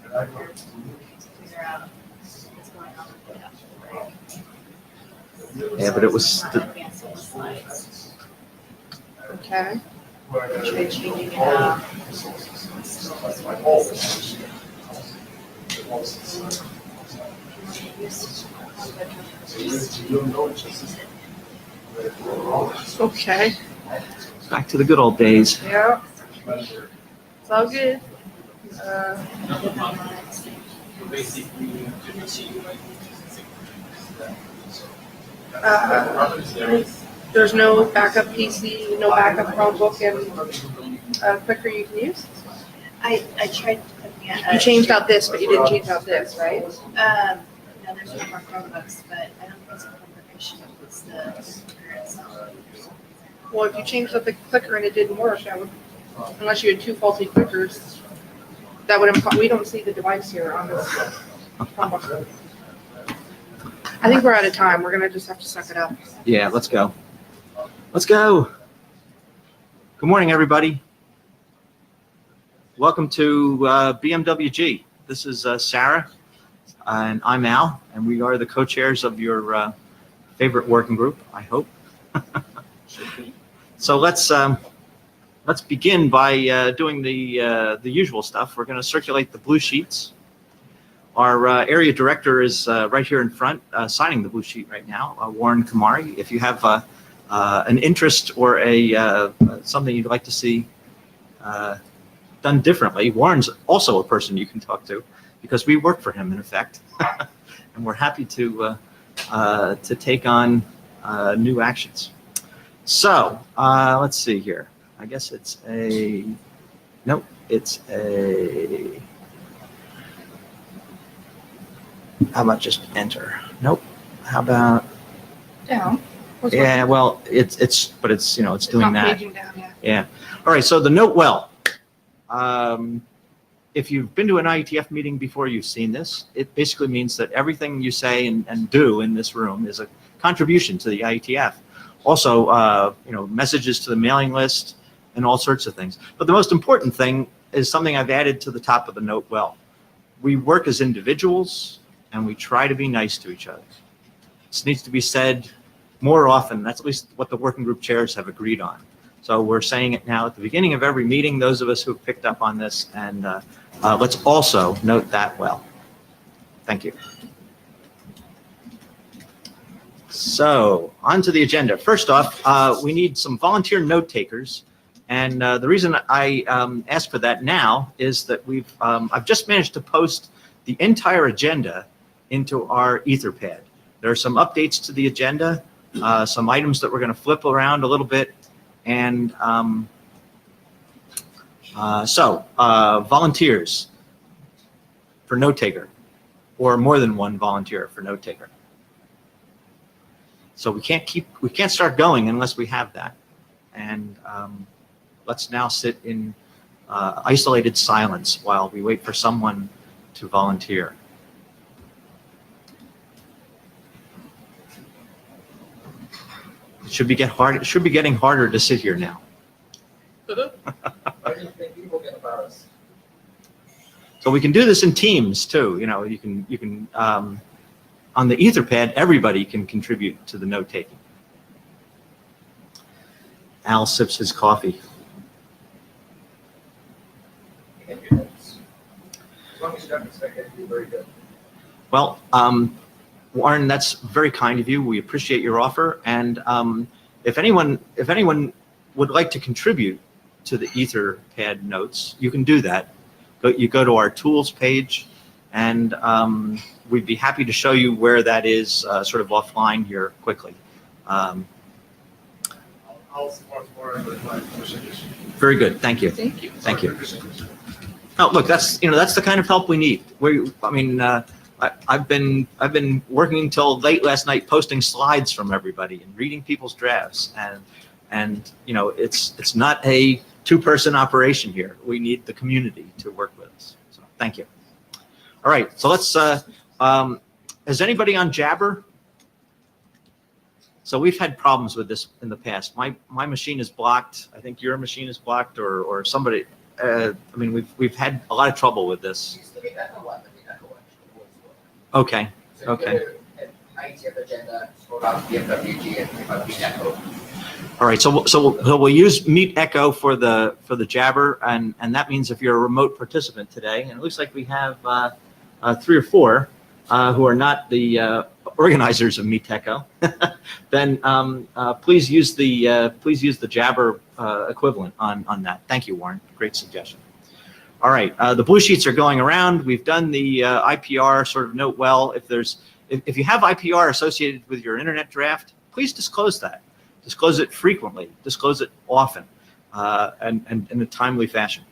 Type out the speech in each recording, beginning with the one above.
figure out what's going on with it after the break. Yeah, but it was Not advancing the slides. Okay. Try changing it up. Okay. back to the good old days. Yeah. It's all good. There's no backup PC, no backup Chromebook, and clicker you can use? I tried looking at. You changed out this, but you didn't change out this, right? No, there's no more Chromebooks, but I don't think it's a Chromebook issue. It's the computer itself. Well, if you changed out the clicker and it didn't work, that would, unless you had two faulty clickers, that would imply, we don't see the device here on this Chromebook. I think we're out of time. We're gonna just have to suck it up. Yeah, let's go. Let's go. Good morning, everybody. Welcome to BMWG. This is Sarah, and I'm Al, and we are the co-chairs of your favorite working group, I hope. So let's begin by doing the usual stuff. We're going to circulate the blue sheets. Our area director is right here in front, signing the blue sheet right now, Warren Kamari. If you have an interest or something you'd like to see done differently, Warren's also a person you can talk to because we work for him in effect, and we're happy to take on new actions. So let's see here. I guess it's nope, it's how about just enter? Nope. How about Down. yeah, well, it's you know, it's doing not that. paging down, yeah. Yeah. All right. So the note well. If you've been to an IETF meeting before, you've seen this. It basically means that everything you say and do in this room is a contribution to the IETF. Also, you know, messages to the mailing list and all sorts of things. But the most important thing is something I've added to the top of the note well. We work as individuals and we try to be nice to each other. This needs to be said more often. That's at least what the working group chairs have agreed on. So we're saying it now at the beginning of every meeting, those of us who have picked up on this, and let's also note that well. Thank you. So on to the agenda. First off, we need some volunteer note takers. And the reason I ask for that now is that I've just managed to post the entire agenda into our Etherpad. There are some updates to the agenda, some items that we're going to flip around a little bit. And volunteers for note taker, or more than one volunteer for note taker. So we can't start going unless we have that. And let's now sit in isolated silence while we wait for someone to volunteer. It should be getting harder to sit here now. Why do you think people get embarrassed? So we can do this in teams too. You know, you can on the Etherpad, everybody can contribute to the note taking. Al sips his coffee. As long as you don't expect it to be very good. Well, Warren, that's very kind of you. We appreciate your offer. And if anyone would like to contribute to the Etherpad notes, you can do that. You go to our tools page, and we'd be happy to show you where that is sort of offline here quickly. I'll support Warren with my percentage. Very good. Thank you. Thank you. Thank you. Oh, look, that's the kind of help we need. I've been working until late last night posting slides from everybody and reading people's drafts, and you know, it's not a two-person operation here. We need the community to work with us. So thank you. All right, so let's. Is anybody on Jabber? So we've had problems with this in the past. My machine is blocked. I think your machine is blocked, or somebody. I mean, we've had a lot of trouble with this. Used to be Echo 1, but the Echo 1 was well. Okay. So you Okay. go to an IETF agenda, scroll down to BMWG and click on the Echo. All right. So we'll use Meet Echo for the Jabber, and that means if you're a remote participant today, and it looks like we have 3 or 4 who are not the organizers of Meet Echo, then please use the Jabber equivalent on that. Thank you, Warren. Great suggestion. All right, the blue sheets are going around. We've done the IPR sort of note well. If you have IPR associated with your internet draft, please disclose that. Disclose it frequently. Disclose it often, and in a timely fashion.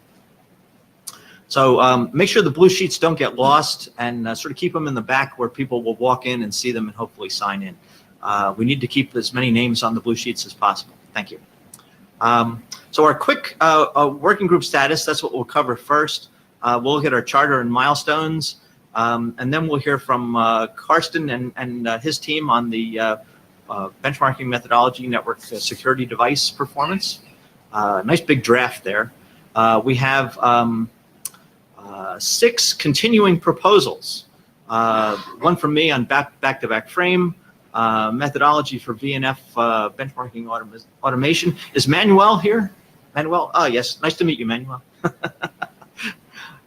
So make sure the blue sheets don't get lost, and sort of keep them in the back where people will walk in and see them and hopefully sign in. We need to keep as many names on the blue sheets as possible. Thank you. So our quick working group status, that's what we'll cover first. We'll look at our charter and milestones, and then we'll hear from Karsten and his team on the benchmarking methodology network security device performance. Nice big draft there. We have 6 continuing proposals. One from me on back-to-back frame, methodology for VNF benchmarking automation. Is Manuel here? Manuel? Oh, yes. Nice to meet you, Manuel.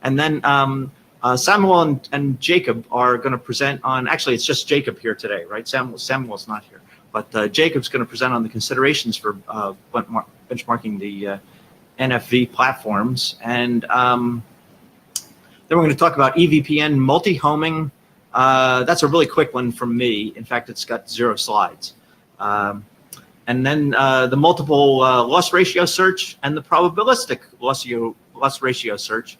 And then Samuel and Jacob are going to present on, actually, it's just Jacob here today, right? Samuel's not here. But Jacob's going to present on the considerations for benchmarking the NFV platforms. And then we're going to talk about EVPN multi-homing. That's a really quick one from me. In fact, it's got 0 slides. And then the multiple loss ratio search and the probabilistic loss ratio search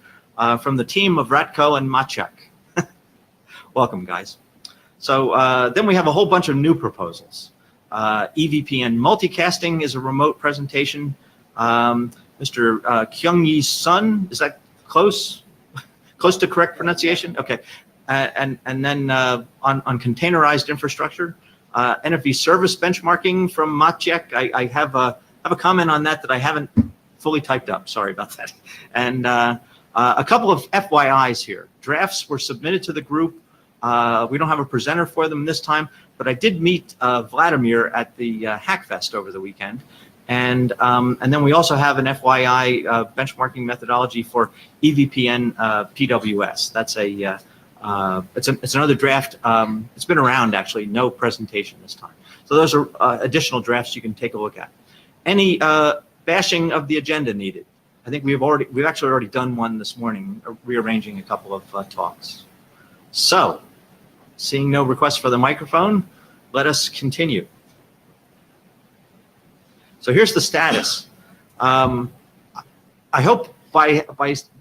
from the team of Ratko and Maciek. Welcome, guys. So then we have a whole bunch of new proposals. EVPN multicasting is a remote presentation. Mr. Kyung-Yi Sun, is that close? Close to correct pronunciation? Okay. And then on containerized infrastructure, NFV service benchmarking from Maciek. I have a comment on that I haven't fully typed up. Sorry about that. And a couple of FYIs here. Drafts were submitted to the group. We don't have a presenter for them this time, but I did meet Vladimir at the Hackfest over the weekend. And then we also have an FYI benchmarking methodology for EVPN PWS. That's it's another draft. It's been around actually, no presentation this time. So those are additional drafts you can take a look at. Any bashing of the agenda needed? I think we've actually already done one this morning, rearranging a couple of talks. So, seeing no requests for the microphone, let us continue. So here's the status. I hope by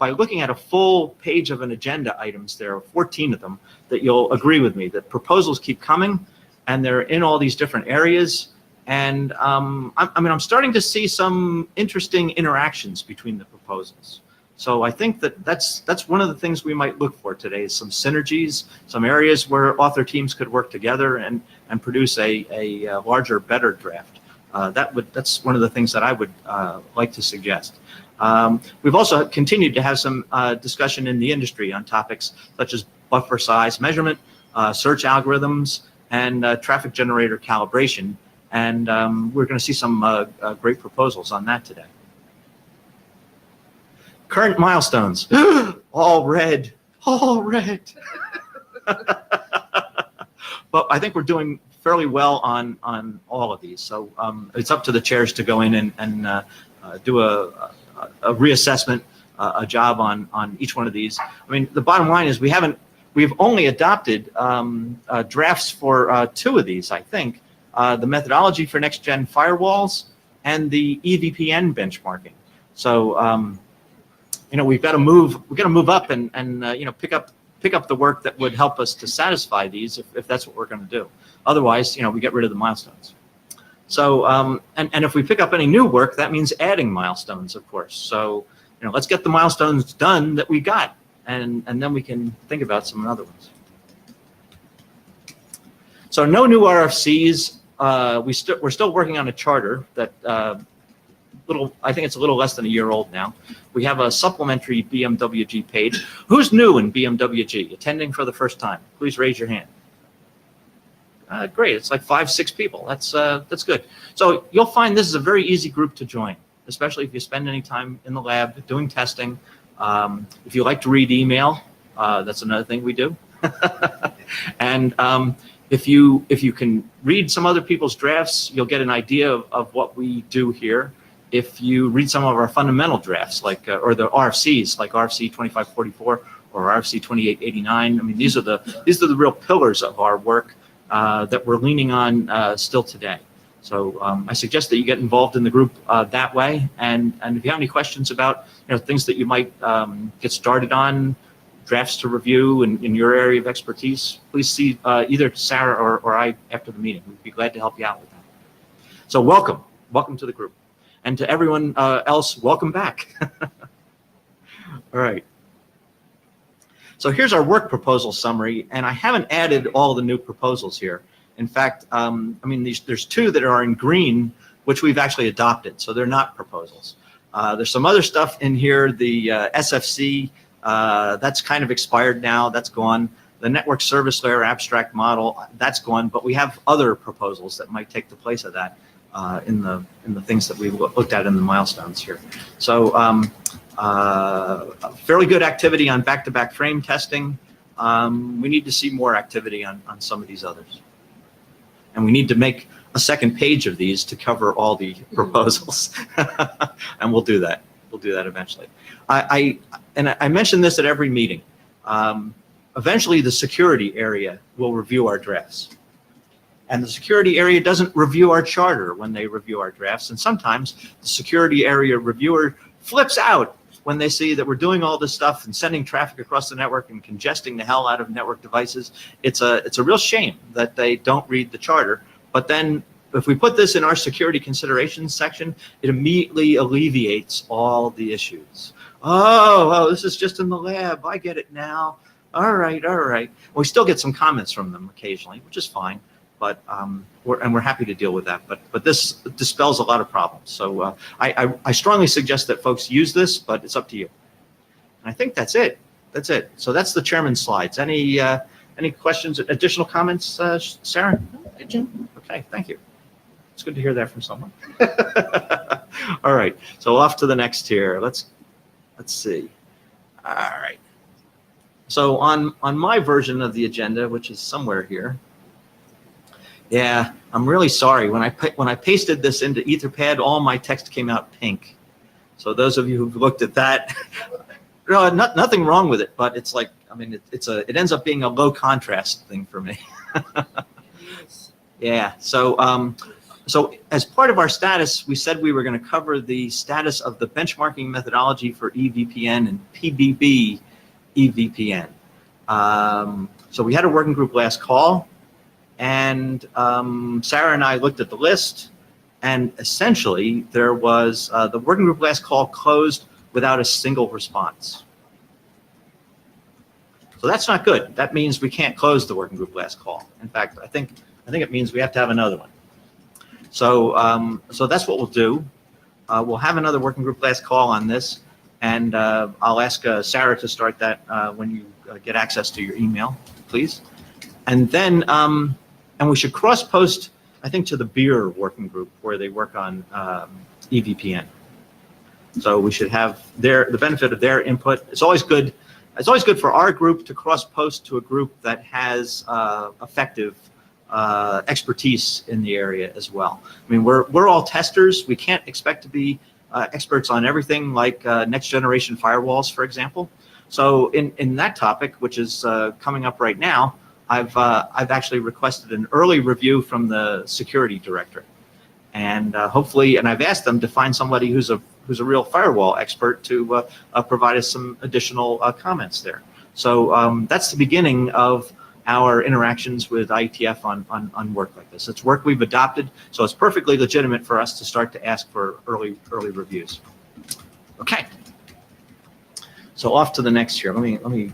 looking at a full page of an agenda items, there are 14 of them, that you'll agree with me that proposals keep coming, and they're in all these different areas. And I'm starting to see some interesting interactions between the proposals. So I think that's one of the things we might look for today is some synergies, some areas where author teams could work together and produce a larger, better draft. That's one of the things that I would like to suggest. We've also continued to have some discussion in the industry on topics such as buffer size measurement, search algorithms, and traffic generator calibration. And we're going to see some great proposals on that today. Current milestones, all red, all red. But I think we're doing fairly well on all of these. So it's up to the chairs to go in and do a reassessment, a job on each one of these. I mean, the bottom line is we've only adopted drafts for 2 of these, I think. The methodology for next-gen firewalls and the EVPN benchmarking. So, we've got to move up and pick up the work that would help us to satisfy these if that's what we're going to do. Otherwise, we get rid of the milestones. So, and if we pick up any new work, that means adding milestones, of course. So, let's get the milestones done that we got, and then we can think about some other ones. So, no new RFCs. We're still working on a charter that I think it's a little less than a year old now. We have a supplementary BMWG page. Who's new in BMWG, attending for the first time? Please raise your hand. Great, it's like 5, 6 people. That's good. So you'll find this is a very easy group to join, especially if you spend any time in the lab doing testing. If you like to read email, that's another thing we do. And if you can read some other people's drafts, you'll get an idea of what we do here. If you read some of our fundamental drafts, like or the RFCs, like RFC 2544 or RFC 2889, I mean, these are the real pillars of our work that we're leaning on still today. So I suggest that you get involved in the group that way. And if you have any questions about things that you might get started on, drafts to review in your area of expertise, please see either Sarah or I after the meeting. We'd be glad to help you out with that. So welcome to the group. And to everyone else, welcome back. All right. So here's our work proposal summary, and I haven't added all the new proposals here. In fact, I mean, there's 2 that are in green, which we've actually adopted, so they're not proposals. There's some other stuff in here, the SFC, that's kind of expired now, that's gone. The network service layer abstract model, that's gone, but we have other proposals that might take the place of that in the things that we looked at in the milestones here. So fairly good activity on back-to-back frame testing. We need to see more activity on some of these others. And we need to make a second page of these to cover all the proposals. And we'll do that. We'll do that eventually. I mentioned this at every meeting. Eventually, the security area will review our drafts. And the security area doesn't review our charter when they review our drafts. And sometimes the security area reviewer flips out when they see that we're doing all this stuff and sending traffic across the network and congesting the hell out of network devices. It's a real shame that they don't read the charter. But then if we put this in our security considerations section, it immediately alleviates all the issues. Oh, this is just in the lab. I get it now. All right. Well, we still get some comments from them occasionally, which is fine. But we're happy to deal with that. But this dispels a lot of problems. So I strongly suggest that folks use this, but it's up to you. And I think that's it. So that's the chairman's slides. Any questions, additional comments, Sarah? Did you? Okay, thank you. It's good to hear that from someone. All right. So off to the next here. Let's see. All right. So on my version of the agenda, which is somewhere here. Yeah, I'm really sorry. When I pasted this into Etherpad, all my text came out pink. So those of you who've looked at that, no, nothing wrong with it, but it's like, I mean, it ends up being a low contrast thing for me. Yeah. So as part of our status, we said we were going to cover the status of the benchmarking methodology for EVPN and PBB EVPN. So we had a working group last call. And Sarah and I looked at the list, and essentially there was the working group last call closed without a single response. So that's not good. That means we can't close the working group last call. In fact, I think it means we have to have another one. So so that's what we'll do. We'll have another working group last call on this, and I'll ask Sarah to start that when you get access to your email, please. And then and we should cross-post, I think, to the beer working group where they work on EVPN. So we should have the benefit of their input. It's always good for our group to cross-post to a group that has effective expertise in the area as well. I mean, we're all testers. We can't expect to be experts on everything, like next generation firewalls, for example. So in that topic, which is coming up right now, I've actually requested an early review from the security director, and hopefully, and I've asked them to find somebody who's a real firewall expert to provide us some additional comments there. So that's the beginning of our interactions with IETF on work like this. It's work we've adopted, so it's perfectly legitimate for us to start to ask for early reviews. Okay. So off to the next here. Let me.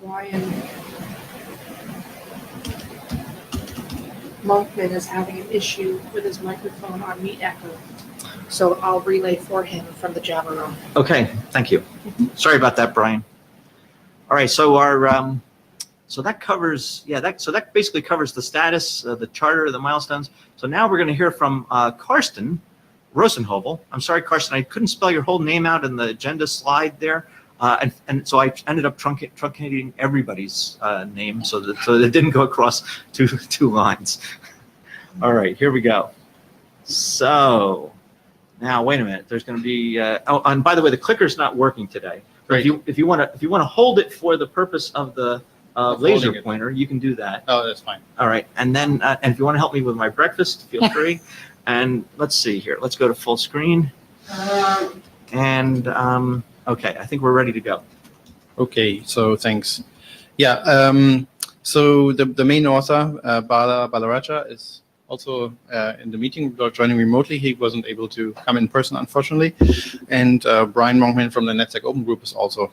Ryan. Monkman is having an issue with his microphone on Meet Echo. So I'll relay for him from the Java room. Okay, thank you. Sorry about that, Brian. All right, so so that covers, so that basically covers the status, the charter, the milestones. So now we're going to hear from Karsten Rosenhobel. I'm sorry, Karsten, I couldn't spell your whole name out in the agenda slide there. And so I ended up truncating everybody's name so that it didn't go across two lines. All right, here we go. So now, wait a minute. There's going to be. Oh, and by the way, the clicker's not working today. Right. If you want to hold it for the purpose of the laser pointer, you can do that. Oh, that's fine. All right, and then and if you want to help me with my breakfast, feel free. And let's see here. Let's go to full screen. And okay, I think we're ready to go. Okay, so thanks. Yeah, so the main author, Bala Balaraja, is also in the meeting, joining remotely. He wasn't able to come in person, unfortunately. And Brian Monkman from the NetSec Open Group is also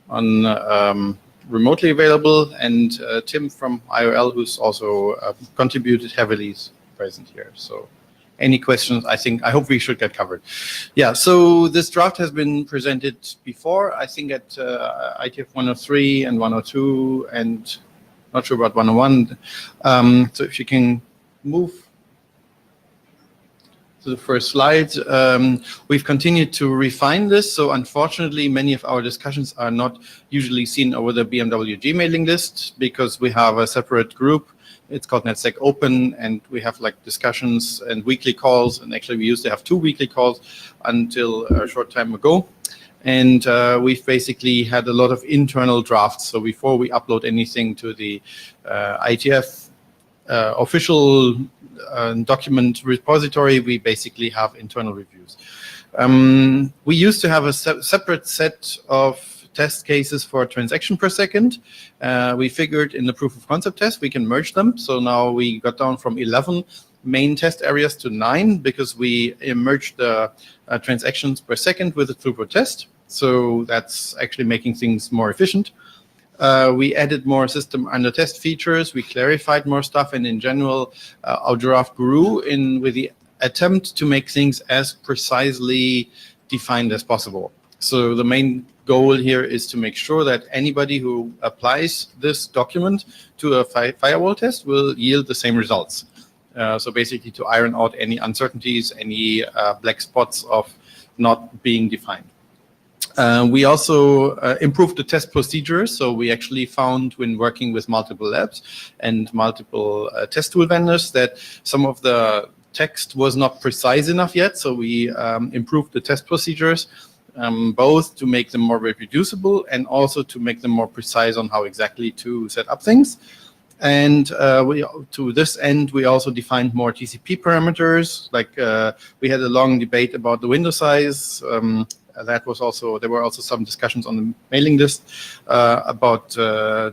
on remotely available. And Tim from IOL, who's also contributed heavily, is present here. So any questions, I hope we should get covered. Yeah, so this draft has been presented before, I think at IETF 103 and 102, and not sure about 101. So if you can move to the first slide. We've continued to refine this. So unfortunately, many of our discussions are not usually seen over the BMWG mailing list because we have a separate group. It's called NetSec Open, and we have like discussions and weekly calls. And actually, we used to have 2 weekly calls until a short time ago. And we've basically had a lot of internal drafts. So before we upload anything to the IETF official document repository, we basically have internal reviews. We used to have a separate set of test cases for transaction per second. We figured in the proof of concept test, we can merge them. So now we got down from 11 main test areas to 9 because we merged the transactions per second with the throughput test. So that's actually making things more efficient. We added more system under test features. We clarified more stuff. And in general, our draft grew with the attempt to make things as precisely defined as possible. So the main goal here is to make sure that anybody who applies this document to a firewall test will yield the same results. So basically to iron out any uncertainties, any black spots of not being defined. We also improved the test procedures. So we actually found when working with multiple labs and multiple test tool vendors that some of the text was not precise enough yet. So we improved the test procedures, both to make them more reproducible and also to make them more precise on how exactly to set up things. And to this end, we also defined more TCP parameters. Like we had a long debate about the window size. There were also some discussions on the mailing list about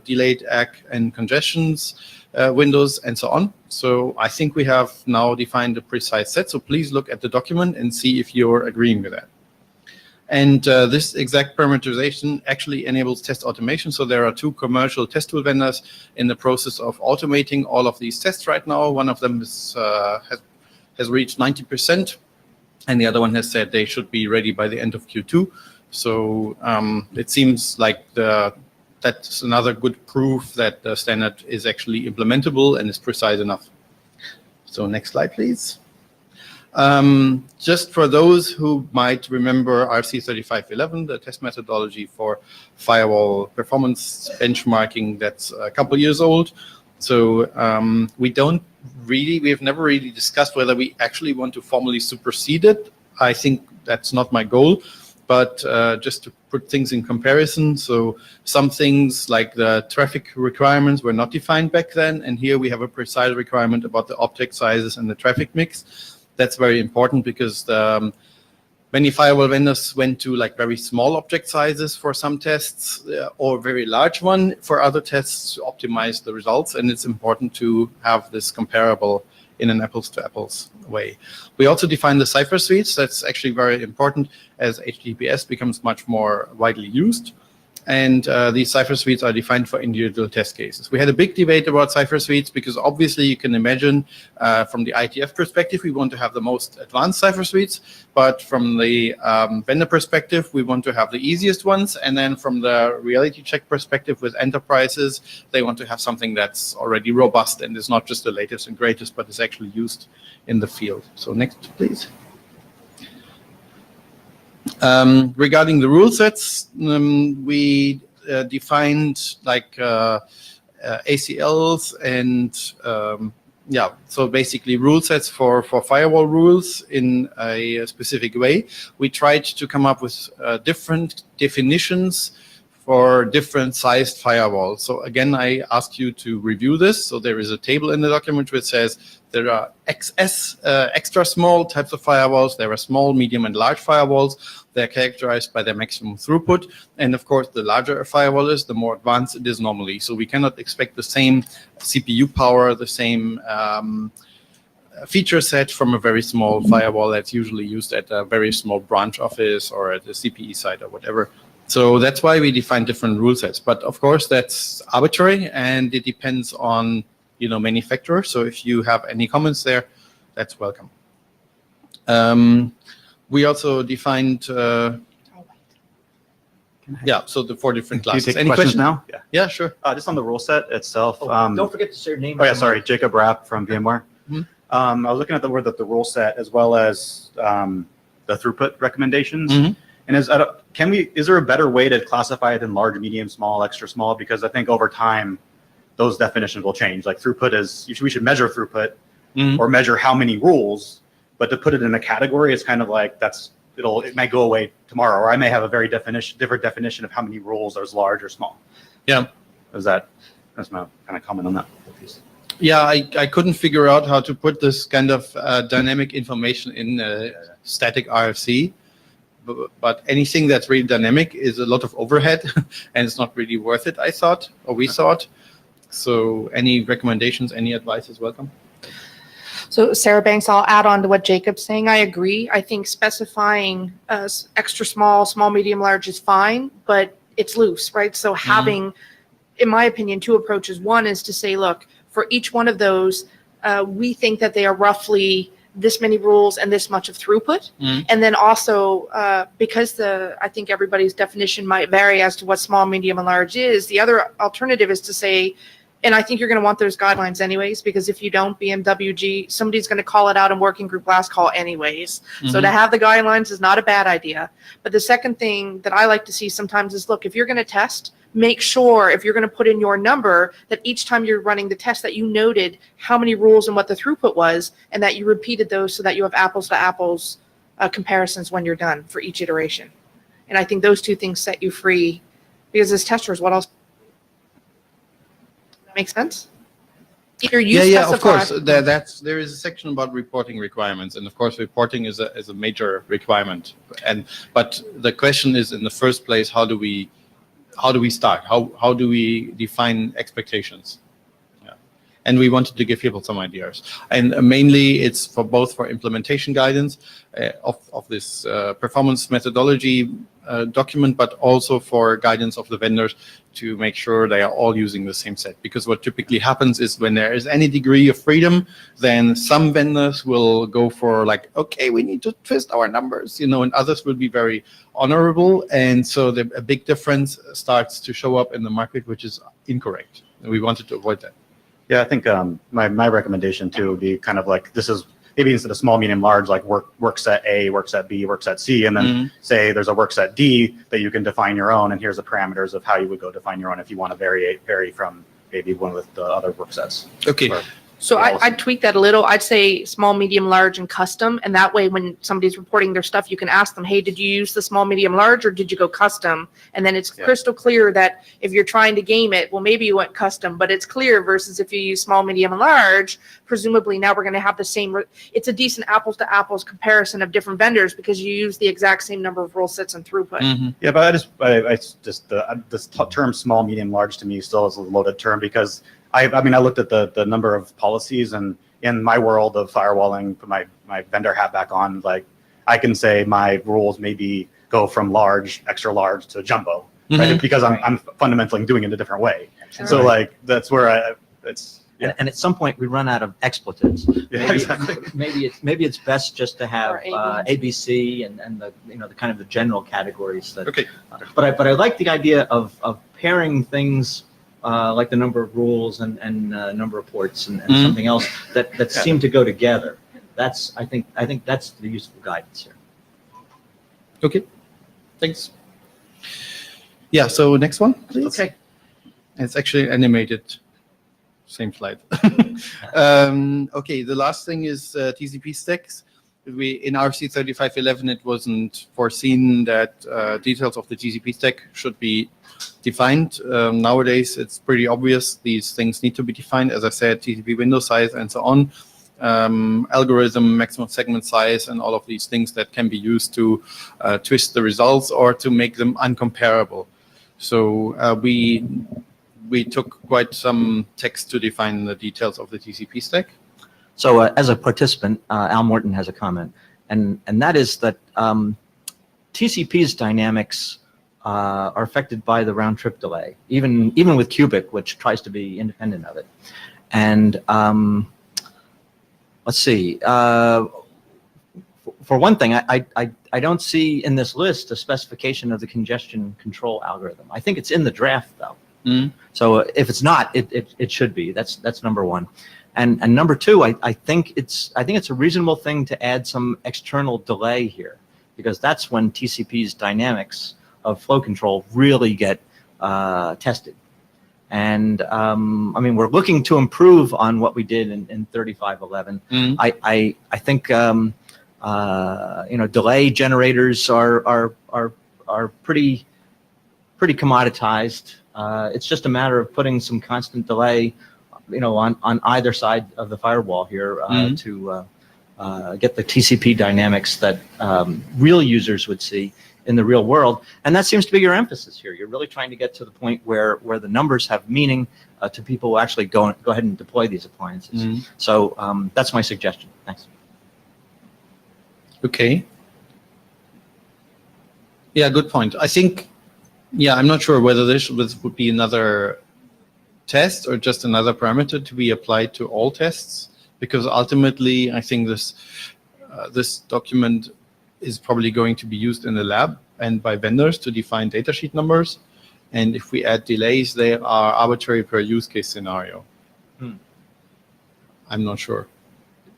delayed ACK and congestions windows and so on. So I think we have now defined a precise set. So please look at the document and see if you're agreeing with that. And this exact parameterization actually enables test automation. So there are 2 commercial test tool vendors in the process of automating all of these tests right now. One of them is, has reached 90%. And the other one has said they should be ready by the end of Q2. So it seems like that's another good proof that the standard is actually implementable and is precise enough. So next slide, please. Just for those who might remember RFC 3511, the test methodology for firewall performance benchmarking, that's a couple years old. So we have never really discussed whether we actually want to formally supersede it. I think that's not my goal, but just to put things in comparison. So some things like the traffic requirements were not defined back then. And here we have a precise requirement about the object sizes and the traffic mix. That's very important because many firewall vendors went to like very small object sizes for some tests or very large one for other tests to optimize the results. And it's important to have this comparable in an apples to apples way. We also define the cipher suites. That's actually very important as HTTPS becomes much more widely used. and these cipher suites are defined for individual test cases. We had a big debate about cipher suites because obviously you can imagine from the IETF perspective, we want to have the most advanced cipher suites, but from the vendor perspective, we want to have the easiest ones, and then from the reality check perspective with enterprises, they want to have something that's already robust and is not just the latest and greatest, but is actually used in the field. So next, please. Regarding the rule sets, we defined like ACLs and so basically rule sets for firewall rules in a specific way. We tried to come up with different definitions for different sized firewalls. So again, I asked you to review this. So there is a table in the document which says there are XS, extra small types of firewalls. There are small, medium, and large firewalls. They're characterized by their maximum throughput. And of course, the larger a firewall is, the more advanced it is normally. So we cannot expect the same CPU power, the same feature set from a very small firewall that's usually used at a very small branch office or at a CPE site or whatever. So that's why we define different rule sets. But of course, that's arbitrary and it depends on many factors. So if you have any comments there, that's welcome. We also defined, so the 4 different classes. Can you take Any questions questions now? Yeah, sure. Just on the rule set itself. Don't forget to say your name. Oh yeah, sorry, Jacob Rapp from VMware. Mhm. I was looking at the rule set as well as the throughput recommendations. Mhm. And is there a better way to classify it in large, medium, small, extra small? Because I think over time, those definitions will change. Like throughput we should measure throughput Mhm. or measure how many rules, but to put it in a category, it's kind of like it might go away tomorrow, or I may have a very different definition of how many rules are large or small. Yeah. That's my kind of comment on that. Yeah, I couldn't figure out how to put this kind of dynamic information in a static RFC. But anything that's really dynamic is a lot of overhead, and it's not really worth it, we thought. So any recommendations, any advice is welcome. So Sarah Banks, I'll add on to what Jacob's saying. I agree. I think specifying extra small, small, medium, large is fine, but it's loose, right? So having, in my opinion, 2 approaches. One is to say, look, for each one of those, we think that they are roughly this many rules and this much of throughput. And then also, because I think everybody's definition might vary as to what small, medium, and large is, the other alternative is to say, and I think you're going to want those guidelines anyways, because if you don't, BMWG, somebody's going to call it out in working group last call anyways. So to have the guidelines is not a bad idea. But the second thing that I like to see sometimes is, look, if you're going to test, make sure if you're going to put in your number that each time you're running the test that you noted how many rules and what the throughput was, and that you repeated those so that you have apples to apples comparisons when you're done for each iteration. And I think those 2 things set you free, because as testers, what else? Make sense? Either you Yeah, of course. specify- There is a section about reporting requirements, and of course, reporting is a major requirement. But the question is, in the first place, how do we start? How do we define expectations? Yeah. And we wanted to give people some ideas. And mainly, it's for implementation guidance of this performance methodology document, but also for guidance of the vendors to make sure they are all using the same set. Because what typically happens is when there is any degree of freedom, then some vendors will go for like, okay, we need to twist our numbers, and others will be very honorable. And so a big difference starts to show up in the market, which is incorrect. And we wanted to avoid that. Yeah, I think my recommendation too would be kind of like, this is maybe instead of small, medium, large, like work set A, work set B, work set C, and then say there's a work set D that you can define your own, and here's the parameters of how you would go define your own if you want to vary from maybe one of the other work sets. Okay. So I'd tweak that a little. I'd say small, medium, large, and custom. And that way, when somebody's reporting their stuff, you can ask them, hey, did you use the small, medium, large, or did you go custom? And then it's crystal clear that if you're trying to game it, well, maybe you went custom, but it's clear versus if you use small, medium, and large, presumably now we're going to have the same. It's a decent apples to apples comparison of different vendors because you use the exact same number of rule sets and throughput. Yeah, but this term small, medium, large to me still is a loaded term because I looked at the number of policies, and in my world of firewalling, put my vendor hat back on, like I can say my rules maybe go from large, extra large to jumbo. right? Mhm. Because I'm fundamentally doing it a different way. So Right. like that's where it's yeah. And at some point, we run out of expletives. Yeah, exactly. Maybe it's best just to have Or A, B, A, B, C, and the the kind of the general categories that. Okay. But I like the idea of pairing things like the number of rules and number of ports and Mhm. something else that seem to go together. I think that's the useful guidance here. Okay. Thanks. Yeah. So next one, please. Okay. It's actually animated. Same slide. Okay, the last thing is TCP stacks. In RC 3511, it wasn't foreseen that details of the TCP stack should be defined. Nowadays, it's pretty obvious these things need to be defined. As I said, TCP window size and so on, algorithm, maximum segment size, and all of these things that can be used to twist the results or to make them uncomparable. So we took quite some text to define the details of the TCP stack. So as a participant, Al Morton has a comment, and that is that TCP's dynamics are affected by the round trip delay, even with Cubic, which tries to be independent of it. And let's see. For one thing, I don't see in this list a specification of the congestion control algorithm. I think it's in the draft though. Mm. So if it's not, it should be. That's number one. And number two, I think it's a reasonable thing to add some external delay here, because that's when TCP's dynamics of flow control really get tested. And I mean, we're looking to improve on what we did in 3511. Mm. I think delay generators are pretty commoditized. It's just a matter of putting some constant delay, on either side of the firewall here to get the TCP dynamics that real users would see in the real world. And that seems to be your emphasis here. You're really trying to get to the point where the numbers have meaning to people who actually go ahead and deploy these appliances. Mm. So that's my suggestion. Thanks. Okay. Yeah, good point. I think, I'm not sure whether this would be another test or just another parameter to be applied to all tests, because ultimately I think this document is probably going to be used in the lab and by vendors to define datasheet numbers. And if we add delays, they are arbitrary per use case scenario. I'm not sure.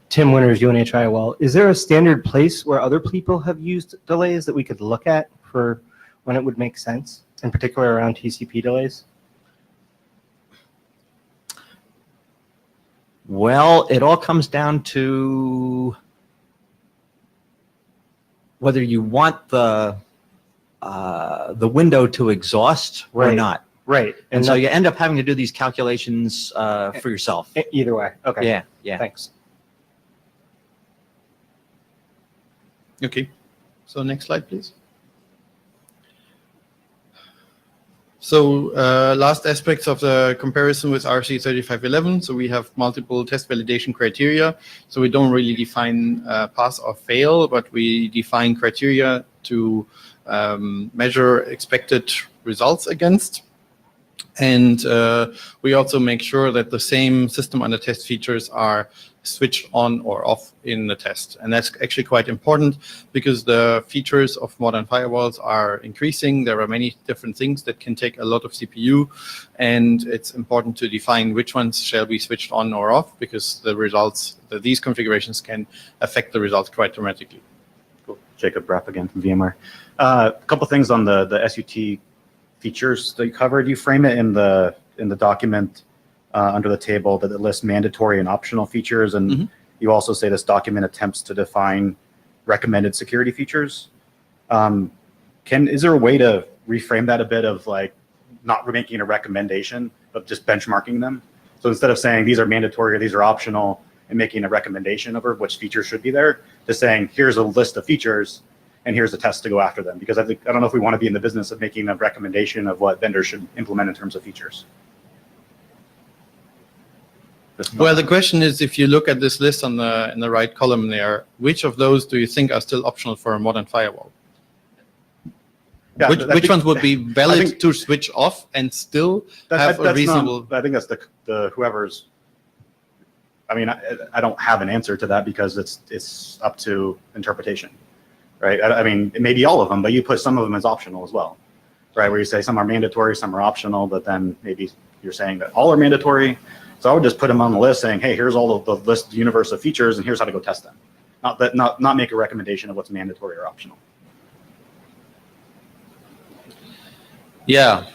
Tim Winters, UNHIOL. Is there a standard place where other people have used delays that we could look at for when it would make sense, in particular around TCP delays? Well, it all comes down to whether you want the window to exhaust or Right. not. Right. And so you end up having to do these calculations for yourself. Either way. Okay. Yeah. Thanks. Okay. So next slide, please. So last aspects of the comparison with RC 3511. So we have multiple test validation criteria. So we don't really define pass or fail, but we define criteria to measure expected results against. And we also make sure that the same system under test features are switched on or off in the test. And that's actually quite important because the features of modern firewalls are increasing. There are many different things that can take a lot of CPU, and it's important to define which ones shall be switched on or off, because the results, these configurations can affect the results quite dramatically. Cool. Jacob Rapp again from VMware. A couple things on the SUT features that you covered. You frame it in the document under the table that it lists mandatory and optional features, and you also say this document attempts to define recommended security features. Is there a way to reframe that a bit of like not making a recommendation, but just benchmarking them? So instead of saying these are mandatory or these are optional and making a recommendation over which features should be there, just saying here's a list of features and here's a test to go after them. Because I don't know if we want to be in the business of making a recommendation of what vendors should implement in terms of features. Well, the question is, if you look at this list in the right column there, which of those do you think are still optional for a modern firewall? Yeah, I Which think- ones would be valid think- to switch off and still have a that's reasonable? I think that's the whoever's. I mean, I don't have an answer to that because it's up to interpretation, right? I mean, maybe all of them, but you put some of them as optional as well, right? Where you say some are mandatory, some are optional, but then maybe you're saying that all are mandatory. So I would just put them on the list saying, hey, here's all of the list universe of features and here's how to go test them. Not make a recommendation of what's mandatory or optional. Yeah.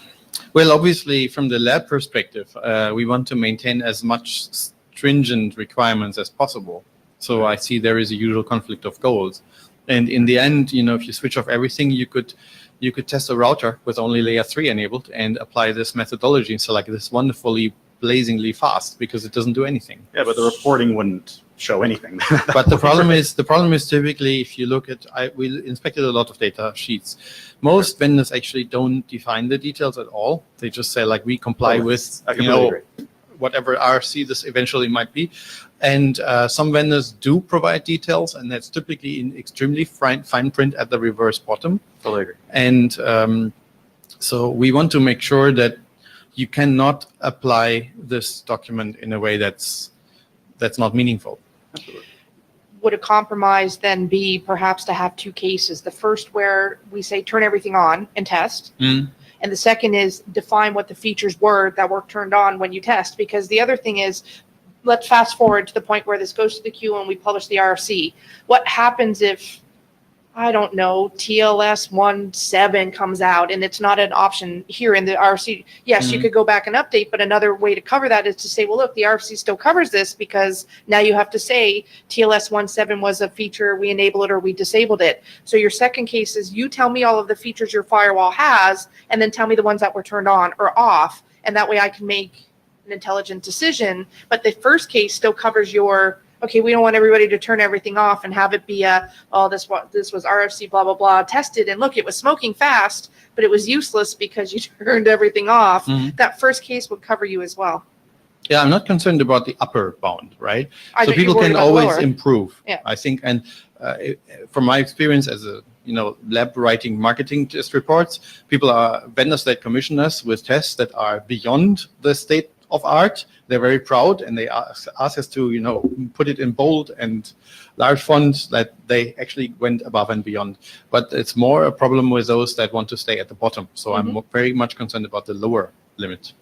Well, obviously, from the lab perspective, we want to maintain as much stringent requirements as possible. So I see there is a usual conflict of goals. And in the end, if you switch off everything, you could test a router with only layer 3 enabled and apply this methodology and select this wonderfully blazingly fast because it doesn't do anything. Yeah, but the reporting wouldn't show anything. But the problem is typically, if you look at, we inspected a lot of data sheets. Most vendors actually don't define the details at all. They just say like, we comply with, I completely agree. whatever RFC this eventually might be. And some vendors do provide details, and that's typically in extremely fine print at the reverse bottom. Totally agree. And so we want to make sure that you cannot apply this document in a way that's not meaningful. Absolutely. Would a compromise then be perhaps to have two cases? The first where we say turn everything on and test. Mm. And the second is define what the features were that were turned on when you test. Because the other thing is, let's fast forward to the point where this goes to the queue and we publish the RFC. What happens if, I don't know, TLS17 comes out and it's not an option here in the RFC? Yes, you Mhm. could go back and update, but another way to cover that is to say, well, look, the RFC still covers this because now you have to say TLS17 was a feature, we enabled it or we disabled it. So your second case is you tell me all of the features your firewall has and then tell me the ones that were turned on or off. And that way I can make an intelligent decision. But the first case still covers your, okay, we don't want everybody to turn everything off and have it be this was RFC blah, blah, blah, tested. And look, it was smoking fast, but it was useless because you turned everything off. Mhm. That first case would cover you as well. Yeah, I'm not concerned about the upper bound, right? I So thought you people were can worried about always lower. improve, Yeah. I think. And from my experience as a lab writing marketing test reports, vendors that commission us with tests that are beyond the state of art. They're very proud and they ask us to put it in bold and large font that they actually went above and beyond. But it's more a problem with those that want to stay at the bottom. So I'm very much concerned about the lower limit.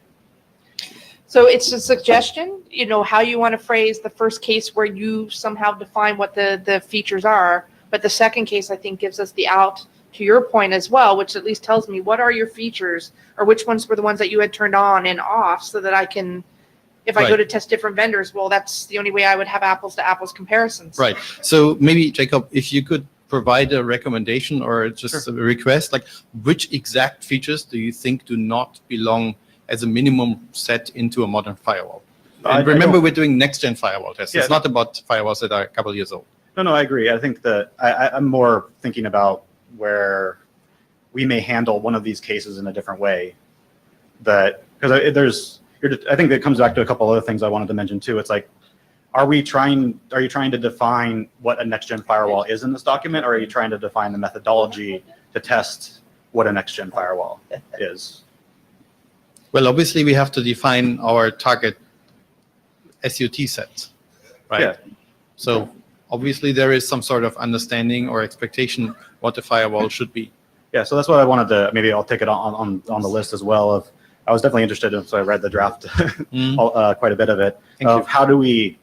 So it's a suggestion, how you want to phrase the first case where you somehow define what the features are. But the second case, I think, gives us the out to your point as well, which at least tells me what are your features or which ones were the ones that you had turned on and off so that I can, if I go Right. to test different vendors, well, that's the only way I would have apples to apples comparisons. Right. So maybe, Jacob, if you could provide a recommendation or just a request, like which exact features do you think do not belong as a minimum set into a modern firewall? I And remember, don't- we're doing next-gen firewall tests. It's Yeah. not about firewalls that are a couple years old. No, I agree. I think that I'm more thinking about where we may handle one of these cases in a different way. Because I think that comes back to a couple other things I wanted to mention too. It's like, are you trying to define what a next-gen firewall is in this document, or are you trying to define the methodology to test what a next-gen firewall is? Well, obviously, we have to define our target SUT set, right? Yeah. So obviously, there is some sort of understanding or expectation what the firewall should be. Yeah, so that's what I wanted to, maybe I'll take it on the list as well. I was definitely interested in, so I read the draft, quite a bit of it, Thank of you.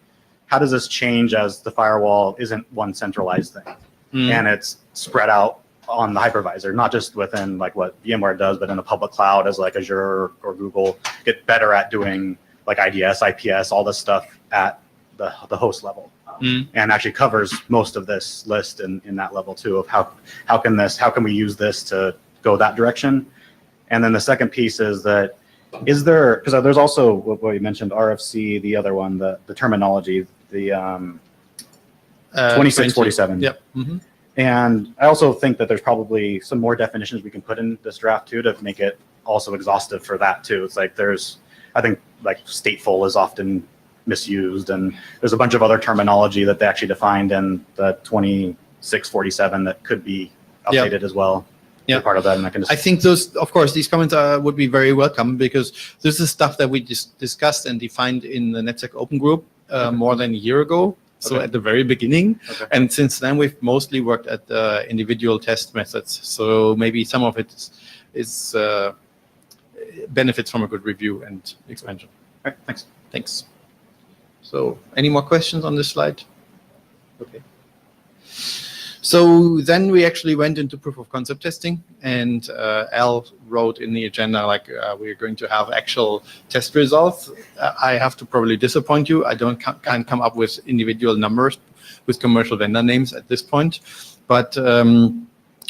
how does this change as the firewall isn't one centralized thing, Mm. and it's spread out on the hypervisor, not just within like what VMware does, but in the public cloud as like Azure or Google get better at doing like IDS, IPS, all this stuff at the host level. Mm. And actually covers most of this list in that level too, of how can we use this to go that direction. And then the second piece is that because there's also what you mentioned, RFC, the other one, the terminology, the 2647. Yep. Mm-hmm. And I also think that there's probably some more definitions we can put in this draft too to make it also exhaustive for that too. It's like I think like stateful is often misused, and there's a bunch of other terminology that they actually defined in the 2647 that could be updated as well. Yeah. be part of that mechanism. I think those, of course, these comments would be very welcome because this is stuff that we discussed and defined in the NetSec Open Group more than a year ago. So Okay. at the very beginning. Okay. And since then, we've mostly worked at the individual test methods. So maybe some of it is benefits from a good review and expansion. All right, thanks. Thanks. So any more questions on this slide? Okay. So then we actually went into proof of concept testing, and Al wrote in the agenda like we're going to have actual test results. I have to probably disappoint you. I can't come up with individual numbers with commercial vendor names at this point, but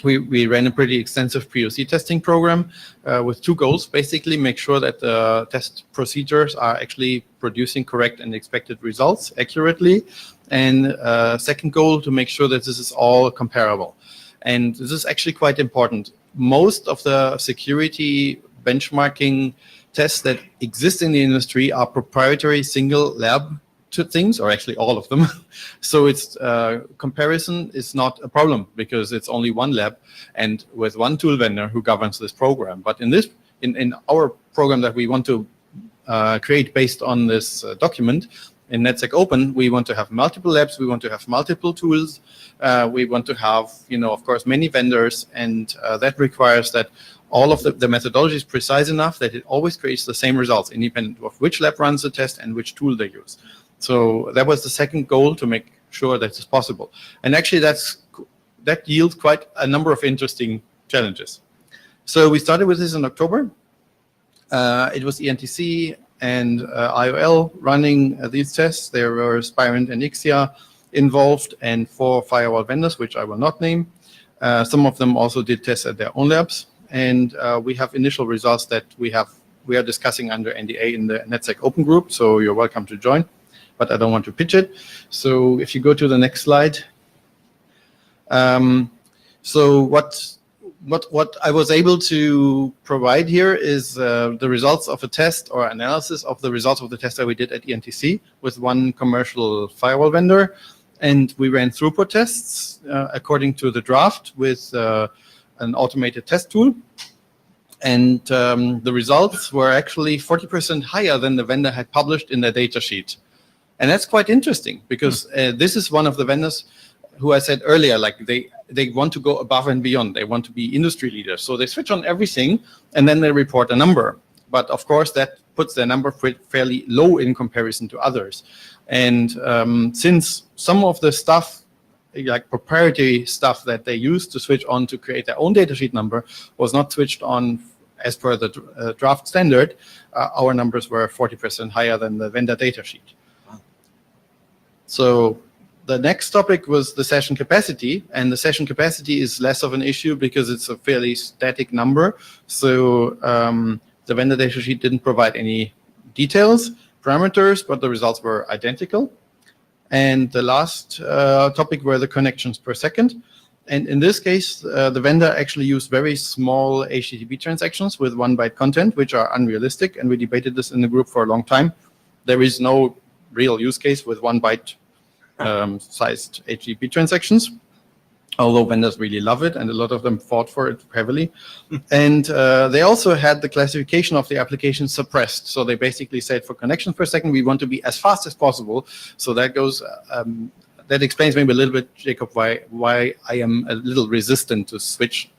we ran a pretty extensive POC testing program with two goals. Basically, make sure that the test procedures are actually producing correct and expected results accurately. And second goal, to make sure that this is all comparable. And this is actually quite important. Most of the security benchmarking tests that exist in the industry are proprietary single lab things, or actually all of them. So it's comparison is not a problem because it's only one lab and with one tool vendor who governs this program. But in our program that we want to create based on this document, in NetSec Open, we want to have multiple labs, we want to have multiple tools, we want to have, of course, many vendors, and that requires that all of the methodology is precise enough that it always creates the same results, independent of which lab runs the test and which tool they use. So that was the second goal, to make sure that it's possible. And actually, that yields quite a number of interesting challenges. So we started with this in October. It was ENTC and IOL running these tests. There were Spirent and Ixia involved, and 4 firewall vendors, which I will not name. Some of them also did tests at their own labs. And we have initial results that we are discussing under NDA in the NetSec Open Group, so you're welcome to join, but I don't want to pitch it. So if you go to the next slide. So what I was able to provide here is the results of a test or analysis of the results of the test that we did at ENTC with one commercial firewall vendor. And we ran throughput tests according to the draft with an automated test tool. And the results were actually 40% higher than the vendor had published in their data sheet. And that's quite interesting because this is one of the vendors who I said earlier, like they want to go above and beyond. They want to be industry leaders. So they switch on everything and then they report a number. But of course, that puts their number fairly low in comparison to others. And since some of the stuff, like proprietary stuff that they used to switch on to create their own datasheet number was not switched on as per the draft standard, our numbers were 40% higher than the vendor datasheet. Wow. So the next topic was the session capacity, and the session capacity is less of an issue because it's a fairly static number. So the vendor datasheet didn't provide any details, parameters, but the results were identical. And the last topic were the connections per second. And in this case, the vendor actually used very small HTTP transactions with 1 byte content, which are unrealistic. And we debated this in the group for a long time. There is no real use case with 1 byte sized HTTP transactions, although vendors really love it, and a lot of them fought for it heavily. And they also had the classification of the application suppressed. So they basically said for connections per second, we want to be as fast as possible. So that goes, that explains maybe a little bit, Jacob, why I am a little resistant to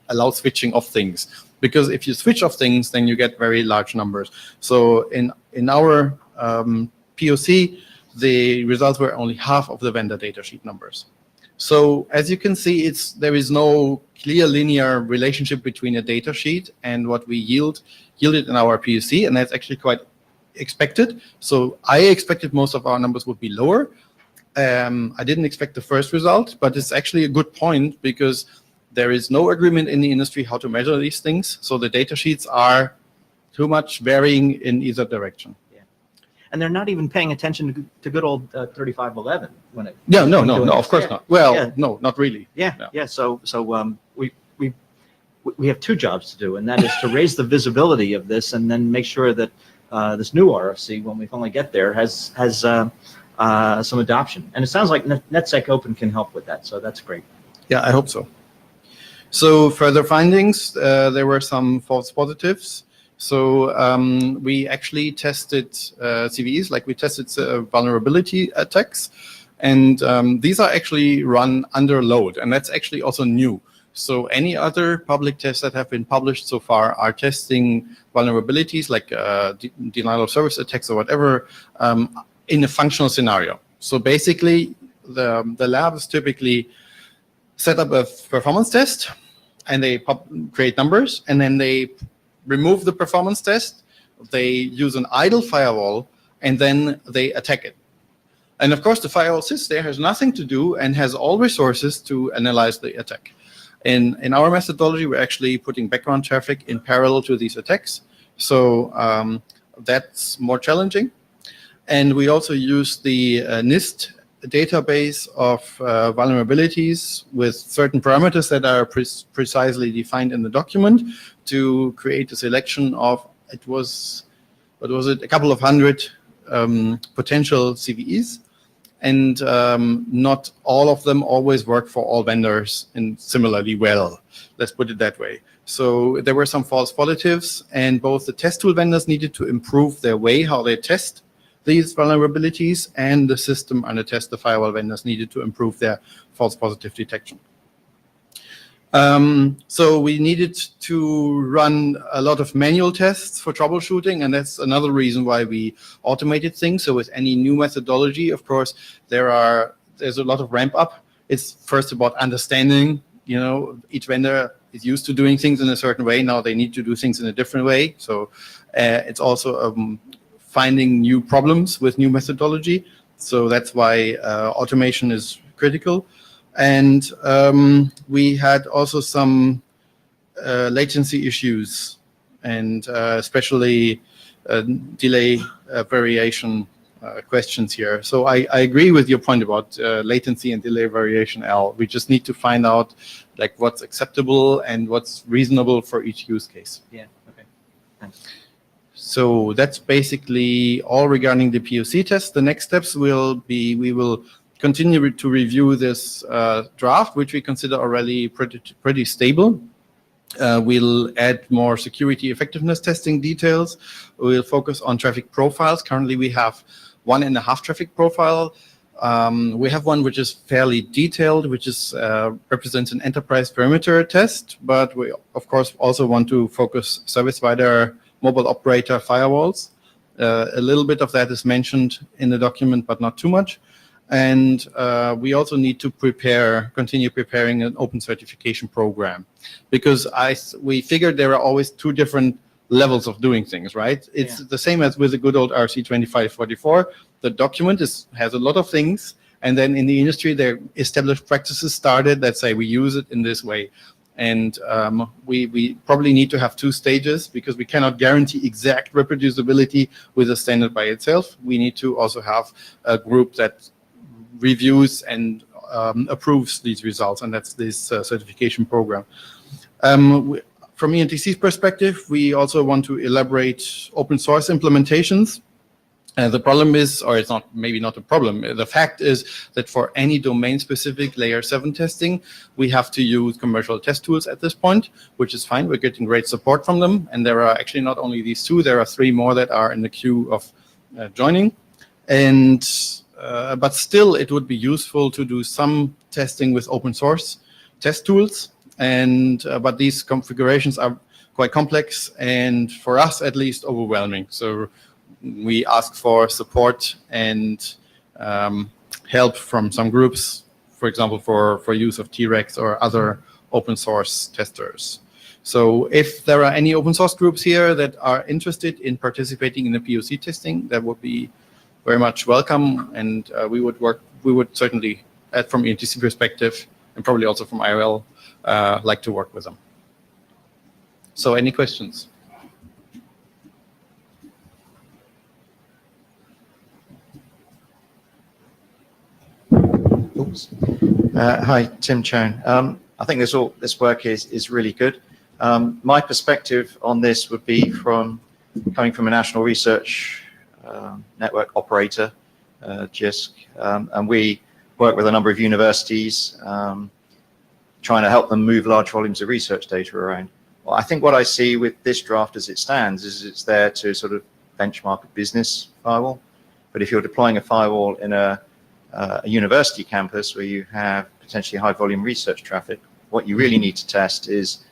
allow switching of things. Because if you switch off things, then you get very large numbers. So in our POC, the results were only half of the vendor datasheet numbers. So as you can see, there is no clear linear relationship between a datasheet and what we yielded in our POC, and that's actually quite expected. So I expected most of our numbers would be lower. I didn't expect the first result, but it's actually a good point because there is no agreement in the industry how to measure these things. So the datasheets are too much varying in either direction. And they're not even paying attention to good old 3511 when it. Yeah, no, of course not. Well, yeah. No, not really. Yeah. So we have 2 jobs to do, and that is to raise the visibility of this, and then make sure that this new RFC, when we finally get there, has some adoption. And it sounds like NetSec Open can help with that, so that's great. Yeah, I hope so. So further findings, there were some false positives. So we actually tested CVEs, like we tested vulnerability attacks. And these are actually run under load, and that's actually also new. So any other public tests that have been published so far are testing vulnerabilities like denial of service attacks or whatever in a functional scenario. So basically, the labs typically set up a performance test, and they create numbers, and then they remove the performance test, they use an idle firewall, and then they attack it. And of course, the firewall sits there, has nothing to do, and has all resources to analyze the attack. In our methodology, we're actually putting background traffic in parallel to these attacks. So that's more challenging. And we also use the NIST database of vulnerabilities with certain parameters that are precisely defined in the document to create a selection of, a couple of hundred potential CVEs. And not all of them always work for all vendors and similarly well. Let's put it that way. So there were some false positives, and both the test tool vendors needed to improve their way how they test these vulnerabilities, and the system and the firewall vendors needed to improve their false positive detection. So we needed to run a lot of manual tests for troubleshooting, and that's another reason why we automated things. So with any new methodology, of course, there's a lot of ramp up. It's first about understanding, each vendor is used to doing things in a certain way. Now they need to do things in a different way. So it's also finding new problems with new methodology. So that's why automation is critical. And we had also some latency issues, and especially delay variation questions here. So I agree with your point about latency and delay variation, Al. We just need to find out like what's acceptable and what's reasonable for each use case. Yeah, okay. Thanks. So that's basically all regarding the POC test. The next steps will be, we will continue to review this draft, which we consider already pretty stable. We'll add more security effectiveness testing details. We'll focus on traffic profiles. Currently, we have 1.5 traffic profile. We have one which is fairly detailed, which is represents an enterprise perimeter test. But we, of course, also want to focus service provider mobile operator firewalls. A little bit of that is mentioned in the document, but not too much. And we also need to continue preparing an open certification program, because we figured there are always two different levels of doing things, right? It's the same as with the good old RC 2544. The document has a lot of things, and then in the industry, there established practices started that say we use it in this way. And we probably need to have two stages, because we cannot guarantee exact reproducibility with a standard by itself. We need to also have a group that reviews and approves these results, and that's this certification program. From ENTC's perspective, we also want to elaborate open source implementations. The problem is, or it's not, maybe not a problem, the fact is that for any domain-specific layer 7 testing, we have to use commercial test tools at this point, which is fine. We're getting great support from them. And there are actually not only these two, there are 3 more that are in the queue of joining. And but still, it would be useful to do some testing with open source test tools. And but these configurations are quite complex, and for us at least overwhelming. So we ask for support and help from some groups, for example, for use of T-Rex or other open source testers. So if there are any open source groups here that are interested in participating in the POC testing, that would be very much welcome, and we would certainly, from ENTC perspective, and probably also from IOL, like to work with them. So any questions? Oops. Hi, Tim Chown. I think this work is really good. My perspective on this would be coming from a national research network operator, JISC, and we work with a number of universities trying to help them move large volumes of research data around. Well, I think what I see with this draft as it stands is it's there to sort of benchmark a business firewall. But if you're deploying a firewall in a university campus where you have potentially high volume research traffic, what you really need to test is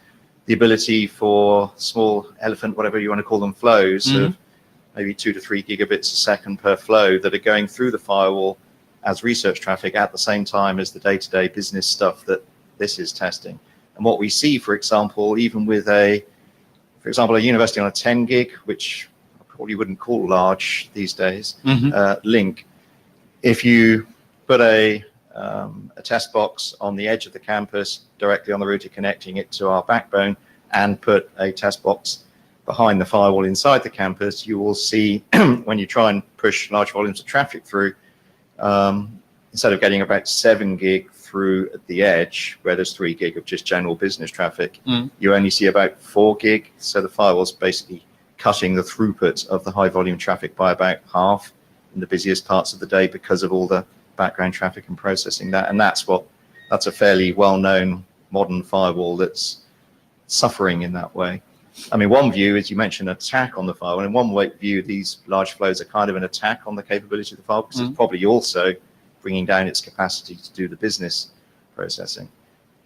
the ability for small elephant, whatever you want to call them, flows of maybe 2 to 3 gigabits a second per flow that are going through the firewall as research traffic at the same time as the day-to-day business stuff that this is testing. And what we see, for example, even with a university on a 10 gig, which I probably wouldn't call large these days, link, if you put a test box on the edge of the campus directly on the router connecting it to our backbone and put a test box behind the firewall inside the campus, you will see when you try and push large volumes of traffic through, instead of getting about 7 gig through at the edge where there's 3 gig of just general business traffic, you only see about 4 gig. So the firewall's basically cutting the throughput of the high volume traffic by about half in the busiest parts of the day because of all the background traffic and processing that. And that's a fairly well-known modern firewall that's suffering in that way. I mean, one view is you mentioned attack on the firewall. In one view, these large flows are kind of an attack on the capability of the firewall because it's probably also bringing down its capacity to do the business processing.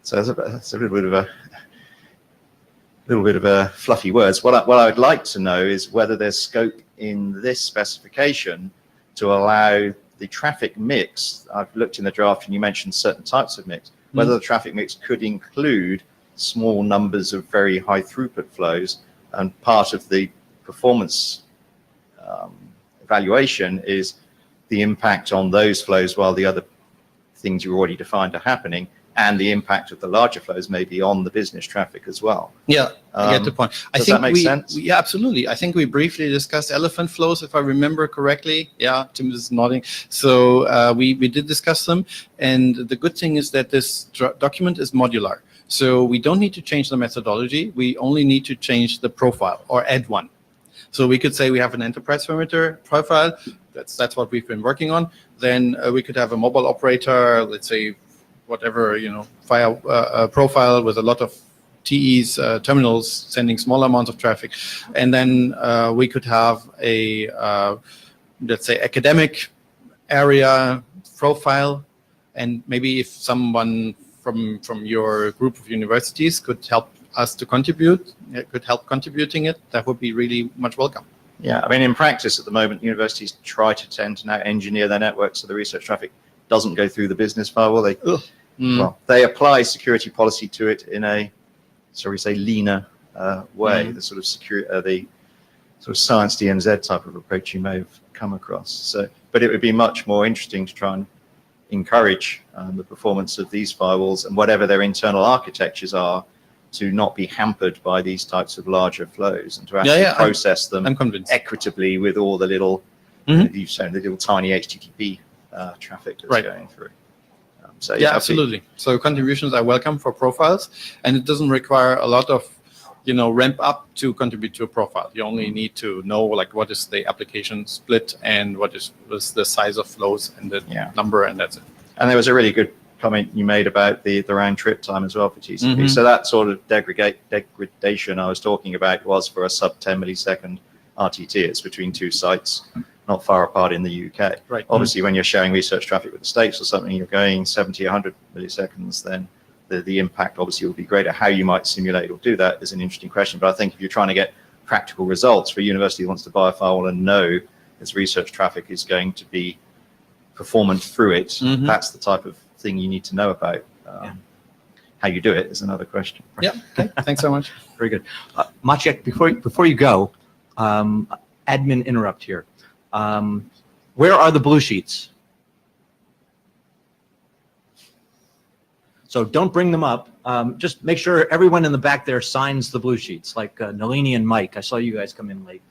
So that's a little bit of a fluffy words. What I would like to know is whether there's scope in this specification to allow the traffic mix. I've looked in the draft and you mentioned certain types of mix, whether the traffic mix could include small numbers of very high throughput flows, and part of the performance evaluation is the impact on those flows while the other things you already defined are happening, and the impact of the larger flows maybe on the business traffic as well. Yeah, I get the point. Does that make sense? Yeah, absolutely. I think we briefly discussed elephant flows, if I remember correctly. Yeah, Tim is nodding. So we did discuss them, and the good thing is that this document is modular. So we don't need to change the methodology. We only need to change the profile or add one. So we could say we have an enterprise perimeter profile. That's what we've been working on. Then we could have a mobile operator, let's say, whatever, via profile with a lot of TEs, terminals sending small amounts of traffic. And then we could have a, let's say, academic area profile. And maybe if someone from your group of universities could help us to contribute, could help contributing it, that would be really much welcome. Yeah, I mean, in practice at the moment, universities tend to now engineer their networks so the research traffic doesn't go through the business firewall. They apply security policy to it in a, leaner way, the sort of the sort of science DMZ type of approach you may have come across. So, but it would be much more interesting to try and encourage the performance of these firewalls and whatever their internal architectures are to not be hampered by these types of larger flows and to actually process them equitably with all the little, you've shown the little tiny HTTP traffic that's going through. So absolutely. So contributions are welcome for profiles, and it doesn't require a lot of, ramp up to contribute to a profile. You only need to know what is the application split and what is the size of flows and the number, and that's it. And there was a really good comment you made about the round trip time as well for TCP. So that sort of degradation I was talking about was for a sub 10 millisecond RTT. It's between two sites not far apart in the UK. Right. Obviously, when you're sharing research traffic with the States or something, you're going 70, 100 milliseconds, then the impact obviously will be greater. How you might simulate or do that is an interesting question. But I think if you're trying to get practical results for a university that wants to buy a firewall and know its research traffic is going to be performant through it, that's the type of thing you need to know about. How you do it is another question. Yeah, okay. Thanks so much. Very good. Maciek, before you go, admin interrupt here. Where are the blue sheets? So don't bring them up. Just make sure everyone in the back there signs the blue sheets, like Nalini and Mike. I saw you guys come in late.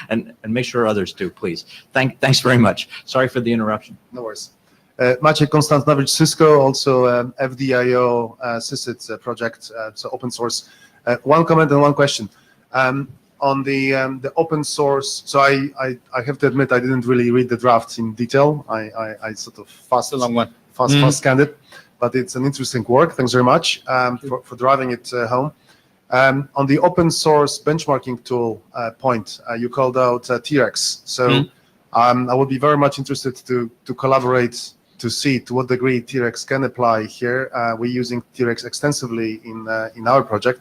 and make sure others do, please. Thanks very much. Sorry for the interruption. No worries. Maciek Konstantowicz, Cisco, also FDIO SysIT project, so open source. One comment and one question. On the open source, so I have to admit I didn't really read the drafts in detail. I sort of fast scanned it. but it's an interesting work. Thanks very much for driving it home. On the open source benchmarking tool point, you called out T-Rex. So I would be very much interested to collaborate to see to what degree T-Rex can apply here. We're using T-Rex extensively in our project,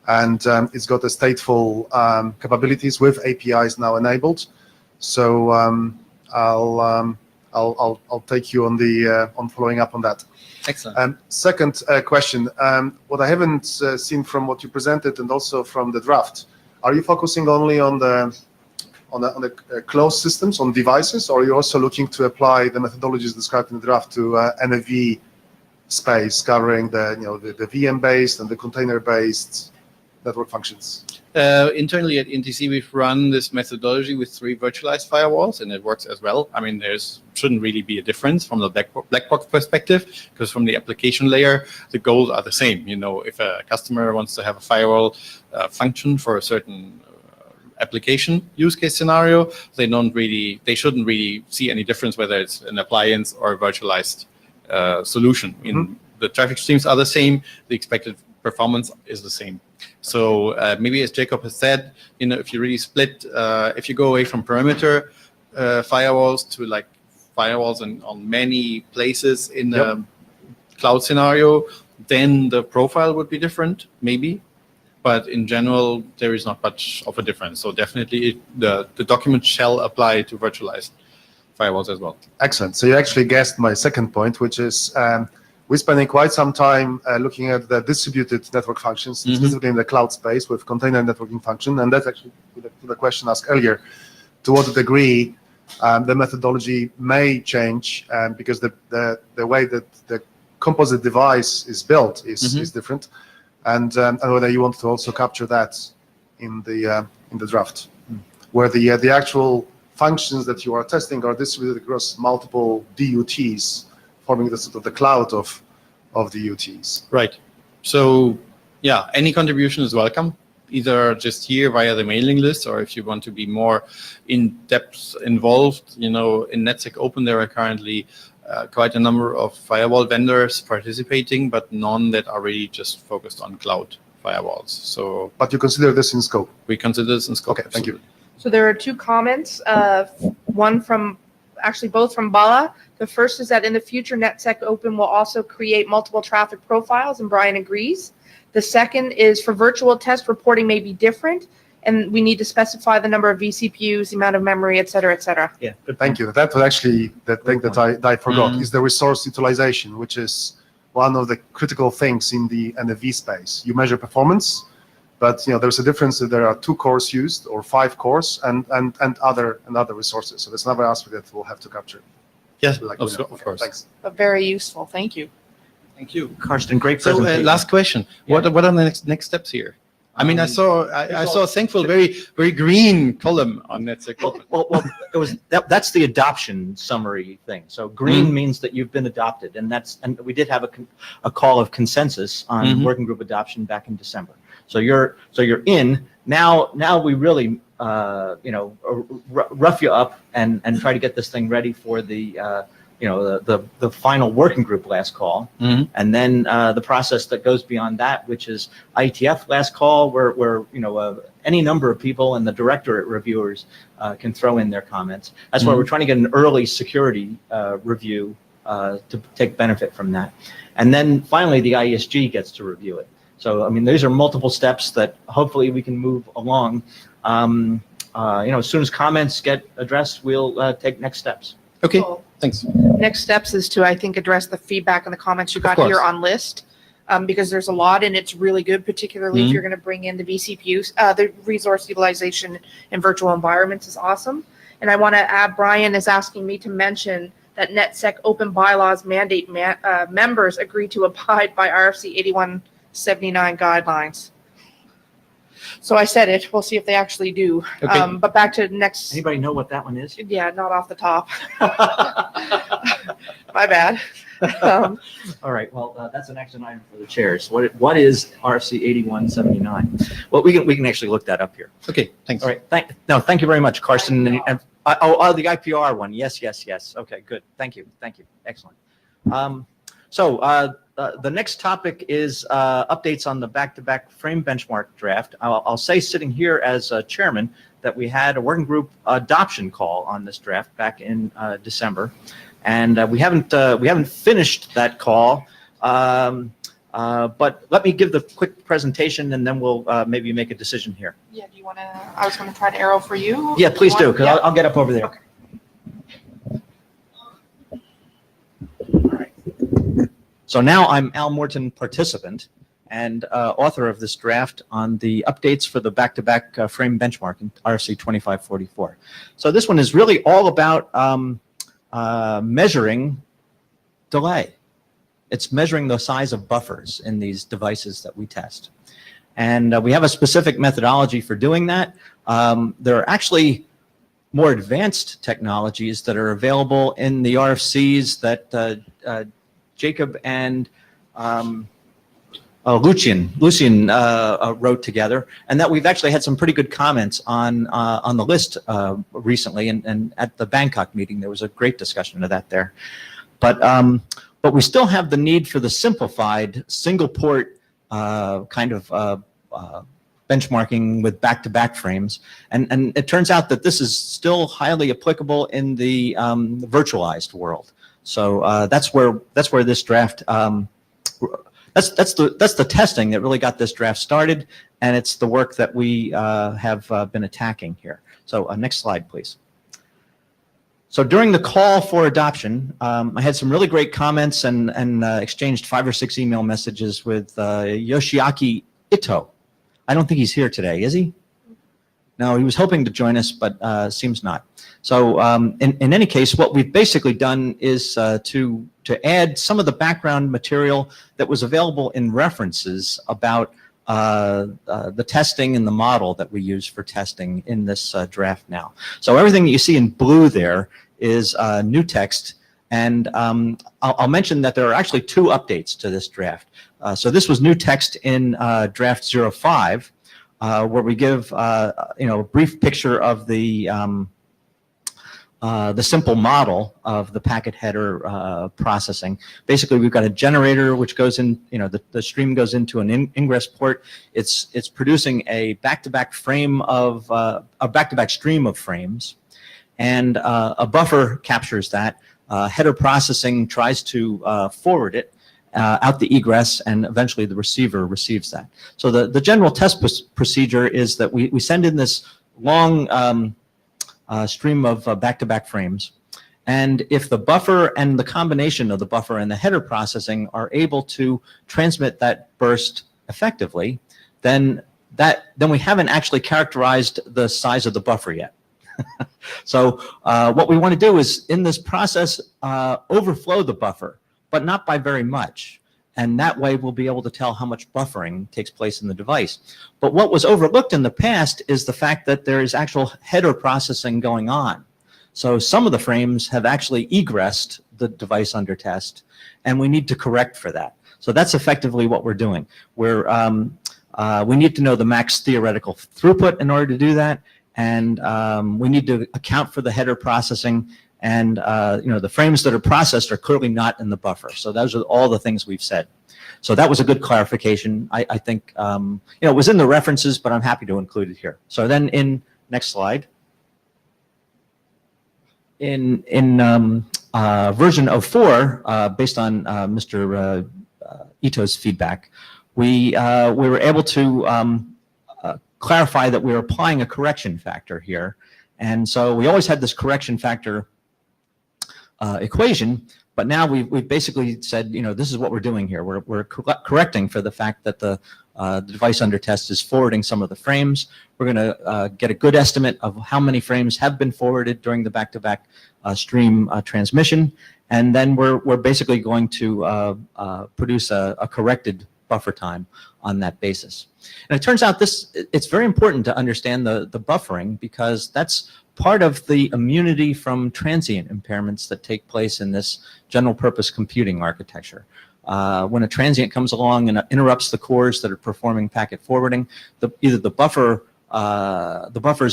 and it's got a stateful capabilities with APIs now enabled. So I'll take you on following up on that. Excellent. Second question, what I haven't seen from what you presented and also from the draft, are you focusing only on the closed systems, on devices, or are you also looking to apply the methodologies described in the draft to NFV space, covering the VM-based and the container-based network functions? Internally at NTC, we've run this methodology with 3 virtualized firewalls, and it works as well. I mean, shouldn't really be a difference from the black box perspective, because from the application layer, the goals are the same. If a customer wants to have a firewall function for a certain application use case scenario, they shouldn't really see any difference whether it's an appliance or a virtualized solution. The traffic streams are the same. The expected performance is the same. So maybe as Jacob has said, if you really split, if you go away from perimeter firewalls to like firewalls on many places in the cloud scenario, then the profile would be different, maybe. But in general, there is not much of a difference. So definitely the document shall apply to virtualized firewalls as well. Excellent. So you actually guessed my second point, which is we're spending quite some time looking at the distributed network functions, specifically in the cloud space with container networking function. And that's actually to the question asked earlier, to what degree the methodology may change because the way that the composite device is built is different. And whether you want to also capture that in the draft, where the actual functions that you are testing are distributed across multiple DUTs, forming the sort of the cloud of DUTs. Right. So yeah, any contribution is welcome, either just here via the mailing list, or if you want to be more in-depth involved, in NetSec Open, there are currently quite a number of firewall vendors participating, but none that are really just focused on cloud firewalls. So, but you consider this in scope? We consider this in scope. Okay, thank you. So there are 2 comments, both from Bala. The first is that in the future, NetSec Open will also create multiple traffic profiles, and Brian agrees. The second is for virtual test reporting may be different, and we need to specify the number of vCPUs, the amount of memory, et cetera, et cetera. Yeah, good. Thank you. That was actually the thing that I forgot, is the resource utilization, which is one of the critical things in the NFV space. You measure performance, but there's a difference if there are 2 cores used or 5 cores and other resources. So that's another aspect that we'll have to capture. Yes, Like, of course. Thanks. But very useful. Thank you. Thank you. Karsten, great So presentation. last question. Yeah. What are the next steps here? I mean, I saw a thankful, very green column on NetSec Open. Well, it was that's the adoption summary thing. So green means that you've been adopted, and we did have a call of consensus on working group adoption back in December. So you're in now. Now we really rough you up and try to get this thing ready for the final working group last call, and then the process that goes beyond that, which is IETF last call, where any number of people and the directorate reviewers can throw in their comments. That's why we're trying to get an early security review to take benefit from that, and then finally the IESG gets to review it. So I mean, these are multiple steps that hopefully we can move along. As soon as comments get addressed, we'll take next steps. Okay. Cool. Thanks. Next steps is to, I think, address the feedback and the comments you got here on list, because there's a lot, and it's really good, particularly if you're going to bring in the vCPUs. The resource utilization in virtual environments is awesome. And I want to add, Brian is asking me to mention that NetSec Open bylaws mandate members agree to abide by RFC 8179 guidelines. So I said it. We'll see if they actually do. Okay. But back to next. Anybody know what that one is? Yeah, not off the top. My bad. All right. Well, that's an action item for the chairs. What is RFC 8179? Well, we can actually look that up here. Okay. Thanks. All right. Thank you very much, Karsten. The IPR one. Yes. Okay. Good. Thank you. Excellent. So the next topic is updates on the back-to-back frame benchmark draft. I'll say sitting here as chairman that we had a working group adoption call on this draft back in December, and we haven't finished that call. But let me give the quick presentation, and then we'll maybe make a decision here. Yeah, do you want to, I was going to try to arrow for you. Yeah, please do, because Yeah. I'll get up over there. Okay. So now I'm Al Morton, participant and author of this draft on the updates for the back-to-back frame benchmark in RFC 2544. So this one is really all about measuring delay. It's measuring the size of buffers in these devices that we test. And we have a specific methodology for doing that. There are actually more advanced technologies that are available in the RFCs that Jacob and Lucian wrote together, and that we've actually had some pretty good comments on the list recently, and at the Bangkok meeting there was a great discussion of that there. But we still have the need for the simplified single port kind of benchmarking with back-to-back frames, and it turns out that this is still highly applicable in the virtualized world. So that's where this draft that's the testing that really got this draft started, and it's the work that we have been attacking here. So next slide, please. So during the call for adoption, I had some really great comments and exchanged 5 or 6 email messages with Yoshiaki Ito. I don't think he's here today, is he? No, he was hoping to join us, but seems not. So in any case, what we've basically done is to add some of the background material that was available in references about the testing and the model that we use for testing in this draft now. So everything that you see in blue there is new text, and I'll mention that there are actually 2 updates to this draft. So this was new text in draft 05, where we give a brief picture of the simple model of the packet header processing. Basically, we've got a generator which goes in, the stream goes into an ingress port. It's producing a back-to-back frame of a back-to-back stream of frames, and a buffer captures that. Header processing tries to forward it out the egress, and eventually the receiver receives that. So the general test procedure is that we send in this long stream of back-to-back frames, and if the buffer and the combination of the buffer and the header processing are able to transmit that burst effectively, then we haven't actually characterized the size of the buffer yet. So what we want to do is, in this process, overflow the buffer, but not by very much. And that way we'll be able to tell how much buffering takes place in the device. But what was overlooked in the past is the fact that there is actual header processing going on. So some of the frames have actually egressed the device under test, and we need to correct for that. So that's effectively what we're doing. We need to know the max theoretical throughput in order to do that, and we need to account for the header processing. And the frames that are processed are clearly not in the buffer. So those are all the things we've said. So that was a good clarification. I think it was in the references, but I'm happy to include it here. So then next slide. In version 04, based on Mr. Ito's feedback, we were able to clarify that we were applying a correction factor here. And so we always had this correction factor equation, but now we've basically said, this is what we're doing here. We're correcting for the fact that the device under test is forwarding some of the frames. We're going to get a good estimate of how many frames have been forwarded during the back-to-back stream transmission, and then we're basically going to produce a corrected buffer time on that basis. And it turns out it's very important to understand the buffering, because that's part of the immunity from transient impairments that take place in this general purpose computing architecture. When a transient comes along and interrupts the cores that are performing packet forwarding, either the buffers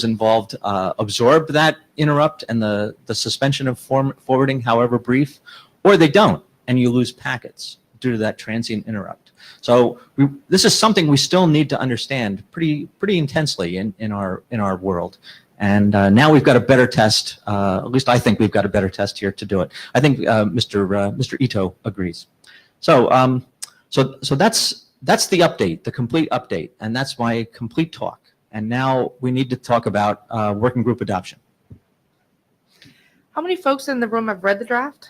involved absorb that interrupt and the suspension of forwarding, however brief, or they don't. and you lose packets due to that transient interrupt. So this is something we still need to understand pretty intensely in our world. And now we've got a better test. At least I think we've got a better test here to do it. I think Mr. Ito agrees. So that's the update, the complete update, and that's my complete talk. And now we need to talk about working group adoption. How many folks in the room have read the draft?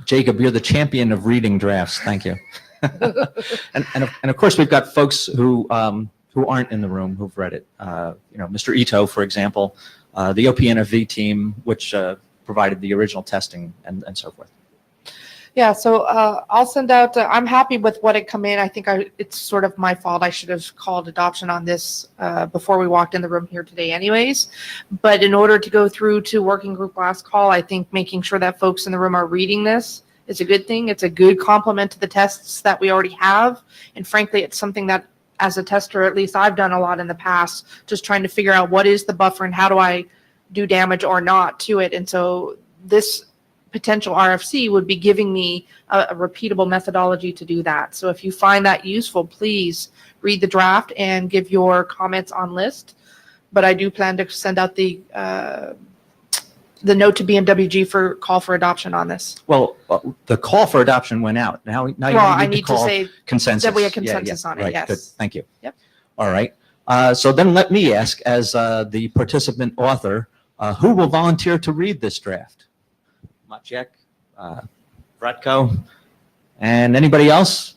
Jacob, you're the champion of reading drafts. Thank you. and of course, we've got folks who aren't in the room who've read it. Mr. Ito, for example, the OPNFV team, which provided the original testing and so forth. Yeah, so I'll send out, I'm happy with what had come in. I think it's sort of my fault. I should have called adoption on this before we walked in the room here today anyways. But in order to go through to working group last call, I think making sure that folks in the room are reading this is a good thing. It's a good complement to the tests that we already have. And frankly, it's something that as a tester, at least I've done a lot in the past, just trying to figure out what is the buffer and how do I do damage or not to it. And so this potential RFC would be giving me a repeatable methodology to do that. So if you find that useful, please read the draft and give your comments on list. But I do plan to send out the note to BMWG for call for adoption on this. Well, the call for adoption went out. Now you I need to call say consensus. that we have consensus on it. Right, Yes. good. Thank you. Yep. All right. So then let me ask, as the participant author, who will volunteer to read this draft? Maciek, Bratko, and anybody else?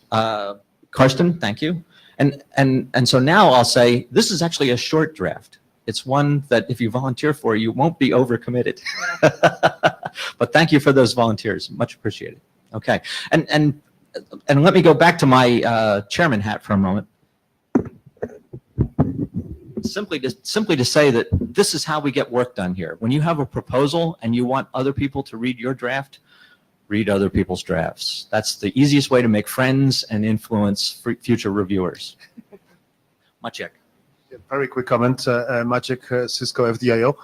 Karsten, thank you. And so now I'll say this is actually a short draft. It's one that if you volunteer for, you won't be overcommitted. But thank you for those volunteers. Much appreciated. Okay. And let me go back to my chairman hat for a moment. Simply to say that this is how we get work done here. When you have a proposal and you want other people to read your draft, read other people's drafts. That's the easiest way to make friends and influence future reviewers. Maciek. Very quick comment, Maciek, Cisco FDIO.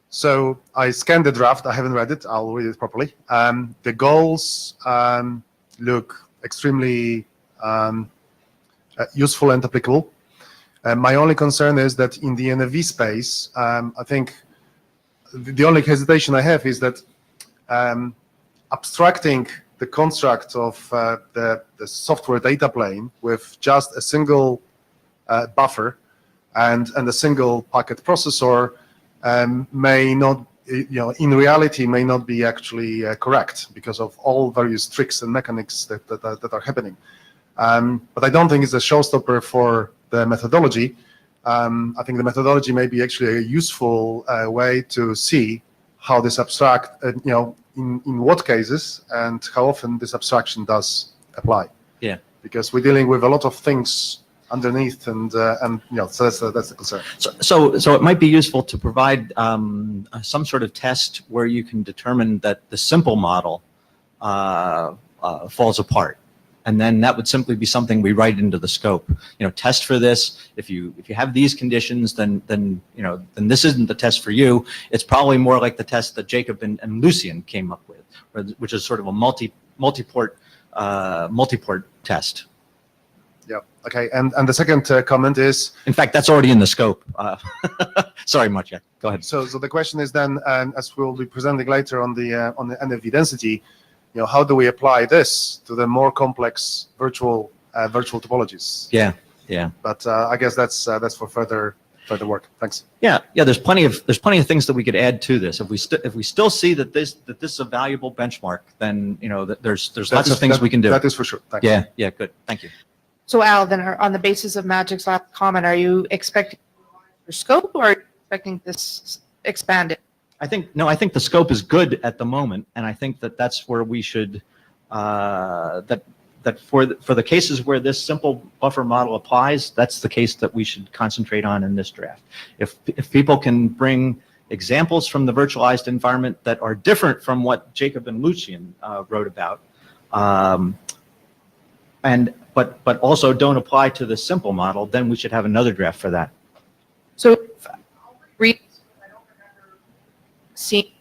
So I scanned the draft. I haven't read it. I'll read it properly. The goals look extremely useful and applicable. My only concern is that in the NFV space, I think the only hesitation I have is that abstracting the construct of the software data plane with just a single buffer and a single packet processor may not, in reality, may not be actually correct because of all various tricks and mechanics that are happening. But I don't think it's a showstopper for the methodology. I think the methodology may be actually a useful way to see how this abstract, in what cases and how often this abstraction does apply. Yeah. Because we're dealing with a lot of things underneath, and so that's the concern. So it might be useful to provide some sort of test where you can determine that the simple model falls apart. And then that would simply be something we write into the scope. Test for this. If you have these conditions, then this isn't the test for you. It's probably more like the test that Jacob and Lucian came up with, which is sort of a multi-port test. Yeah. Okay. And the second comment is, in fact, that's already in the scope. Sorry, Maciek. Go ahead. So the question is then, as we'll be presenting later on the NFV density, how do we apply this to the more complex virtual topologies? Yeah, yeah. But I guess that's for further work. Thanks. Yeah. There's plenty of things that we could add to this. If we still see that this is a valuable benchmark, then there's lots of things we can do. That is for sure. Thanks. Yeah. Good. Thank you. So Al, then on the basis of Magic's last comment, are you expecting your scope or are you expecting this expanded? I think the scope is good at the moment, and I think that's where we should that for the cases where this simple buffer model applies, that's the case that we should concentrate on in this draft. If people can bring examples from the virtualized environment that are different from what Jacob and Lucian wrote about, but also don't apply to the simple model, then we should have another draft for that. So read. I don't remember seeing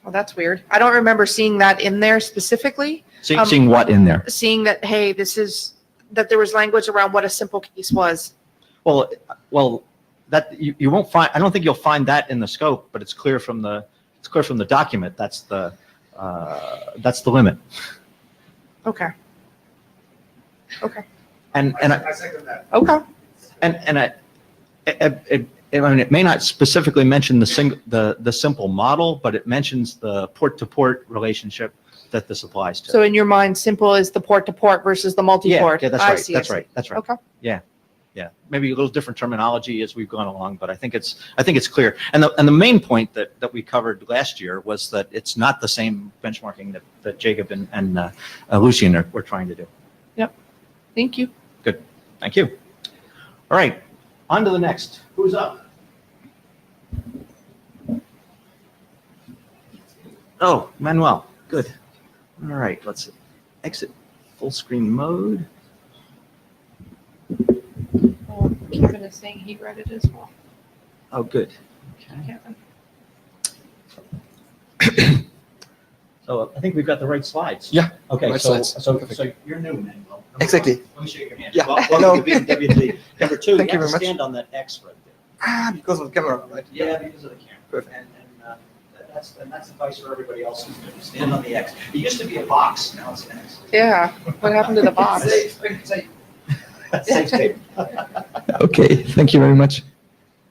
Well, that's weird. I don't remember seeing that in there specifically. Seeing what in there? Seeing that, hey, that there was language around what a simple case was. Well, that you won't find. I don't think you'll find that in the scope, but it's clear from the document. That's the limit. Okay. Okay. And I second that. Okay. I mean, it may not specifically mention the simple model, but it mentions the port-to-port relationship that this applies to. So in your mind, simple is the port-to-port versus the multi-port. Yeah, that's I right. see, That's I see. right. That's right. Okay. Yeah. Maybe a little different terminology as we've gone along, but I think it's clear. And the main point that we covered last year was that it's not the same benchmarking that Jacob and Lucian were trying to do. Yep. Thank you. Good. Thank you. All right. On to the next. Who's up? Oh, Manuel. Good. All right. Let's exit full screen mode. Well, Kevin is saying he read it as well. Oh, good. Okay. Kevin. So I think we've got the right slides. Yeah, Okay. right So slides. so you're new, Manuel. Number Exactly. one. Let me shake your hand. Yeah. Welcome Hello. to BMWG. Number two, Thank you you have to very much. stand on that X right there. Because of the camera, right? Yeah, because of the camera. Perfect. And that's advice for everybody else who's going to stand on the X. It used to be a box, now it's an X. Yeah. What happened to the box? Safe tape. Okay, thank you very much.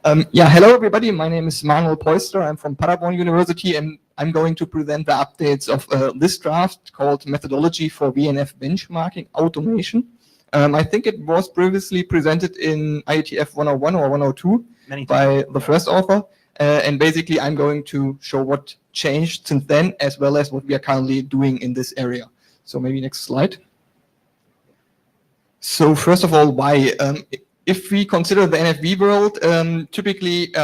Hello everybody. My name is Manuel Poister. I'm from Paderborn University, and I'm going to present the updates of this draft called Methodology for VNF Benchmarking Automation. I think it was previously presented in IETF 101 or 102 by the first author. And basically, I'm going to show what changed since then, as well as what we are currently doing in this area. So maybe next slide. So first of all, why? If we consider the NFV world, typically,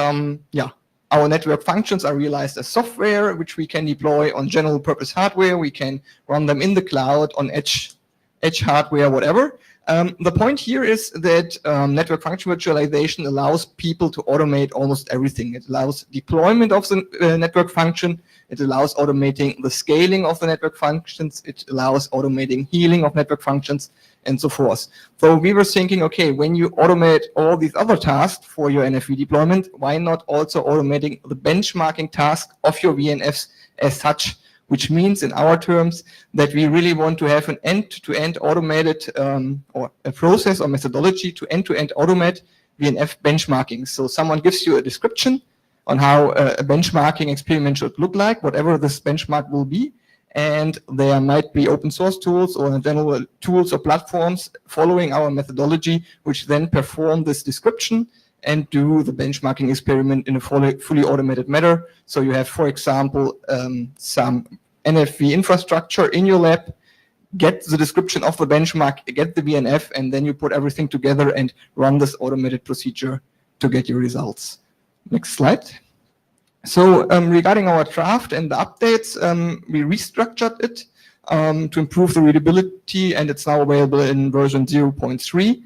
our network functions are realized as software, which we can deploy on general purpose hardware. We can run them in the cloud, on edge hardware, whatever. The point here is that network function virtualization allows people to automate almost everything. It allows deployment of the network function. It allows automating the scaling of the network functions. It allows automating healing of network functions, and so forth. So we were thinking, okay, when you automate all these other tasks for your NFV deployment, why not also automating the benchmarking task of your VNFs as such? Which means in our terms that we really want to have an end-to-end automated or a process or methodology to end-to-end automate VNF benchmarking. So someone gives you a description on how a benchmarking experiment should look like, whatever this benchmark will be. And there might be open source tools or general tools or platforms following our methodology, which then perform this description and do the benchmarking experiment in a fully automated manner. So you have, for example, some NFV infrastructure in your lab, get the description of the benchmark, get the VNF, and then you put everything together and run this automated procedure to get your results. Next slide. So regarding our draft and the updates, we restructured it to improve the readability, and it's now available in version 0.3.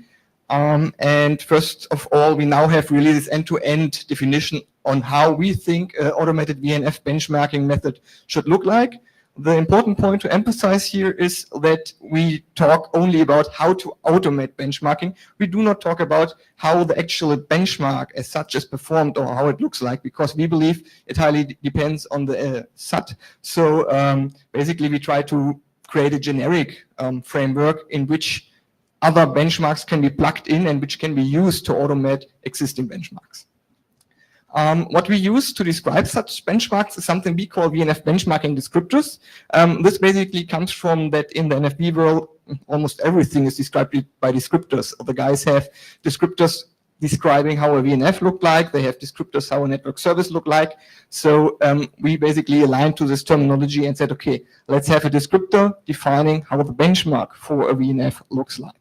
And first of all, we now have really this end-to-end definition on how we think automated VNF benchmarking method should look like. The important point to emphasize here is that we talk only about how to automate benchmarking. We do not talk about how the actual benchmark as such is performed or how it looks like, because we believe it highly depends on the SAT. So basically, we try to create a generic framework in which other benchmarks can be plugged in and which can be used to automate existing benchmarks. What we use to describe such benchmarks is something we call VNF benchmarking descriptors. This basically comes from that in the NFV world, almost everything is described by descriptors. The guys have descriptors describing how a VNF looked like. They have descriptors how a network service looked like. So we basically aligned to this terminology and said, okay, let's have a descriptor defining how the benchmark for a VNF looks like.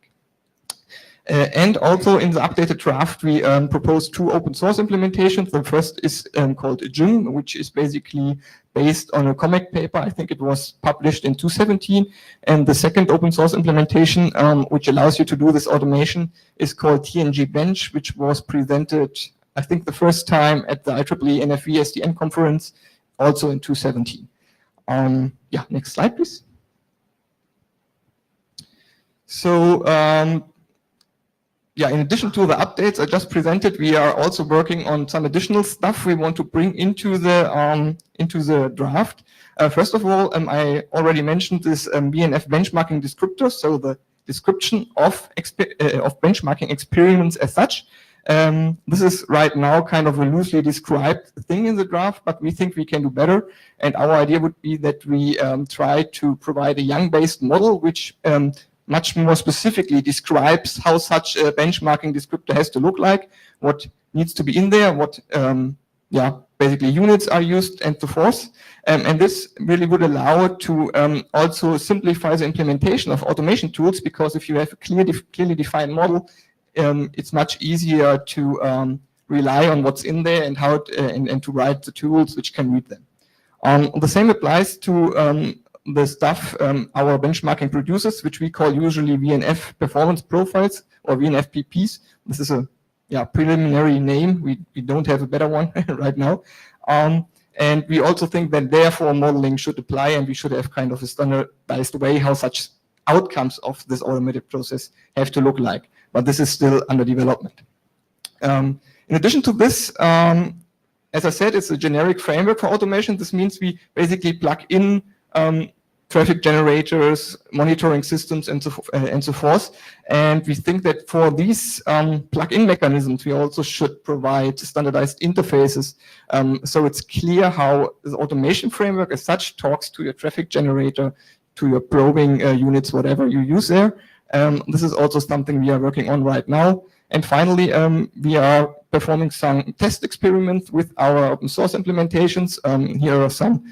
And also in the updated draft, we proposed two open source implementations. The first is called Jung, which is basically based on a comic paper. I think it was published in 2017. And the second open source implementation, which allows you to do this automation, is called TNG Bench, which was presented, I think, the first time at the IEEE NFV SDN conference, also in 2017. Yeah, next slide, please. So, yeah, in addition to the updates I just presented, we are also working on some additional stuff we want to bring into the draft. First of all, I already mentioned this BNF benchmarking descriptor, so the description of benchmarking experiments as such. This is right now kind of a loosely described thing in the draft, but we think we can do better. And our idea would be that we try to provide a Young-based model, which much more specifically describes how such a benchmarking descriptor has to look like, what needs to be in there, what basically units are used, and so forth. And this really would allow it to also simplify the implementation of automation tools, because if you have a clearly defined model, it's much easier to rely on what's in there and how and to write the tools which can read them. The same applies to the stuff our benchmarking produces, which we call usually VNF performance profiles or VNF PPs. This is a preliminary name. We don't have a better one right now. And we also think that therefore modeling should apply, and we should have kind of a standardized way how such outcomes of this automated process have to look like. But this is still under development. In addition to this, as I said, it's a generic framework for automation. This means we basically plug in traffic generators, monitoring systems, and so forth. And we think that for these plug-in mechanisms, we also should provide standardized interfaces. So it's clear how the automation framework as such talks to your traffic generator, to your probing units, whatever you use there. This is also something we are working on right now. And finally, we are performing some test experiments with our open source implementations. Here are some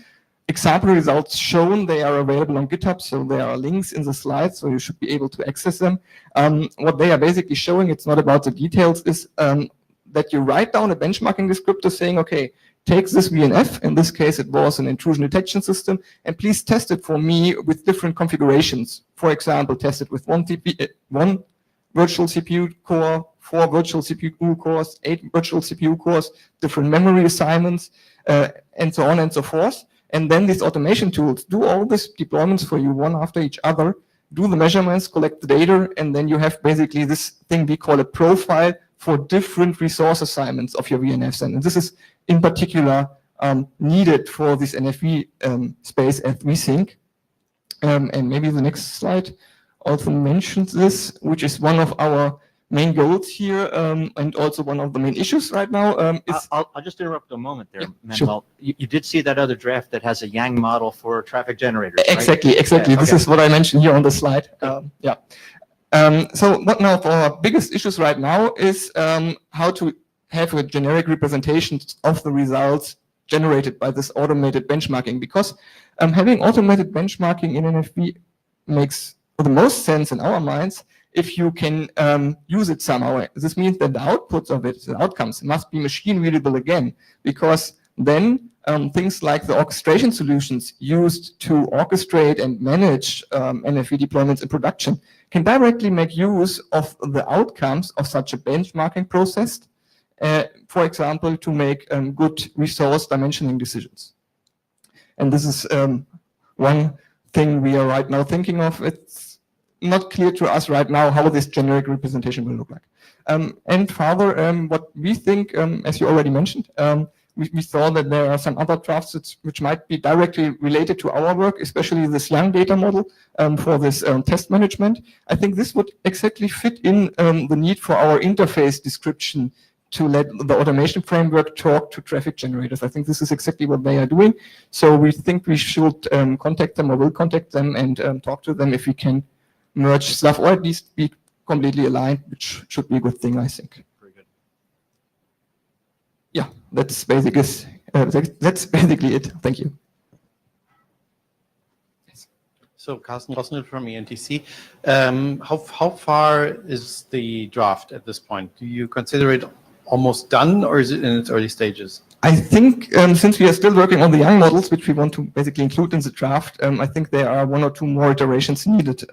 example results shown. They are available on GitHub, so there are links in the slides, so you should be able to access them. What they are basically showing, it's not about the details, is that you write down a benchmarking descriptor saying, okay, take this VNF, in this case it was an intrusion detection system, and please test it for me with different configurations. For example, test it with one virtual CPU core, 4 virtual CPU cores, 8 virtual CPU cores, different memory assignments, and so on and so forth. And then these automation tools do all these deployments for you one after each other, do the measurements, collect the data, and then you have basically this thing we call a profile for different resource assignments of your VNFs. And this is in particular needed for this NFV space, as we think. And maybe the next slide also mentions this, which is one of our main goals here, and also one of the main issues right now. I'll just interrupt a moment there, Manuel. Sure. You did see that other draft that has a Yang model for traffic generators, right? Exactly. Yeah, This is what I mentioned here on the slide. So what now for our biggest issues right now is how to have a generic representation of the results generated by this automated benchmarking, because having automated benchmarking in NFV makes the most sense in our minds if you can use it somehow. This means that the outputs of it, the outcomes, must be machine readable again, because then things like the orchestration solutions used to orchestrate and manage NFV deployments in production can directly make use of the outcomes of such a benchmarking process, for example, to make good resource dimensioning decisions. And this is one thing we are right now thinking of. It's not clear to us right now how this generic representation will look like. And further, what we think, as you already mentioned, we saw that there are some other drafts which might be directly related to our work, especially this Young data model for this test management. I think this would exactly fit in the need for our interface description to let the automation framework talk to traffic generators. I think this is exactly what they are doing. So we think we should contact them, or will contact them, and talk to them if we can merge stuff, or at least be completely aligned, which should be a good thing, I think. Very good. Yeah, that's basically it. Thank you. So Carsten Rossner from ENTC. How far is the draft at this point? Do you consider it almost done, or is it in its early stages? I think since we are still working on the Young models, which we want to basically include in the draft, I think there are 1 or 2 more iterations needed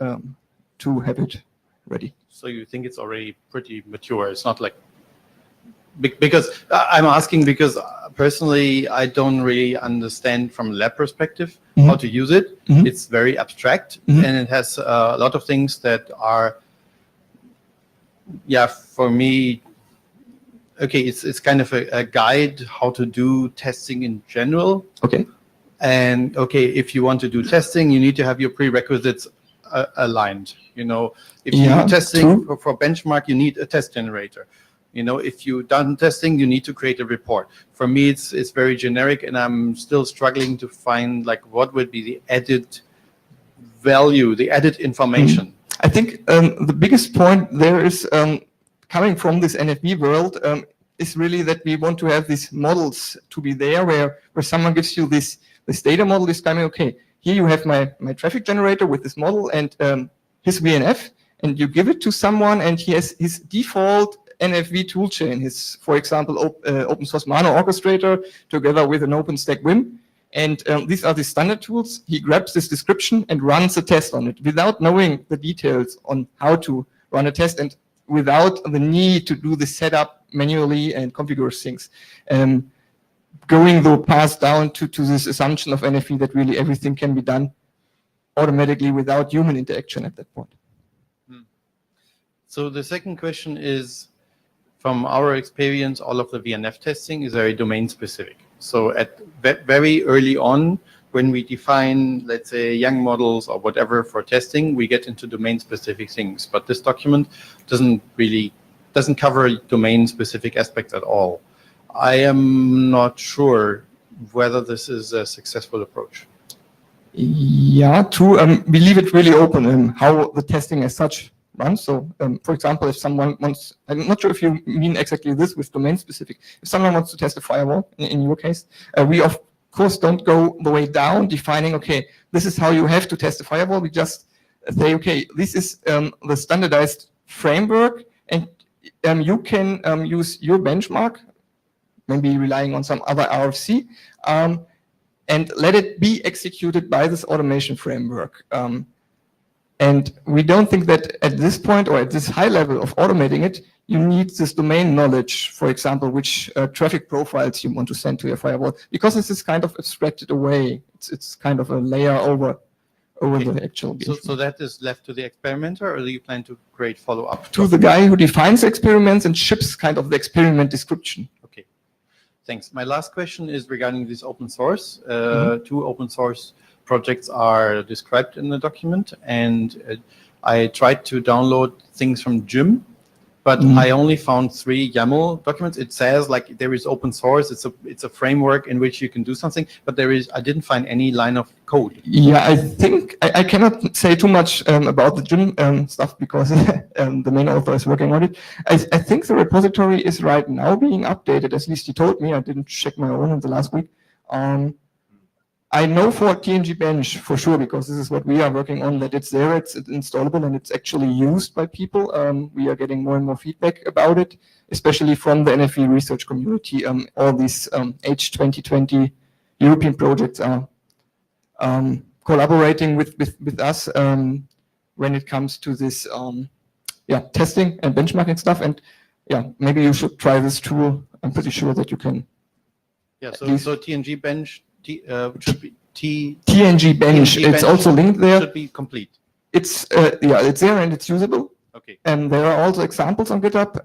to have it ready. So you think it's already pretty mature? It's not like Because I'm asking because personally, I don't really understand from lab perspective Mhm. how to use it. Mhm. It's very abstract Mhm. and it has a lot of things that are, yeah, for me, okay, it's kind of a guide how to do testing in general. Okay. And okay, if you want to do testing, you need to have your prerequisites aligned. You know, if you Yeah, do testing true. for benchmark, you need a test generator. You know, if you done testing, you need to create a report. For me, it's very generic, and I'm still struggling to find like what would be the added value, the added information. I think the biggest point there is coming from this NFV world is really that we want to have these models to be there where someone gives you this data model is coming, okay, here you have my traffic generator with this model and his VNF, and you give it to someone and he has his default NFV toolchain, his, for example, open source Mano orchestrator together with an OpenStack Vim. And these are the standard tools. He grabs this description and runs a test on it without knowing the details on how to run a test and without the need to do the setup manually and configure things. Going the path down to this assumption of NFV that really everything can be done automatically without human interaction at that point. So the second question is, from our experience, all of the VNF testing is very domain specific. So at very early on, when we define, let's say, young models or whatever for testing, we get into domain specific things. But this document doesn't cover domain specific aspects at all. I am not sure whether this is a successful approach. Yeah, true. We leave it really open how the testing as such runs. So, for example, if someone wants, I'm not sure if you mean exactly this with domain specific. If someone wants to test a firewall, in your case, we of course don't go the way down defining, okay, this is how you have to test a firewall. We just say, okay, this is the standardized framework, and you can use your benchmark, maybe relying on some other RFC, and let it be executed by this automation framework. And we don't think that at this point or at this high level of automating it, you need this domain knowledge, for example, which traffic profiles you want to send to your firewall, because this is kind of abstracted away. It's kind of a layer over the actual. So that is left to the experimenter, or do you plan to create follow-up? To the guy who defines experiments and ships kind of the experiment description. Okay, thanks. My last question is regarding this open source. Two open source projects are described in the document, and I tried to download things from Jim, but I only found 3 YAML documents. It says like there is open source. It's a framework in which you can do something, but I didn't find any line of code. Yeah, I think I cannot say too much about the Jim stuff because the main author is working on it. I think the repository is right now being updated. At least he told me. I didn't check my own in the last week. I know for TNG Bench for sure, because this is what we are working on, that it's there, it's installable, and it's actually used by people. We are getting more and more feedback about it, especially from the NFV research community. All these H2020 European projects are collaborating with us when it comes to this testing and benchmarking stuff. And yeah, maybe you should try this tool. I'm pretty sure that you can. Yeah, so TNG Bench should be TNG Bench. It's also linked there. Should be complete. It's it's there and it's usable. Okay. And there are also examples on GitHub.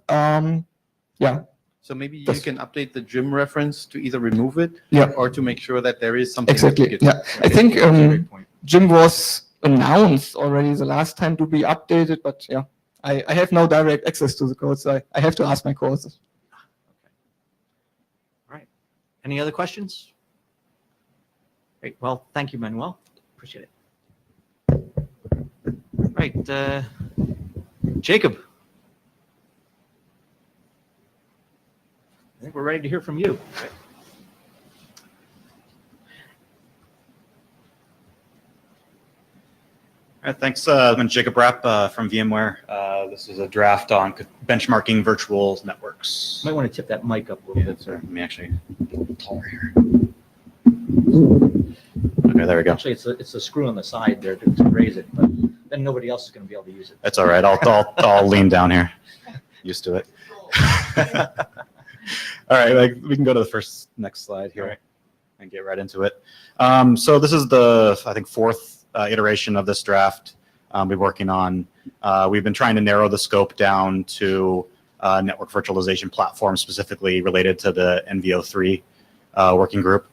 So maybe you can update the Jim reference to either remove it or to make sure that there is something. Exactly. Yeah, I think Jim was announced already the last time to be updated, but yeah, I have no direct access to the code, so I have to ask my courses. All right. Any other questions? Great. Well, thank you, Manuel. Appreciate it. Right. Jacob. I think we're ready to hear from you. All right, thanks. I'm Jacob Rapp from VMware. This is a draft on benchmarking virtual networks. Might want to tip that mic up a little bit, sir. Let me actually get a little taller here. Okay, there we go. Actually, it's a screw on the side there to raise it, but then nobody else is going to be able to use it. That's all right. I'll lean down here. Used to it. All right, we can go to the next slide here. All right. And get right into it. So this is I think, fourth iteration of this draft we're working on. We've been trying to narrow the scope down to network virtualization platform specifically related to the NVO3 working group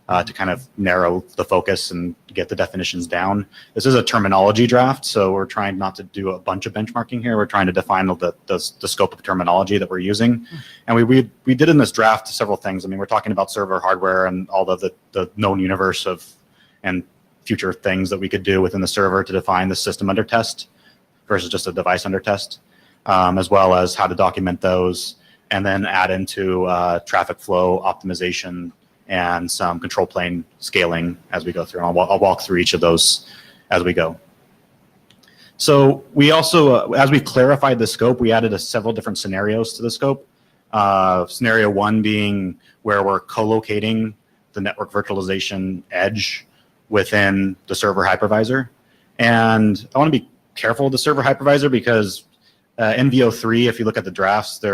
to kind of narrow the focus and get the definitions down. This is a terminology draft, so we're trying not to do a bunch of benchmarking here. We're trying to define the scope of terminology that we're using. And we did in this draft several things. I mean, we're talking about server hardware and all of the known universe and future things that we could do within the server to define the system under test versus just a device under test, as well as how to document those, and then add into traffic flow optimization and some control plane scaling as we go through. And I'll walk through each of those as we go. So we also, as we clarified the scope, we added several different scenarios to the scope. Scenario one being where we're co-locating the network virtualization edge within the server hypervisor. And I want to be careful with the server hypervisor because NVO3, if you look at the drafts, they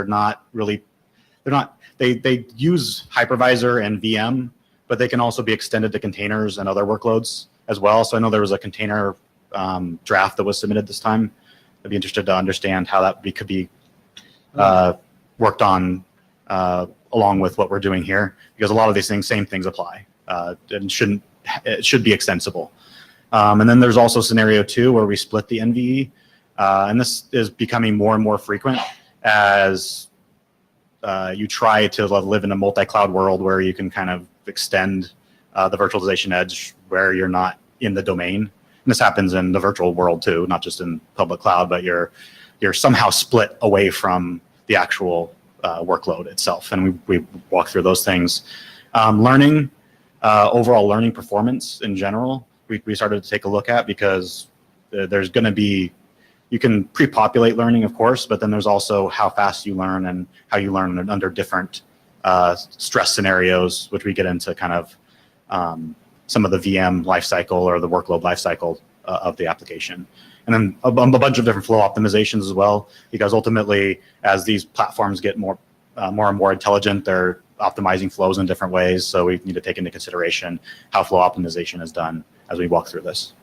use hypervisor and VM, but they can also be extended to containers and other workloads as well. So I know there was a container draft that was submitted this time. I'd be interested to understand how that could be worked on along with what we're doing here, because a lot of these same things apply and it should be extensible. And then there's also scenario two where we split the NVE, and this is becoming more and more frequent as you try to live in a multi-cloud world where you can kind of extend the virtualization edge where you're not in the domain. And this happens in the virtual world too, not just in public cloud, but you're somehow split away from the actual workload itself. And we walk through those things. Learning, overall learning performance in general, we started to take a look at, because there's going to be, you can pre-populate learning, of course, but then there's also how fast you learn and how you learn under different stress scenarios, which we get into kind of some of the VM lifecycle or the workload lifecycle of the application. And then a bunch of different flow optimizations as well, because ultimately, as these platforms get more and more intelligent, they're optimizing flows in different ways. So we need to take into consideration how flow optimization is done as we walk through this.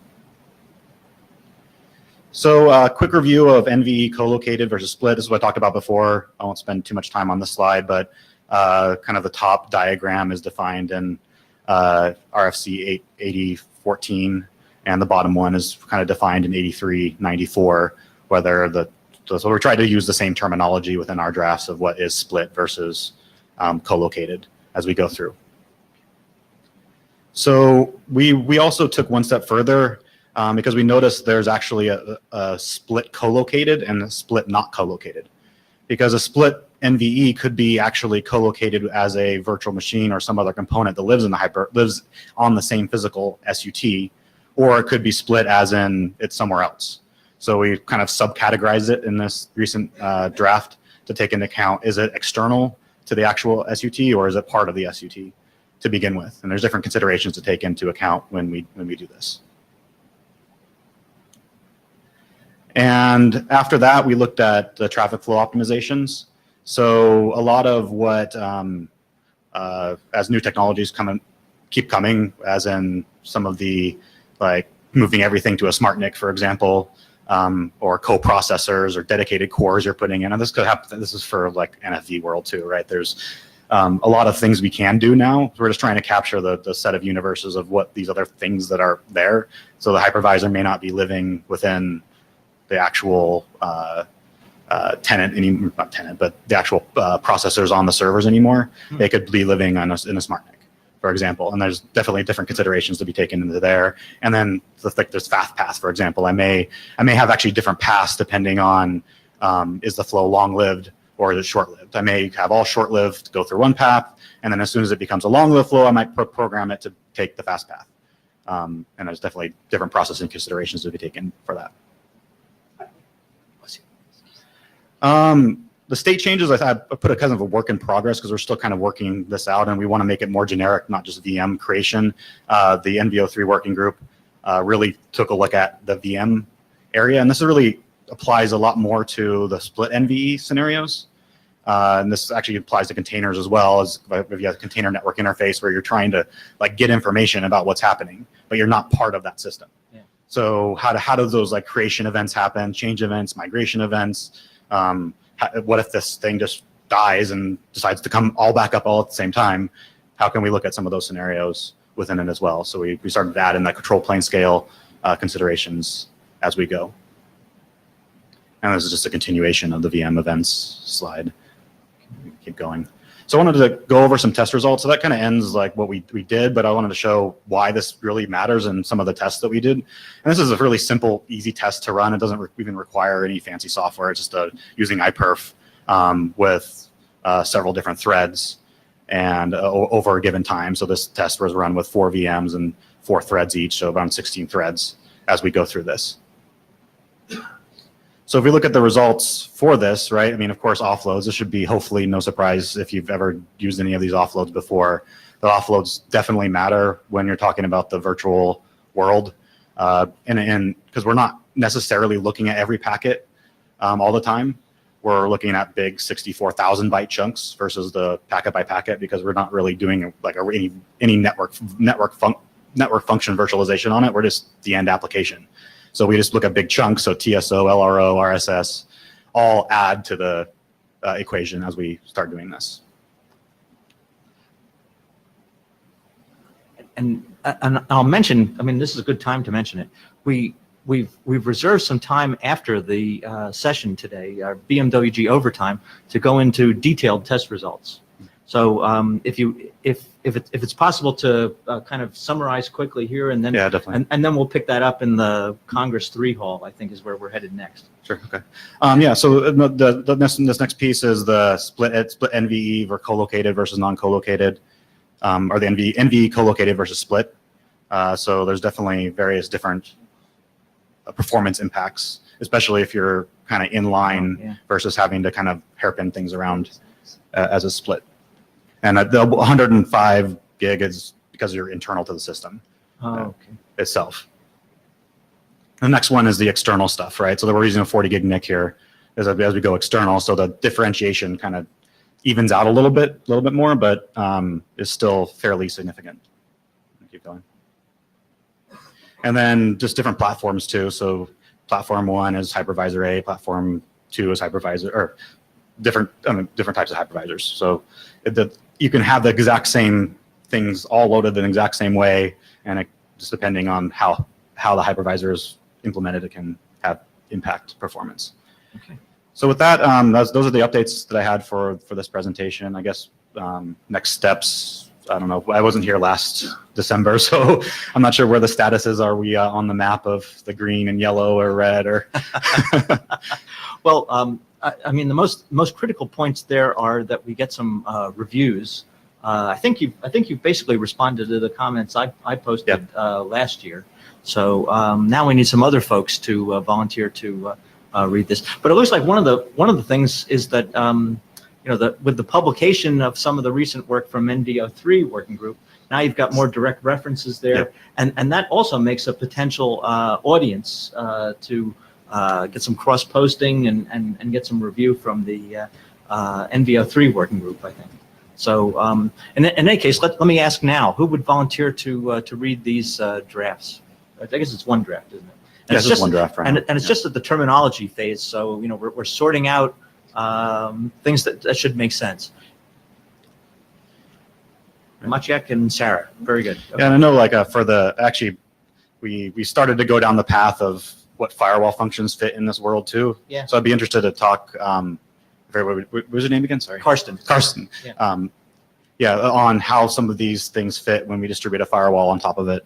So quick review of NVE co-located versus split. This is what I talked about before. I won't spend too much time on this slide, but kind of the top diagram is defined in RFC 8014, and the bottom one is kind of defined in 8394, so we're trying to use the same terminology within our drafts of what is split versus co-located as we go through. So we also took one step further because we noticed there's actually a split co-located and a split not co-located. Because a split NVE could be actually co-located as a virtual machine or some other component that lives on the same physical SUT, or it could be split as in it's somewhere else. So we kind of subcategorized it in this recent draft to take into account, is it external to the actual SUT or is it part of the SUT to begin with? And there's different considerations to take into account when we do this. And after that, we looked at the traffic flow optimizations. So a lot of what, as new technologies keep coming, as in some of the, like moving everything to a smart NIC, for example, or co-processors or dedicated cores you're putting in. And this could happen. This is for like NFV world too, right? There's a lot of things we can do now. We're just trying to capture the set of universes of what these other things that are there. So the hypervisor may not be living within the actual tenant, not tenant, but the actual processors on the servers anymore. They could be living in a smart NIC, for example. And there's definitely different considerations to be taken into there. And then there's fast paths, for example. I may have actually different paths depending on is the flow long-lived or is it short-lived. I may have all short-lived go through one path, and then as soon as it becomes a long-lived flow, I might program it to take the fast path. And there's definitely different processing considerations to be taken for that. The state changes, I put a kind of a work in progress because we're still kind of working this out, and we want to make it more generic, not just VM creation. The NVO3 working group really took a look at the VM area, and this really applies a lot more to the split NVE scenarios. And this actually applies to containers as well, as if you have a container network interface where you're trying to like get information about what's happening, but you're not part of that system. Yeah. So how does those like creation events happen, change events, migration events? What if this thing just dies and decides to come all back up all at the same time? How can we look at some of those scenarios within it as well? So we started to add in that control plane scale considerations as we go. And this is just a continuation of the VM events slide. Keep going. So I wanted to go over some test results. So that kind of ends like what we did, but I wanted to show why this really matters in some of the tests that we did. And this is a really simple, easy test to run. It doesn't even require any fancy software. It's just using iPerf with several different threads and over a given time. So this test was run with 4 VMs and 4 threads each, so around 16 threads as we go through this. So if we look at the results for this, right, I mean, of course, offloads, this should be hopefully no surprise if you've ever used any of these offloads before. The offloads definitely matter when you're talking about the virtual world. And because we're not necessarily looking at every packet all the time. We're looking at big 64,000 byte chunks versus the packet by packet, because we're not really doing like any network function virtualization on it. We're just the end application. So we just look at big chunks. So TSO, LRO, RSS, all add to the equation as we start doing this. And I'll mention, I mean, this is a good time to mention it. We've reserved some time after the session today, our BMWG overtime, to go into detailed test results. So if it's possible to kind of summarize quickly here, and then yeah, definitely. And then we'll pick that up in the Congress 3 hall, I think is where we're headed next. Sure. Okay. Yeah. So this next piece is the split NVE or co-located versus non-co-located, or the NVE co-located versus split. So there's definitely various different performance impacts, especially if you're kind of in line versus having to kind of hairpin things around as a split. And the 105 gig is because you're internal to the system itself. The next one is the external stuff, right? So we're using a 40 gig NIC here as we go external. So the differentiation kind of evens out a little bit more, but is still fairly significant. Keep going. And then just different platforms too. So platform 1 is hypervisor A, platform 2 is hypervisor, or different types of hypervisors. So you can have the exact same things all loaded in the exact same way, and just depending on how the hypervisor is implemented, it can have impact performance. Okay. So with that, those are the updates that I had for this presentation. I guess next steps, I don't know. I wasn't here last December, so I'm not sure where the status is. Are we on the map of the green and yellow or red or? Well, I mean, the most critical points there are that we get some reviews. I think you've basically responded to the comments I posted last year. So now we need some other folks to volunteer to read this. But it looks like one of the things is that with the publication of some of the recent work from NVO3 working group, now you've got more direct references there, and that also makes a potential audience to get some cross-posting and get some review from the NVO3 working group, I think. So in any case, let me ask now, who would volunteer to read these drafts? I guess it's one draft, isn't it? And it's just one draft, right? And it's just at the terminology phase, so we're sorting out things that should make sense. Maciek and Sarah, very good. Okay. Yeah, and I know we started to go down the path of what firewall functions fit in this world too. Yeah. So I'd be interested to talk. What was your name again? Sorry. Karsten. Yeah. On how some of these things fit when we distribute a firewall on top of it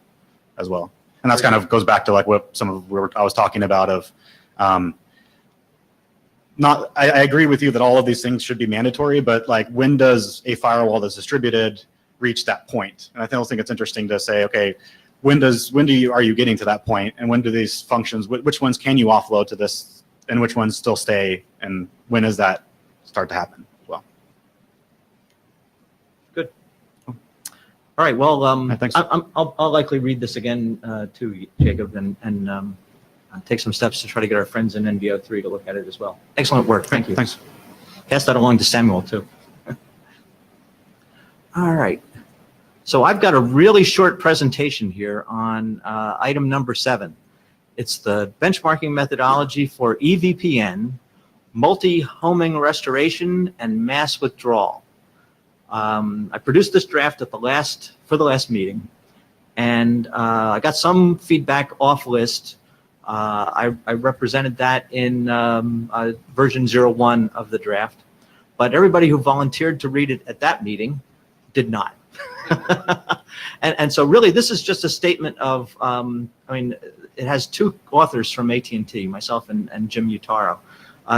as well. And that's kind of goes back to like what I was talking about of. I agree with you that all of these things should be mandatory, but like when does a firewall that's distributed reach that point? And I don't think it's interesting to say, okay, are you getting to that point, and when do these functions, which ones can you offload to this, and which ones still stay, and when does that start to happen as well? Good. All right. Well, thanks. I'll likely read this again too, Jacob, and take some steps to try to get our friends in NVO3 to look at it as well. Excellent work. Thank you. Thanks. Pass that along to Samuel, too. All right. So I've got a really short presentation here on item number 7. It's the benchmarking methodology for EVPN, multi-homing restoration, and mass withdrawal. I produced this draft for the last meeting, and I got some feedback off list. I represented that in version 01 of the draft, but everybody who volunteered to read it at that meeting did not. and so really this is just a statement of, it has 2 authors from AT&T, myself and Jim Utaro.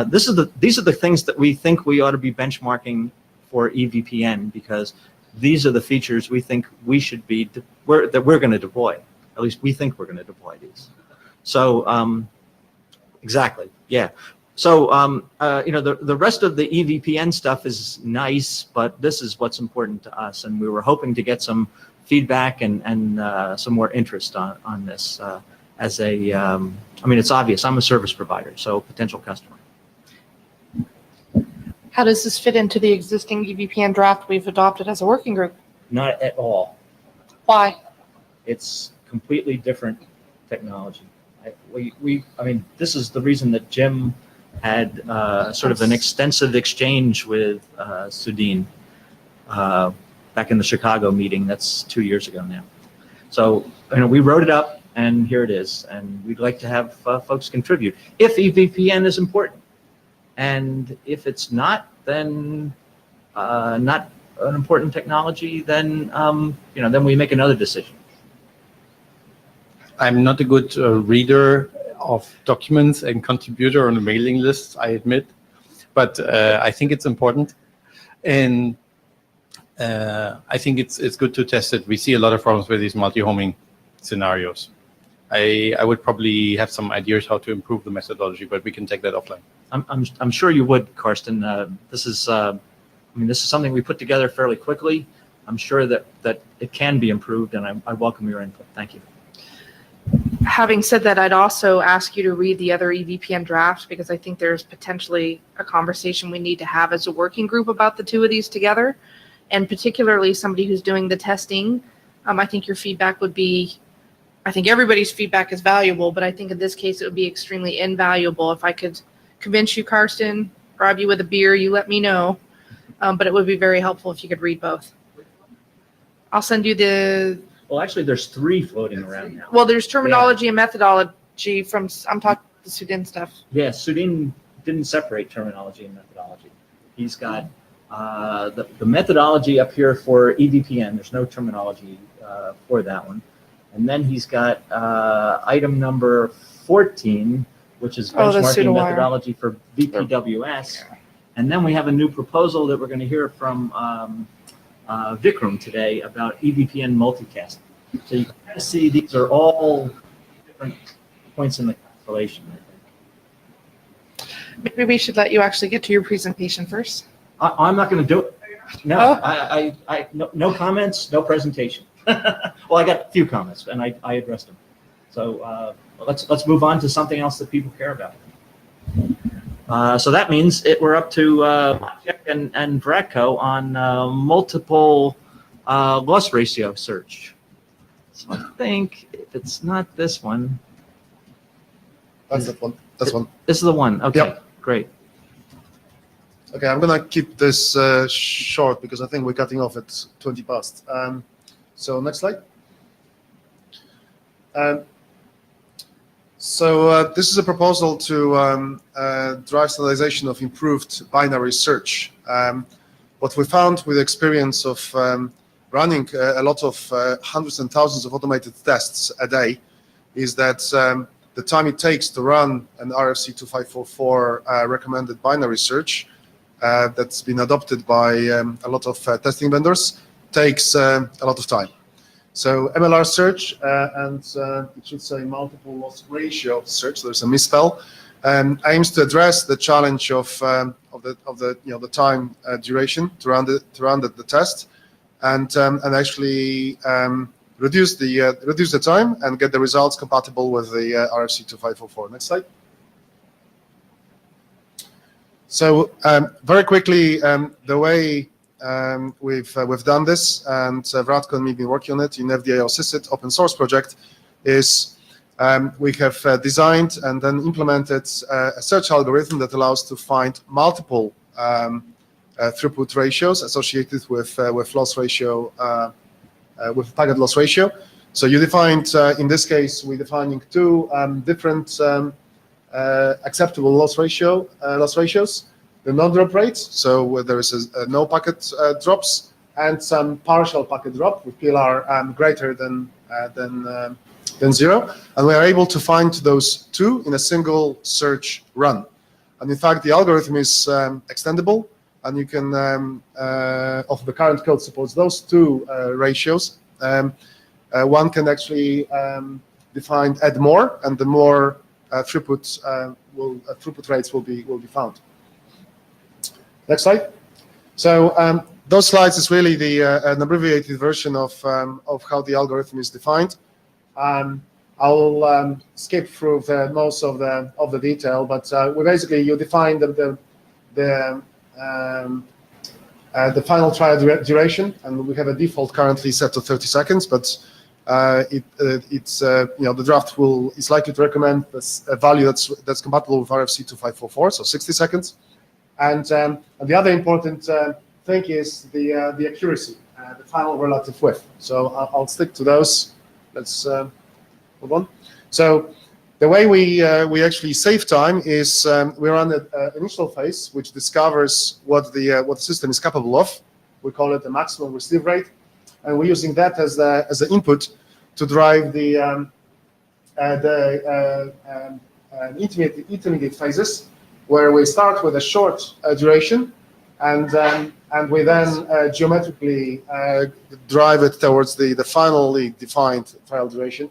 These are the things that we think we ought to be benchmarking for EVPN, because these are the features we think we should be, that we're going to deploy. At least we think we're going to deploy these. So exactly, yeah. So the rest of the EVPN stuff is nice, but this is what's important to us, and we were hoping to get some feedback and some more interest on this as a. It's obvious. I'm a service provider, so potential customer. How does this fit into the existing EVPN draft we've adopted as a working group? Not at all. Why? It's completely different technology. This is the reason that Jim had sort of an extensive exchange with Sudin back in the Chicago meeting. That's 2 years ago now. So we wrote it up, and here it is. And we'd like to have folks contribute if EVPN is important. And if it's not, then not an important technology, then then we make another decision. I'm not a good reader of documents and contributor on a mailing list, I admit, but I think it's important, and I think it's good to test it. We see a lot of problems with these multi-homing scenarios. I would probably have some ideas how to improve the methodology, but we can take that offline. I'm sure you would, Karsten. This is something we put together fairly quickly. I'm sure that it can be improved, and I welcome your input. Thank you. Having said that, I'd also ask you to read the other EVPN drafts, because I think there's potentially a conversation we need to have as a working group about the 2 of these together, and particularly somebody who's doing the testing. I think your feedback would be, I think everybody's feedback is valuable, but I think in this case it would be extremely invaluable. If I could convince you, Karsten, bribe you with a beer, you let me know. But it would be very helpful if you could read both. I'll send you the... Well, actually, there's 3 floating around now. Well, there's terminology and methodology from, I'm talking the Sudin stuff. Yeah, Sudin didn't separate terminology and methodology. He's got the methodology up here for EVPN. There's no terminology for that one. And then he's got item number 14, which is benchmarking methodology for VPWS. And then we have a new proposal that we're going to hear from Vikram today about EVPN multicasting. So you can kind of see these are all different points in the constellation. Maybe we should let you actually get to your presentation first. I'm not going to do it. No, no comments, no presentation. Well, I got a few comments, and I addressed them. So let's move on to something else that people care about. So that means we're up to Maciek and Vratko on multiple loss ratio search. So I think if it's not this one. That's the one. This one. This is the one. Okay, yep. Great. Okay, I'm going to keep this short because I think we're cutting off at 20 past. So next slide. So this is a proposal to drive standardization of improved binary search. What we found with experience of running a lot of hundreds and thousands of automated tests a day is that the time it takes to run an RFC 2544 recommended binary search that's been adopted by a lot of testing vendors takes a lot of time. So MLR search and it should say multiple loss ratio search. There's a misspell. Aims to address the challenge of the time duration to run the test, and actually reduce the time and get the results compatible with the RFC 2544. Next slide. So very quickly, the way we've done this, and Vratko and me have been working on it in FDIO Assisted open source project, is we have designed and then implemented a search algorithm that allows to find multiple throughput ratios associated with loss ratio, with packet loss ratio. So you defined, in this case, we're defining two different acceptable loss ratios. The non-drop rates, so where there is no packet drops, and some partial packet drop with PLR greater than 0. And we are able to find those two in a single search run. And in fact, the algorithm is extendable, and you can, of the current code supports those two ratios. One can actually add more, and the more throughput rates will be found. Next slide. So those slides is really an abbreviated version of how the algorithm is defined. I'll skip through most of the detail, but you define the final trial duration, and we have a default currently set to 30 seconds, but the draft is likely to recommend a value that's compatible with RFC 2544, so 60 seconds. And the other important thing is the accuracy, the final relative width. So I'll stick to those. Let's move on. So the way we actually save time is we run an initial phase which discovers what the system is capable of. We call it the maximum receive rate, and we're using that as the input to drive the intermediate phases, where we start with a short duration, and we then geometrically drive it towards the finally defined trial duration.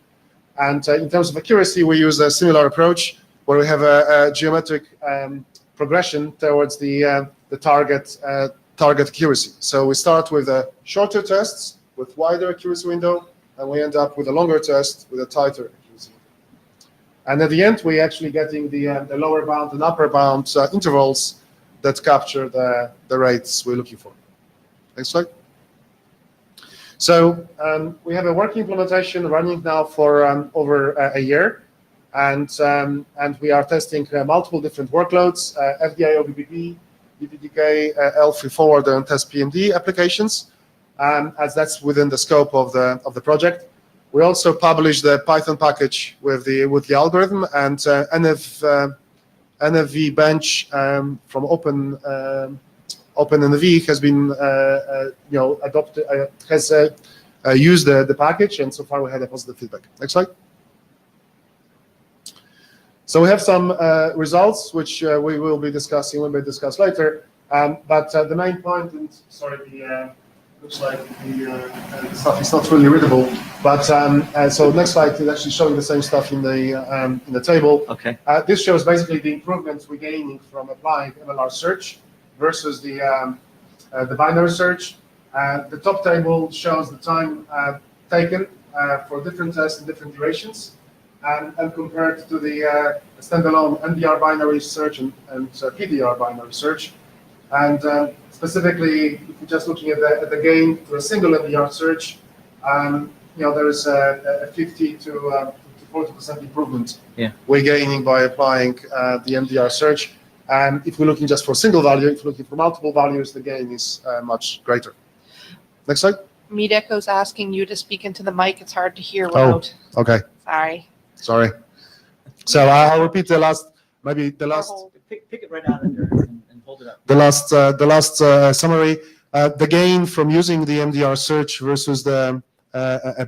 And in terms of accuracy, we use a similar approach, where we have a geometric progression towards the target accuracy. So we start with shorter tests with wider accuracy window, and we end up with a longer test with a tighter accuracy window. And at the end, we actually getting the lower bound and upper bound intervals that capture the rates we're looking for. Next slide. So we have a working implementation running now for over a year, and we are testing multiple different workloads: FDIO, BBP, DPDK, L3 forwarder, and test PMD applications, as that's within the scope of the project. We also publish the Python package with the algorithm, and NFV bench from OpenNV has been adopted, has used the package, and so far we had a positive feedback. Next slide. So we have some results which we will be discussing, we may discuss later. But the main point, and sorry, looks like the stuff is not really readable. But so next slide is actually showing the same stuff in the table. Okay. This shows basically the improvements we're gaining from applying MLR search versus the binary search. The top table shows the time taken for different tests and different durations, and compared to the standalone NDR binary search and PDR binary search. And specifically, if you're just looking at the gain for a single NDR search, there is a 50 to 40% improvement we're gaining by applying the NDR search. And if we're looking just for a single value, if we're looking for multiple values, the gain is much greater. Next slide. Mideko's asking you to speak into the mic. It's hard to hear without. Oh, okay. Sorry. So I'll repeat the last. Pick it right out of there and hold it up. The last summary. The gain from using the MDR search versus a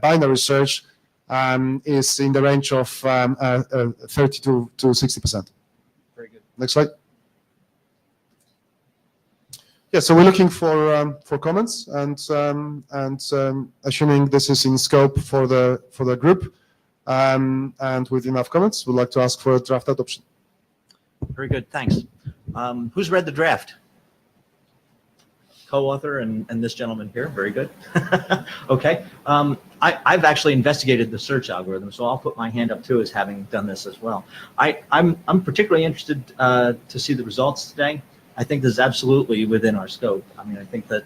binary search is in the range of 30 to 60%. Very good. Next slide. Yeah, so we're looking for comments, and assuming this is in scope for the group, and with enough comments, we'd like to ask for a draft adoption. Very good, thanks. Who's read the draft? Co-author and this gentleman here, very good. Okay, I've actually investigated the search algorithm, so I'll put my hand up too as having done this as well. I'm particularly interested to see the results today. I think this is absolutely within our scope. I mean, I think that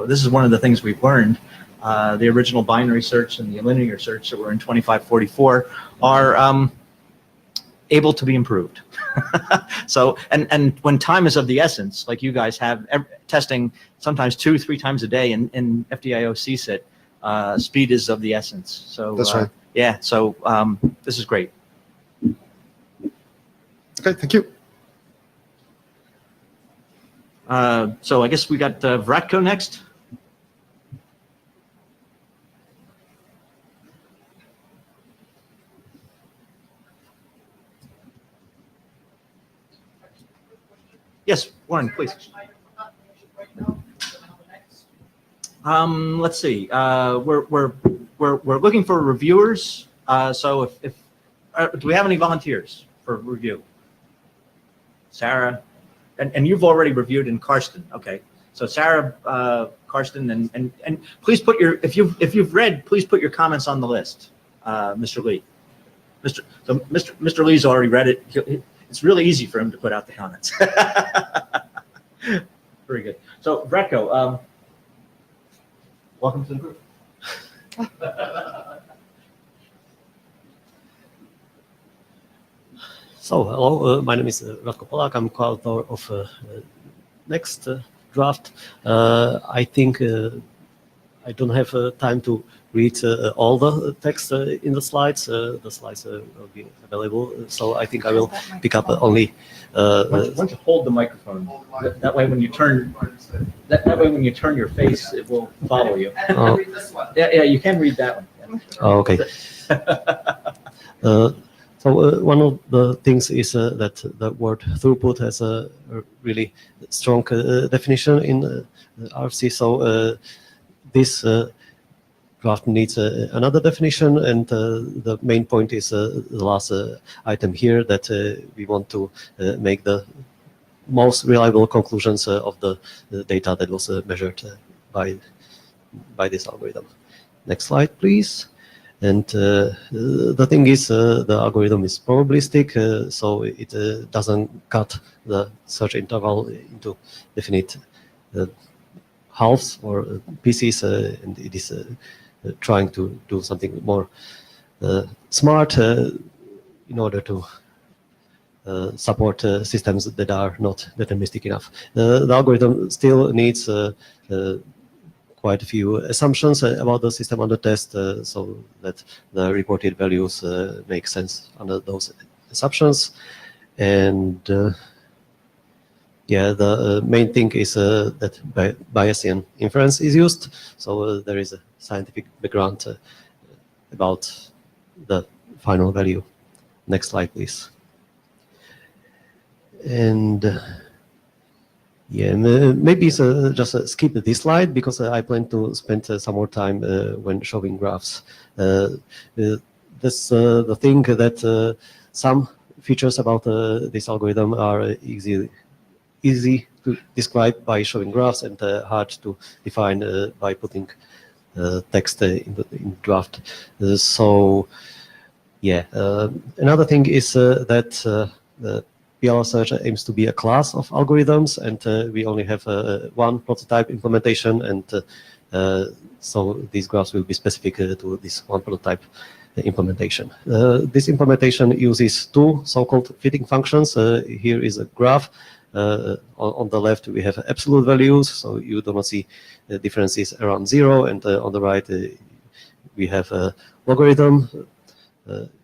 this is one of the things we've learned. The original binary search and the linear search that were in 2544 are able to be improved. So, and when time is of the essence, like you guys have testing sometimes 2-3 times a day in FDIO CSIT, speed is of the essence. So That's right. Yeah, so this is great. Okay, thank you. So I guess we got Vratko next. Yes, Warren, please. Let's see. We're looking for reviewers. So if do we have any volunteers for review? Sarah, and you've already reviewed in Karsten. Okay, so Sarah, Karsten, and please put your if you've read, please put your comments on the list, Mr. Lee. Mr. Lee's already read it. It's really easy for him to put out the comments. Very good. So Vratko, welcome to the group. So, hello, my name is Vratko Polak. I'm co-author of next draft. I think I don't have time to read all the text in the slides. The slides will be available, so I think I will pick up only. Why don't you hold the microphone? That way, when you turn, that way when you turn your face, it will follow you. Oh. Yeah, you can read that one. Oh, okay. So one of the things is that the word throughput has a really strong definition in RFC. So this draft needs another definition, and the main point is the last item here, that we want to make the most reliable conclusions of the data that was measured by this algorithm. Next slide, please. And the thing is, the algorithm is probabilistic, so it doesn't cut the search interval into definite halves or pieces, and it is trying to do something more smart in order to support systems that are not deterministic enough. The algorithm still needs quite a few assumptions about the system under test, so that the reported values make sense under those assumptions. And yeah, the main thing is that Bayesian inference is used, so there is a scientific background about the final value. Next slide, please. And yeah, maybe just skip this slide, because I plan to spend some more time when showing graphs. That's the thing that some features about this algorithm are easy to describe by showing graphs, and hard to define by putting text in the draft. So yeah, another thing is that the PLR search aims to be a class of algorithms, and we only have one prototype implementation, and so these graphs will be specific to this one prototype implementation. This implementation uses two so-called fitting functions. Here is a graph. On the left we have absolute values, so you do not see differences around 0, and on the right we have a logarithm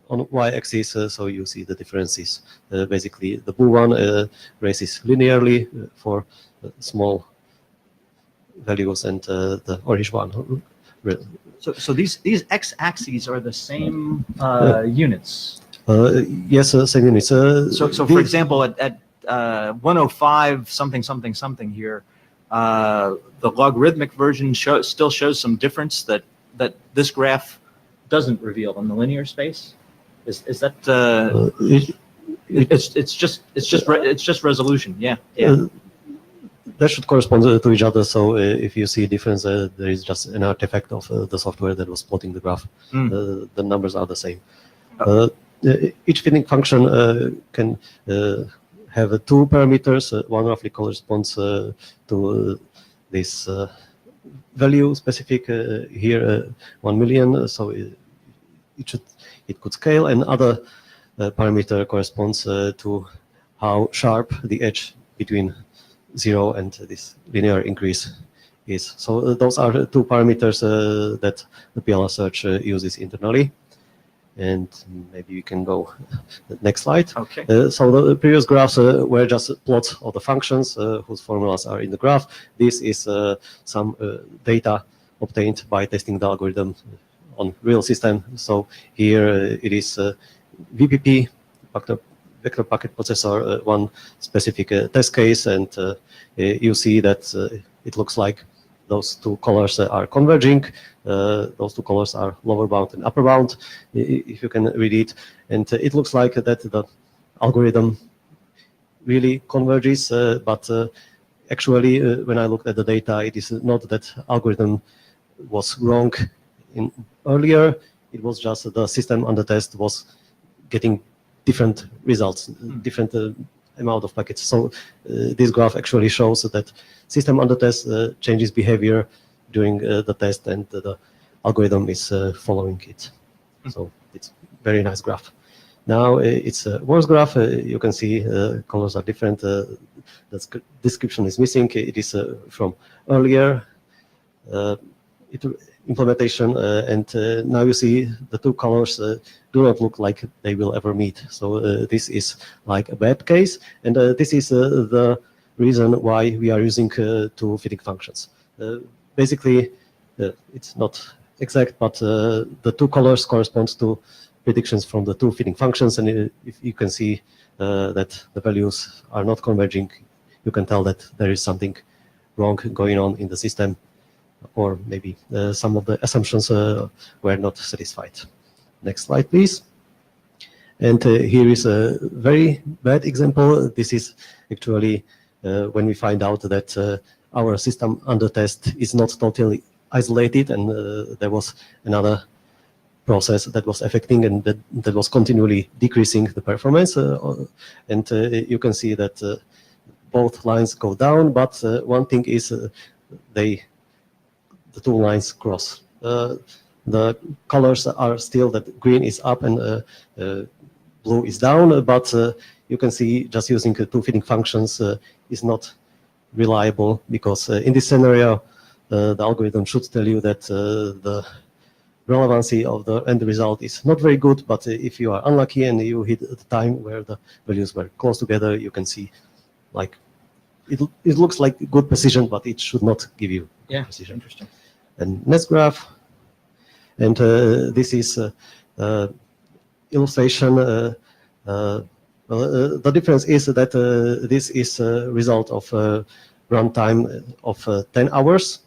on y-axis, so you see the differences. Basically, the blue one races linearly for small values, and the orange one. So these x-axes are the same units. Yes, same units. So for example, at 105 something here, the logarithmic version still shows some difference that this graph doesn't reveal in the linear space. Is that it's just resolution? Yeah. That should correspond to each other. So if you see a difference, there is just an artifact of the software that was plotting the graph. The numbers are the same. Each fitting function can have two parameters. One roughly corresponds to this value specific here 1 million. So it could scale, and other parameter corresponds to how sharp the edge between 0 and this linear increase is. So those are two parameters that the PLR search uses internally. And maybe we can go the next slide. Okay. So the previous graphs were just plots of the functions whose formulas are in the graph. This is some data obtained by testing the algorithm on real system. So here it is VPP, vector packet processor, one specific test case, and you see that it looks like those two colors are converging. Those two colors are lower bound and upper bound, if you can read it. And it looks like that the algorithm really converges, but actually, when I looked at the data, it is not that algorithm was wrong earlier. It was just the system under test was getting different results, different amount of packets. So this graph actually shows that system under test changes behavior during the test, and the algorithm is following it. So it's very nice graph. Now it's a worse graph. You can see colors are different. The description is missing. It is from earlier implementation, and now you see the two colors do not look like they will ever meet. So this is like a bad case, and this is the reason why we are using two fitting functions. Basically, it's not exact, but the two colors correspond to predictions from the two fitting functions, and if you can see that the values are not converging, you can tell that there is something wrong going on in the system, or maybe some of the assumptions were not satisfied. Next slide, please. And here is a very bad example. This is actually when we find out that our system under test is not totally isolated, and there was another process that was affecting, and that was continually decreasing the performance. And you can see that both lines go down, but one thing is the two lines cross. The colors are still that green is up and blue is down, but you can see just using two fitting functions is not reliable, because in this scenario, the algorithm should tell you that the relevancy of the end result is not very good, but if you are unlucky and you hit the time where the values were close together, you can see like it looks like good precision, but it should not give you precision. Interesting. And next graph, and this is illustration. The difference is that this is a result of runtime of 10 hours.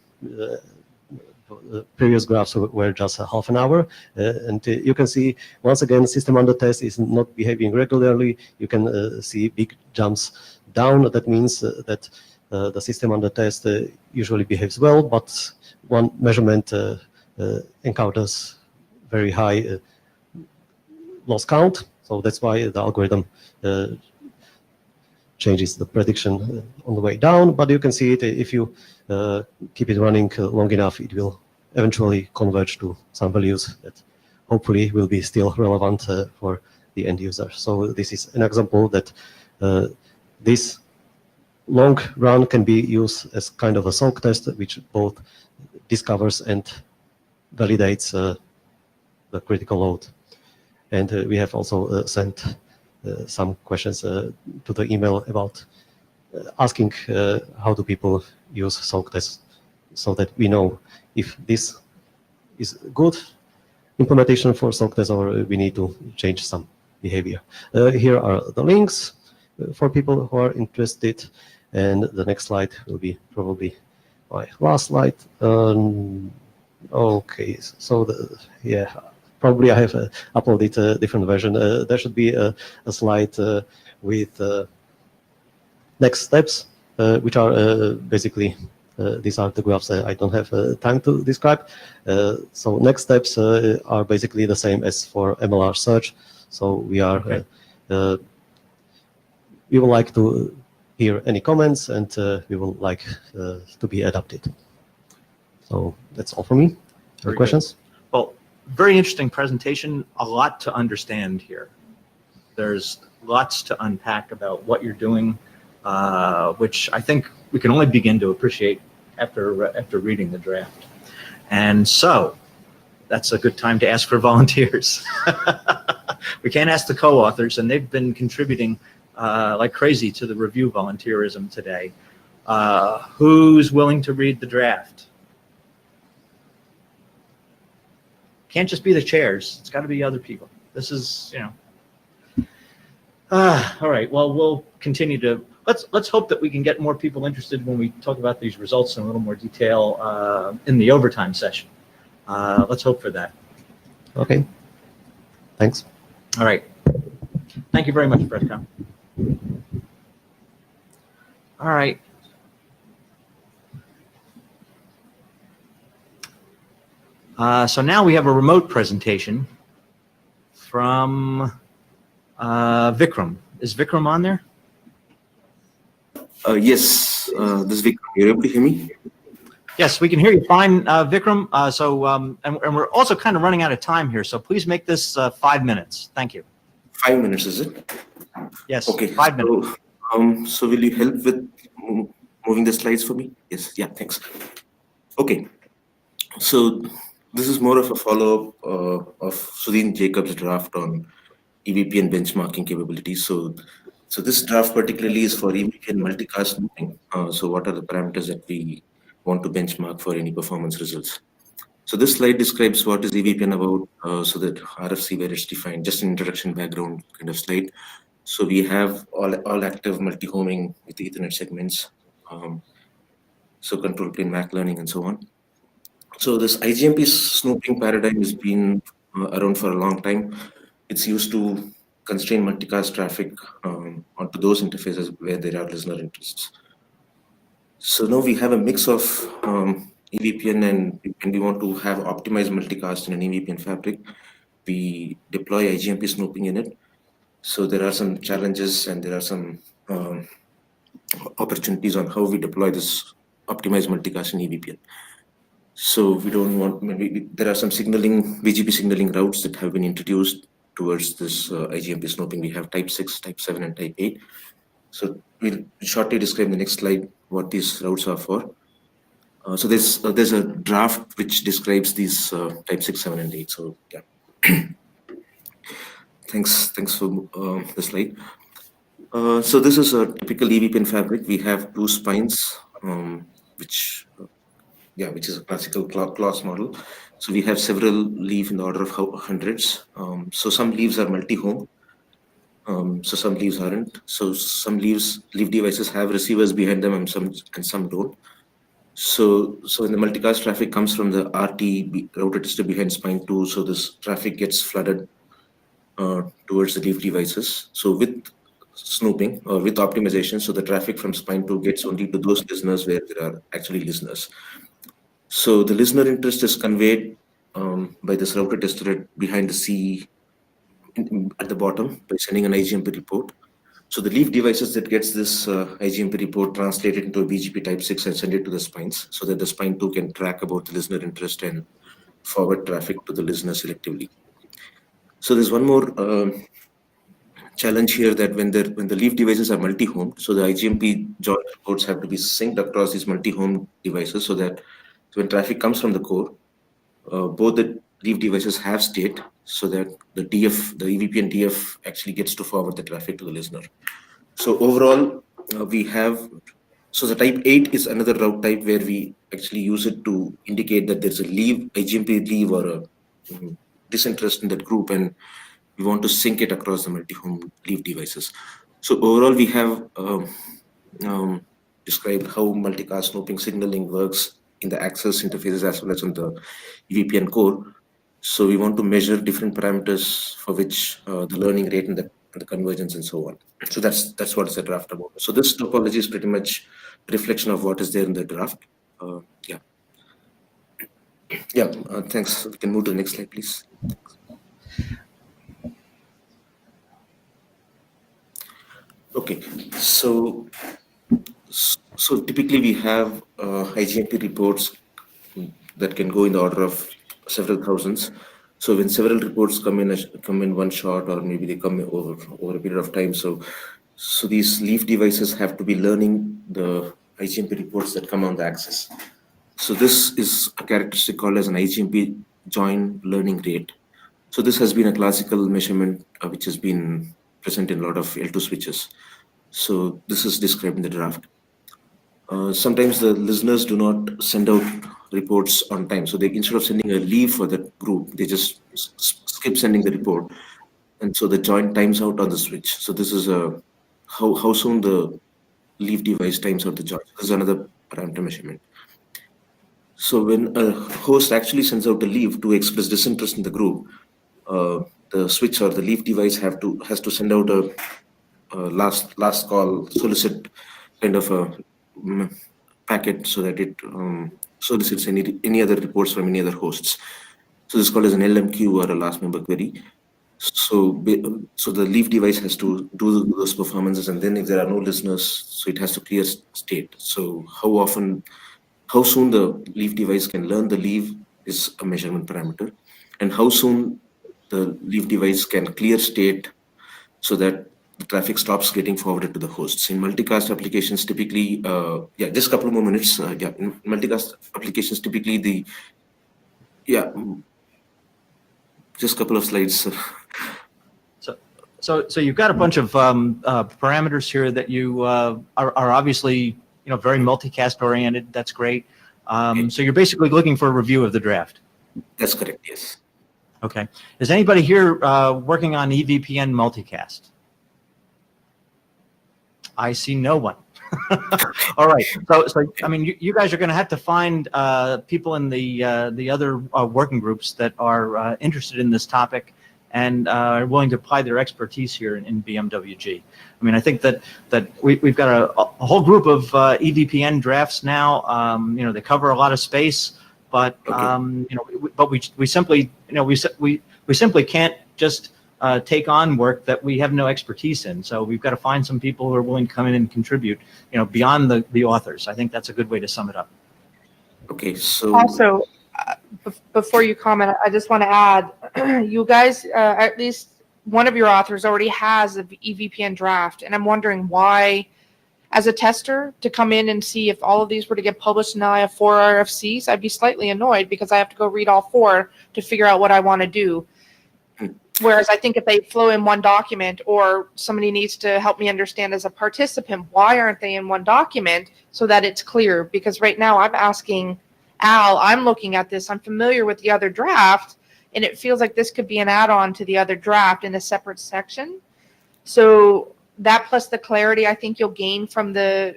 Previous graphs were just half an hour, and you can see once again system under test is not behaving regularly. You can see big jumps down. That means that the system under test usually behaves well, but one measurement encounters very high loss count. So that's why the algorithm changes the prediction on the way down. But you can see it if you keep it running long enough, it will eventually converge to some values that hopefully will be still relevant for the end user. So this is an example that this long run can be used as kind of a soak test, which both discovers and validates the critical load. And we have also sent some questions to the email about asking how do people use soak tests, so that we know if this is good implementation for soak tests or we need to change some behavior. Here are the links for people who are interested, and the next slide will be probably my last slide. Okay, so probably I have uploaded a different version. There should be a slide with next steps, which are basically, these are the graphs I don't have time to describe. So next steps are basically the same as for MLR search. So we are we would like to hear any comments, and we would like to be adopted. So that's all from me. Very Any questions? Well, very interesting presentation. A lot to understand here. There's lots to unpack about what you're doing, which I think we can only begin to appreciate after reading the draft. And so that's a good time to ask for volunteers. We can't ask the co-authors, and they've been contributing like crazy to the review volunteerism today. Who's willing to read the draft? Can't just be the chairs. It's got to be other people. This is, all right. Well, we'll continue to let's hope that we can get more people interested when we talk about these results in a little more detail in the overtime session. Let's hope for that. Okay. Thanks. All right. Thank you very much, Fredko. All right. So now we have a remote presentation from Vikram. Is Vikram on there? Yes, this is Vikram. You're able to hear me? Yes, we can hear you fine, Vikram. And we're also kind of running out of time here, so please make this 5 minutes. Thank you. 5 minutes, is it? Yes, Okay. 5 minutes. So will you help with moving the slides for me? Yes, yeah, thanks. Okay. So this is more of a follow-up of Sudhin Jacobs' draft on EVP and benchmarking capabilities. So this draft particularly is for EVP and multicast snooping. So what are the parameters that we want to benchmark for any performance results? So this slide describes what is EVPN about, so that RFC where it's defined, just an introduction background kind of slide. So we have all active multi-homing with Ethernet segments, so control plane MAC learning and so on. So this IGMP snooping paradigm has been around for a long time. It's used to constrain multicast traffic onto those interfaces where there are listener interests. So now we have a mix of EVPN, and when we want to have optimized multicast in an EVPN fabric, we deploy IGMP snooping in it. So there are some challenges and there are some opportunities on how we deploy this optimized multicast in EVPN. So we don't want, there are some signaling, BGP signaling routes that have been introduced towards this IGMP snooping. We have type 6, type 7, and type 8. So we'll shortly describe in the next slide what these routes are for. So there's a draft which describes these type 6, 7, and 8. So yeah. Thanks for the slide. So this is a typical EVPN fabric. We have 2 spines, which is a classical class model. So we have several leaves in the order of hundreds. So some leaves are multi-home. So some leaves aren't. So some leaf devices have receivers behind them, and some don't. So when the multicast traffic comes from the RT router tester behind spine 2, so this traffic gets flooded towards the leaf devices. So with snooping or with optimization, so the traffic from spine 2 gets only to those listeners where there are actually listeners. So the listener interest is conveyed by this router tester behind the C at the bottom by sending an IGMP report. So the leaf devices that gets this IGMP report translated into a BGP type 6 and send it to the spines so that the spine 2 can track about the listener interest and forward traffic to the listener selectively. So there's one more challenge here, that when the leaf devices are multi-home, so the IGMP joint reports have to be synced across these multi-home devices so that when traffic comes from the core, both the leaf devices have state so that the EVP and DF actually gets to forward the traffic to the listener. So overall, so the type 8 is another route type where we actually use it to indicate that there's a IGMP leave or a disinterest in that group, and we want to sync it across the multi-home leaf devices. So overall, we have described how multicast snooping signaling works in the access interfaces as well as on the EVPN core. So we want to measure different parameters for which the learning rate and the convergence and so on. So that's what is the draft about. So this topology is pretty much a reflection of what is there in the draft. Thanks. We can move to the next slide, please. Okay, so typically we have IGMP reports that can go in the order of several thousands. So when several reports come in one shot, or maybe they come over a period of time, so these leaf devices have to be learning the IGMP reports that come on the axis. So this is a characteristic called as an IGMP join learning rate. So this has been a classical measurement which has been present in a lot of L2 switches. So this is described in the draft. Sometimes the listeners do not send out reports on time. So they, instead of sending a leave for that group, they just skip sending the report. And so the join times out on the switch. So this is how soon the leave device times out the join. This is another parameter measurement. So when a host actually sends out a leave to express disinterest in the group, the switch or the leave device has to send out a last call solicit kind of a packet so that it solicits any other reports from any other hosts. So this is called as an LMQ, or a last member query. So the leaf device has to do those performances, and then if there are no listeners, so it has to clear state. So how soon the leaf device can learn the leave is a measurement parameter, and how soon the leaf device can clear state so that the traffic stops getting forwarded to the hosts. In multicast applications, typically, just a couple more minutes. In multicast applications, typically just a couple of slides. So you've got a bunch of parameters here that you are obviously very multicast oriented. That's great. So you're basically looking for a review of the draft. That's correct. Yes. Okay. Is anybody here working on EVPN multicast? I see no one. All right. So I mean, you guys are going to have to find people in the other working groups that are interested in this topic and are willing to apply their expertise here in BMWG. I mean, I think that we've got a whole group of EVPN drafts now. They cover a lot of space, but but we simply we simply can't just take on work that we have no expertise in. So we've got to find some people who are willing to come in and contribute, beyond the authors. I think that's a good way to sum it up. Okay, so Also, before you comment, I just want to add, you guys, at least one of your authors already has a EVPN draft, and I'm wondering why, as a tester, to come in and see if all of these were to get published and now I have 4 RFCs, I'd be slightly annoyed because I have to go read all 4 to figure out what I want to do. Whereas I think if they flow in one document, or somebody needs to help me understand as a participant, why aren't they in one document so that it's clear? Because right now I'm asking Al, I'm looking at this, I'm familiar with the other draft, and it feels like this could be an add-on to the other draft in a separate section. So that plus the clarity I think you'll gain from the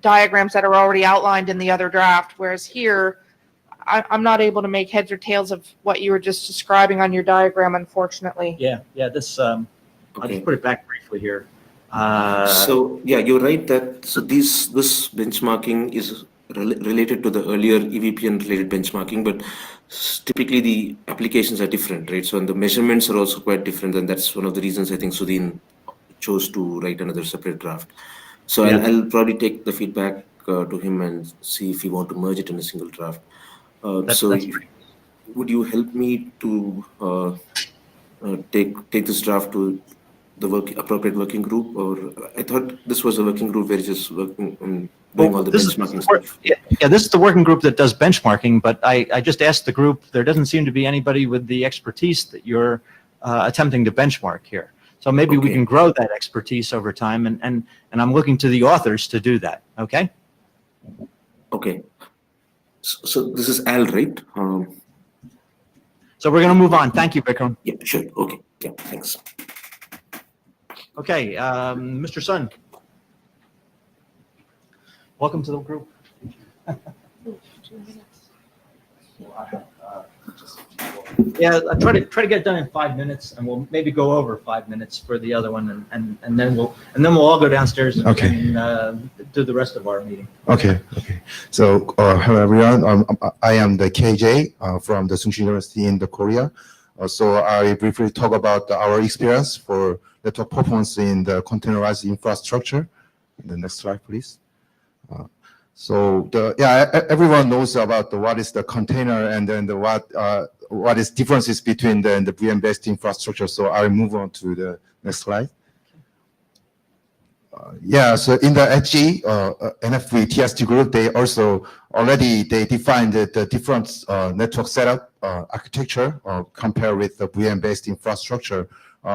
diagrams that are already outlined in the other draft, whereas here, I'm not able to make heads or tails of what you were just describing on your diagram, unfortunately. Yeah. This I'll just put it back briefly here. So you're right that this benchmarking is related to the earlier EVPN related benchmarking, but typically the applications are different, right? So and the measurements are also quite different, and that's one of the reasons I think Sudhin chose to write another separate draft. So I'll probably take the feedback to him and see if we want to merge it in a single draft. Would you help me to take this draft to the appropriate working group? Or I thought this was a working group where it's just working on doing all the benchmarking stuff. This is the working group that does benchmarking, but I just asked the group, there doesn't seem to be anybody with the expertise that you're attempting to benchmark here. So maybe we can grow that expertise over time, and I'm looking to the authors to do that, okay? Okay. So this is Al, right? So we're going to move on. Thank you, Vikram. Yeah, sure. Okay. Yeah, thanks. Okay, Mr. Sun. Welcome to the group. Yeah, I try to get it done in 5 minutes, and we'll maybe go over 5 minutes for the other one, and then we'll all go downstairs and do the rest of our meeting. Okay. So hello everyone. I am the KJ from the Tsinghua University in Korea. So I briefly talk about our experience for network performance in the containerized infrastructure. The next slide, please. So everyone knows about what is the container and then what is differences between the VM-based infrastructure. So I'll move on to the next slide. So in the HG, NFV TST group, they also they defined the different network setup architecture compared with the VM-based infrastructure.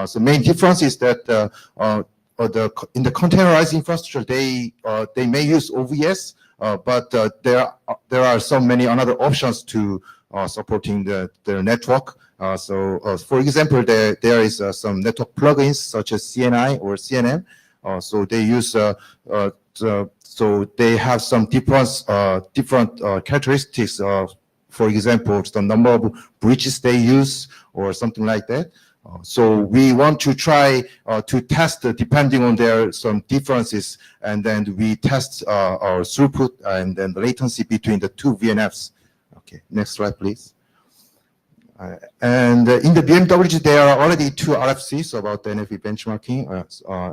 So main difference is that in the containerized infrastructure, they may use OVS, but there are so many other options to supporting the network. For example, there is some network plugins such as CNI or CNN. So they use so they have some different characteristics. For example, the number of bridges they use or something like that. So we want to try to test depending on some differences, and then we test our throughput and then the latency between the two VNFs. Okay, next slide, please. And in the BMWG, there are already two RFCs about the NFV benchmarking,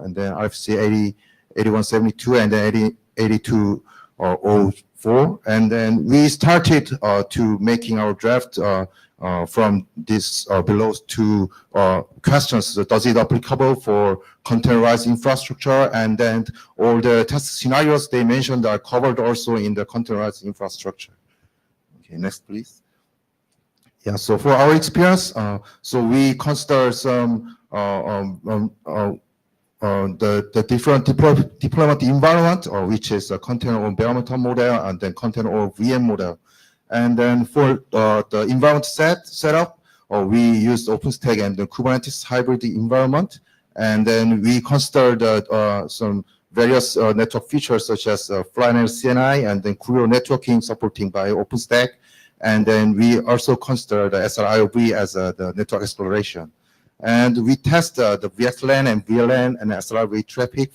and then RFC 8172 and then 8204. And then we started to making our draft from this below two questions. Does it applicable for containerized infrastructure? And then all the test scenarios they mentioned are covered also in the containerized infrastructure. Okay, next, please. Yeah, so for our experience, so we consider some the different deployment environment, which is a container or bare metal model and then container or VM model. And then for the environment setup, we used OpenStack and the Kubernetes hybrid environment. And then we considered some various network features such as Flyknit CNI and then Kurio networking supporting by OpenStack. And then we also consider the SRIOV as the network exploration. And we test the VXLAN and VLAN and SRIOV traffic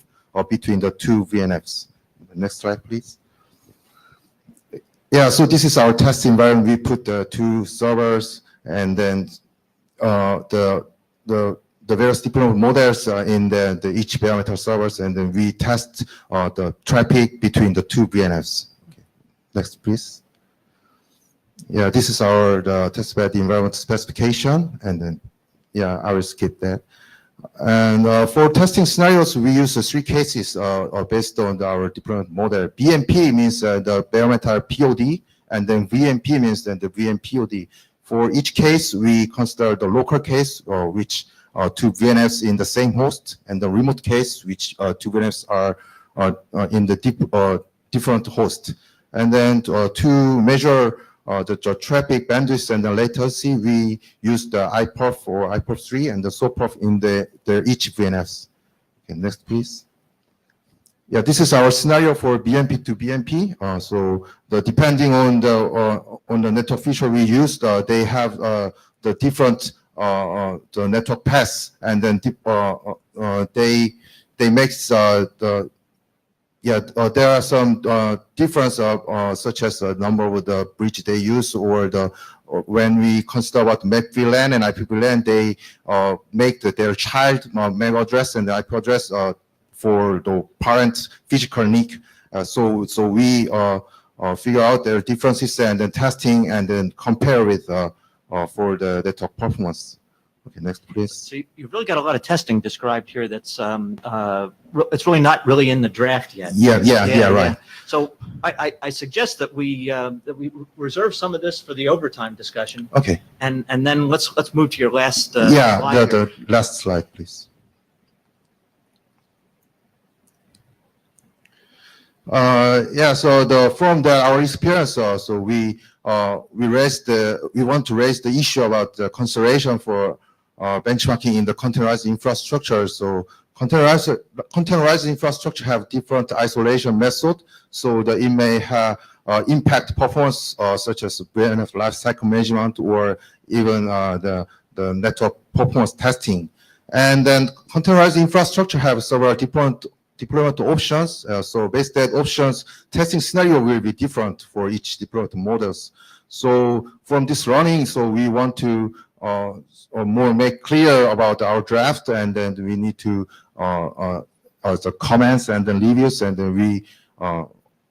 between the two VNFs. Next slide, please. Yeah, so this is our test environment. We put the two servers and then the various deployment models in the each bare metal servers, and then we test the traffic between the two VNFs. Okay. Next, please. Yeah, this is our testbed environment specification, and then, yeah, I will skip that. And for testing scenarios, we use three cases based on our deployment model. BMP means the bare metal POD, and then VMP means then the VM POD. For each case, we consider the local case, which two VNFs in the same host, and the remote case, which two VNFs are in the different host. And then to measure the traffic bandwidth and the latency, we use the iPerf or iPerf3 and the SOPerf in the each VNFs. Okay, next, please. Yeah, this is our scenario for BMP to BMP. So depending on the network feature we use, they have the different the network paths, and then they make there are some difference such as the number of the bridge they use, or when we consider about MAC VLAN and IP VLAN, they make their child MAC address and the IP address for the parent physical NIC. So we figure out their differences and then testing and then compare with for the network performance. Okay, next, please. So you've really got a lot of testing described here. That's it's really not really in the draft yet. Yeah, right. So I suggest that we reserve some of this for the overtime discussion. Okay. And then let's move to your last. Slide the last slide, please. So from our experience, so we want to raise the issue about the consideration for benchmarking in the containerized infrastructure. So containerized infrastructure have different isolation method, so that it may have impact performance such as VNF lifecycle management or even the network performance testing. And then containerized infrastructure have several different deployment options. So based on options, testing scenario will be different for each deployment models. So from this running, so we want to or more make clear about our draft, and then we need to the comments and then reviews, and then we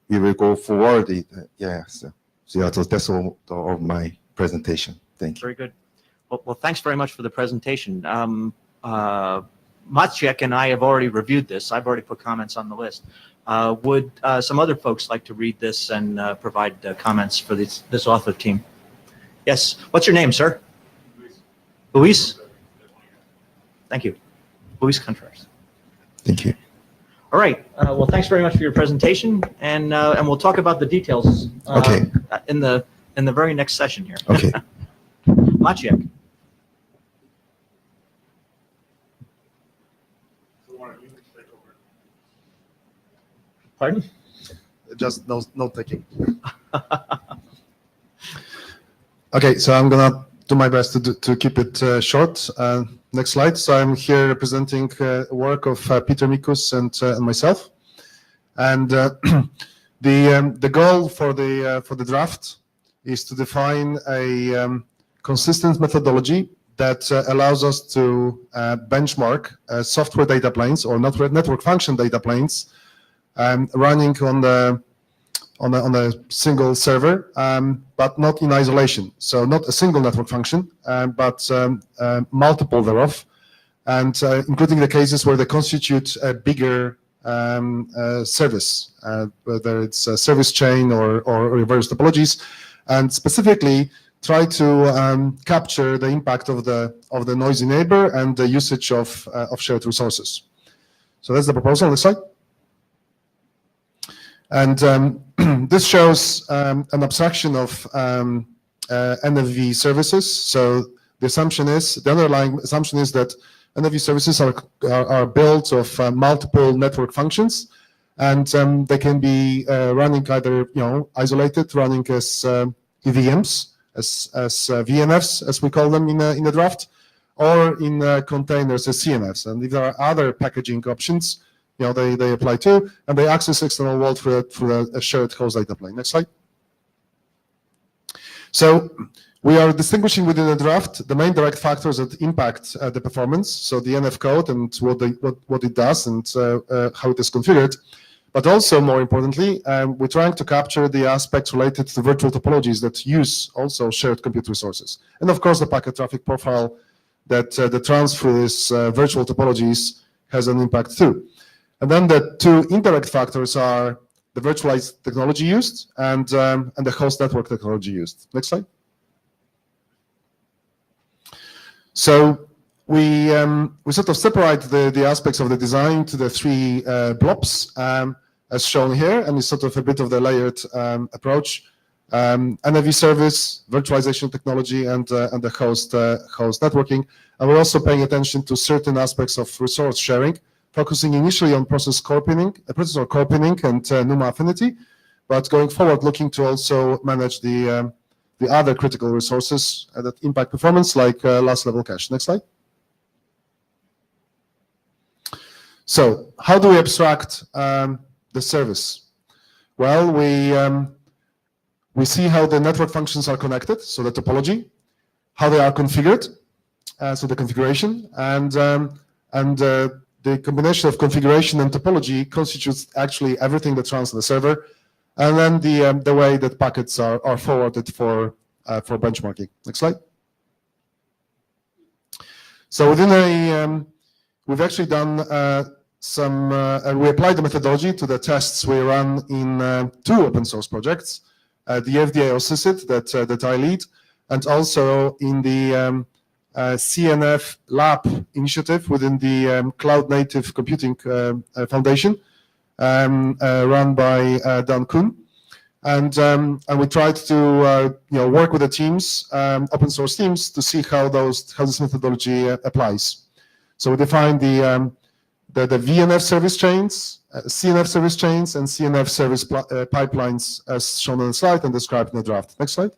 will go forward. Yes. So yeah, so that's all of my presentation. Thank you. Very good. Well, thanks very much for the presentation. Maciek and I have already reviewed this. I've already put comments on the list. Would some other folks like to read this and provide comments for this author team? Yes. What's your name, sir? Luis? Thank you. Luis Contreras. Thank you. All right. Well, thanks very much for your presentation, and we'll talk about the details Okay. in the very next session here. Okay. Maciek. Pardon? Just note taking. Okay, so I'm gonna do my best to keep it short. Next slide. So I'm here representing work of Peter Mikus and myself, and the goal for the draft is to define a consistent methodology that allows us to benchmark software data planes or network function data planes running on a single server, but not in isolation. So not a single network function, but multiple thereof, and including the cases where they constitute a bigger service, whether it's a service chain or reverse topologies, and specifically try to capture the impact of the noisy neighbor and the usage of shared resources. So that's the proposal on the side. And this shows an abstraction of NFV services. So the underlying assumption is that NFV services are built of multiple network functions, and they can be running either isolated, running as EVMs, as VNFs, as we call them in the draft, or in containers as CNFs. And if there are other packaging options, they apply too, and they access external world through a shared host data plane. Next slide. So we are distinguishing within the draft the main direct factors that impact the performance, so the NF code and what it does and how it is configured. But also, more importantly, we're trying to capture the aspects related to virtual topologies that use also shared compute resources. And of course, the packet traffic profile that the transfer these virtual topologies has an impact too. And then the two indirect factors are the virtualized technology used and the host network technology used. Next slide. So we sort of separate the aspects of the design to the three blobs as shown here, and it's sort of a bit of the layered approach. NFV service, virtualization technology, and the host networking. And we're also paying attention to certain aspects of resource sharing, focusing initially on processor core pinning and NUMA affinity, but going forward looking to also manage the other critical resources that impact performance, like last level cache. Next slide. So how do we abstract the service? Well, we see how the network functions are connected, so the topology, how they are configured, so the configuration, and the combination of configuration and topology constitutes actually everything that runs on the server, and then the way that packets are forwarded for benchmarking. Next slide. So within we've actually done we applied the methodology to the tests we run in two open source projects, the FDIO SysIT that I lead, and also in the CNF Lab initiative within the Cloud Native Computing Foundation, run by Dan Kuhn, and we tried to work with the teams, open source teams, to see how this methodology applies. So we defined the VNF service chains, CNF service chains, and CNF service pipelines as shown on the slide and described in the draft. Next slide.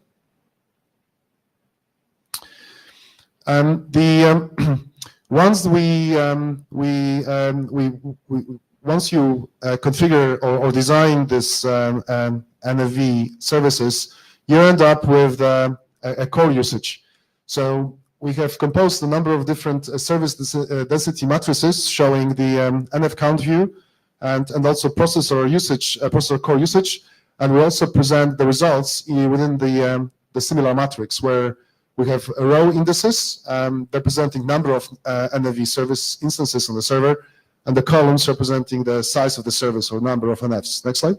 Once you configure or design this NFV services, you end up with a core usage. So we have composed a number of different service density matrices showing the NF count view and also processor usage, processor core usage, and we also present the results within the similar matrix where we have row indices representing number of NFV service instances on the server, and the columns representing the size of the service or number of NFs. Next slide.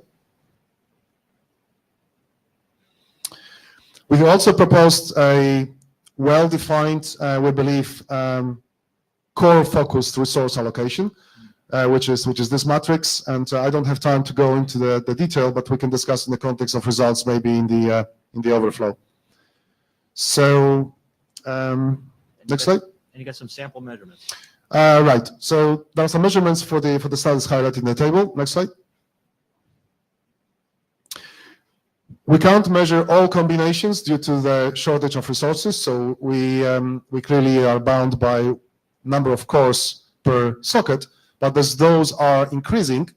We also proposed a well-defined, we believe, core-focused resource allocation, which is this matrix. And I don't have time to go into the detail, but we can discuss in the context of results maybe in the overflow. So next slide. And you got some sample measurements. Right. So there are some measurements for the status highlighted in the table. Next slide. We can't measure all combinations due to the shortage of resources. So we clearly are bound by number of cores per socket. But as those are increasing,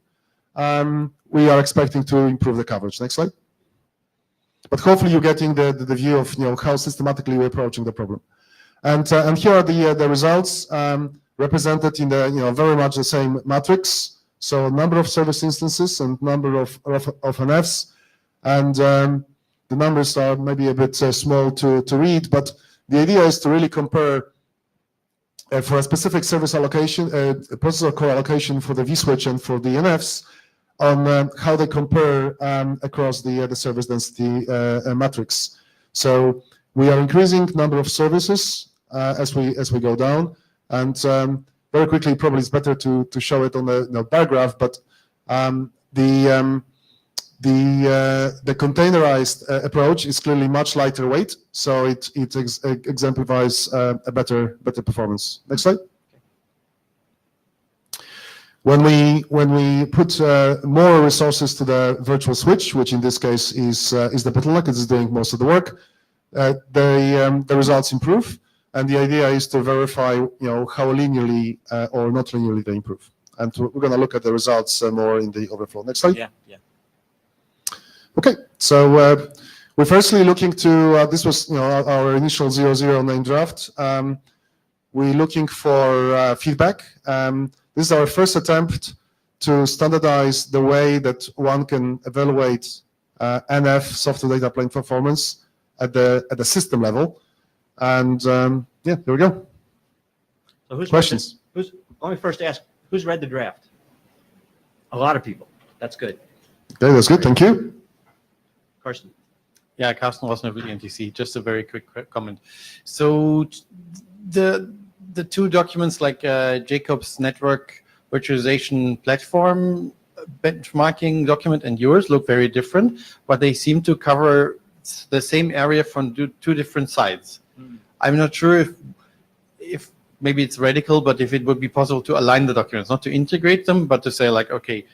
we are expecting to improve the coverage. Next slide. But hopefully you're getting the view of how systematically we're approaching the problem. And here are the results represented in the very much the same matrix. So number of service instances and number of NFs, and the numbers are maybe a bit small to read. But the idea is to really compare for a specific service allocation, a processor core allocation for the vSwitch and for the NFs, on how they compare across the service density matrix. So we are increasing number of services as we go down, and very quickly, probably it's better to show it on the bar graph. But the containerized approach is clearly much lighter weight, so it exemplifies a better performance. Next slide. When we put more resources to the virtual switch, which in this case is the bottleneck, it is doing most of the work, the results improve, and the idea is to verify how linearly or not linearly they improve. And we're going to look at the results more in the overflow. Next slide. Yeah. Okay, so we're firstly looking to this was our initial 009 draft. We're looking for feedback. This is our first attempt to standardize the way that one can evaluate NF software data plane performance at the system level. And yeah, here we go. So who's questions? Let me first ask, who's read the draft? A lot of people. That's good. Okay, that's good. Thank you. Carsten. Yeah, Carsten Rossner with NTC. Just a very quick comment. So the two documents, like Jacob's network virtualization platform benchmarking document and yours, look very different, but they seem to cover the same area from two different sides. I'm not sure if maybe it's radical, but if it would be possible to align the documents, not to integrate them, but to say like, okay,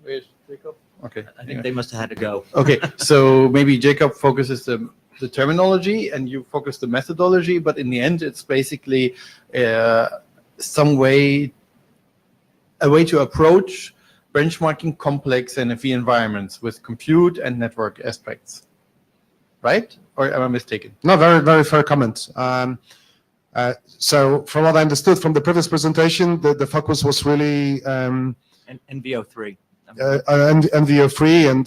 where's Jacob? Okay, I think they must have had to go. Okay, so maybe Jacob focuses the terminology and you focus the methodology, but in the end, it's basically a way to approach benchmarking complex NFV environments with compute and network aspects. Right? Or am I mistaken? No, very, very fair comment. So from what I understood from the previous presentation, the focus was really NVO3. NVO3, and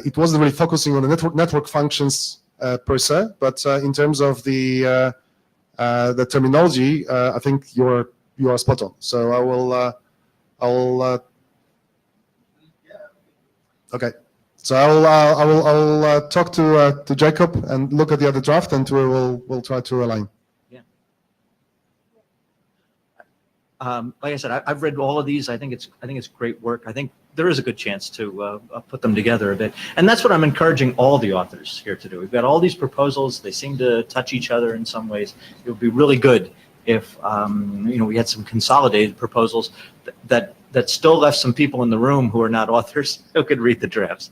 it wasn't really focusing on the network functions per se, but in terms of the terminology, I think you are spot on. So I will okay. So I will talk to Jacob and look at the other draft, and we'll try to align. Yeah. Like I said, I've read all of these. I think it's great work. I think there is a good chance to put them together a bit, and that's what I'm encouraging all the authors here to do. We've got all these proposals. They seem to touch each other in some ways. It would be really good if we had some consolidated proposals that still left some people in the room who are not authors who could read the drafts.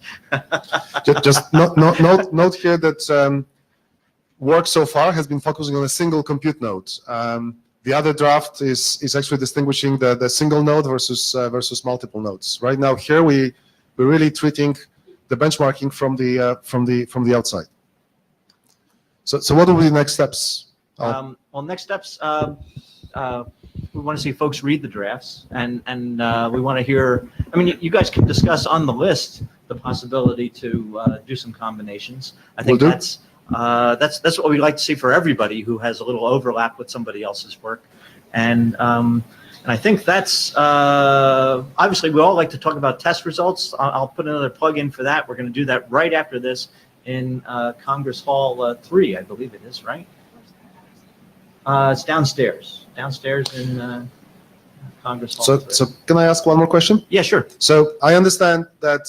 Just note here that work so far has been focusing on a single compute node. The other draft is actually distinguishing the single node versus multiple nodes. Right now, here we're really treating the benchmarking from the outside. So what will be the next steps? Well, next steps, we want to see folks read the drafts, and we want to hear. I mean, you guys can discuss on the list the possibility to do some combinations. I think Will do. that's what we like to see for everybody who has a little overlap with somebody else's work, and I think that's obviously we all like to talk about test results. I'll put another plug in for that. We're going to do that right after this in Congress Hall 3, I believe it is, right? It's downstairs in Congress Hall. So can I ask one more question? Yeah, sure. So I understand that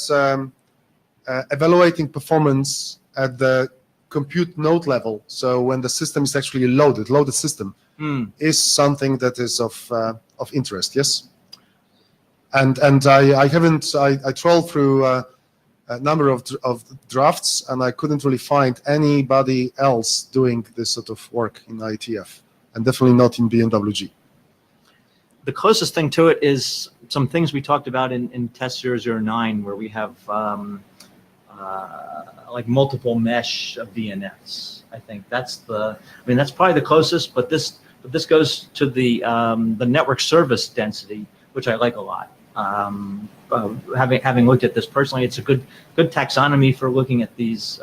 evaluating performance at the compute node level, so when the system is actually loaded system, is something that is of interest, yes? And I trolled through a number of drafts, and I couldn't really find anybody else doing this sort of work in IETF, and definitely not in BMWG. The closest thing to it is some things we talked about in test 009, where we have like multiple mesh of VNFs. I think that's that's probably the closest, but this goes to the network service density, which I like a lot. Having looked at this personally, it's a good taxonomy for looking at these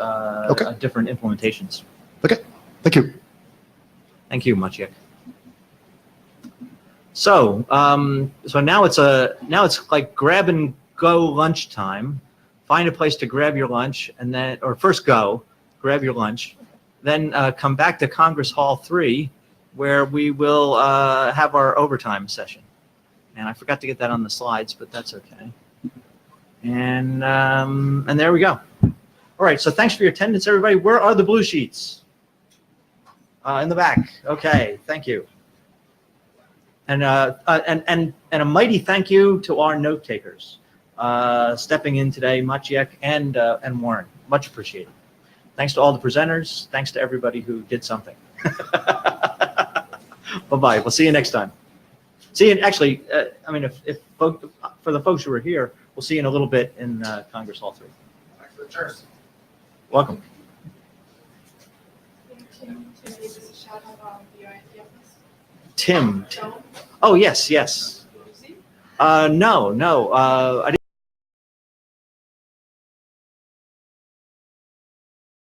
different implementations. Okay, thank you. Thank you, Maciek. So now it's like grab and go lunchtime. Find a place to grab your lunch, and then first grab your lunch, then come back to Congress Hall 3, where we will have our overtime session. And I forgot to get that on the slides, but that's okay. And there we go. All right. So thanks for your attendance, everybody. Where are the blue sheets? In the back. Okay. Thank you. And a mighty thank you to our note takers stepping in today, Maciek and Warren. Much appreciated. Thanks to all the presenters. Thanks to everybody who did something. Bye-bye. We'll see you next time. See you. Actually, if for the folks who are here, we'll see you in a little bit in Congress Hall 3. Thanks for the chairs. Welcome. Tim. Oh yes. No. I didn't.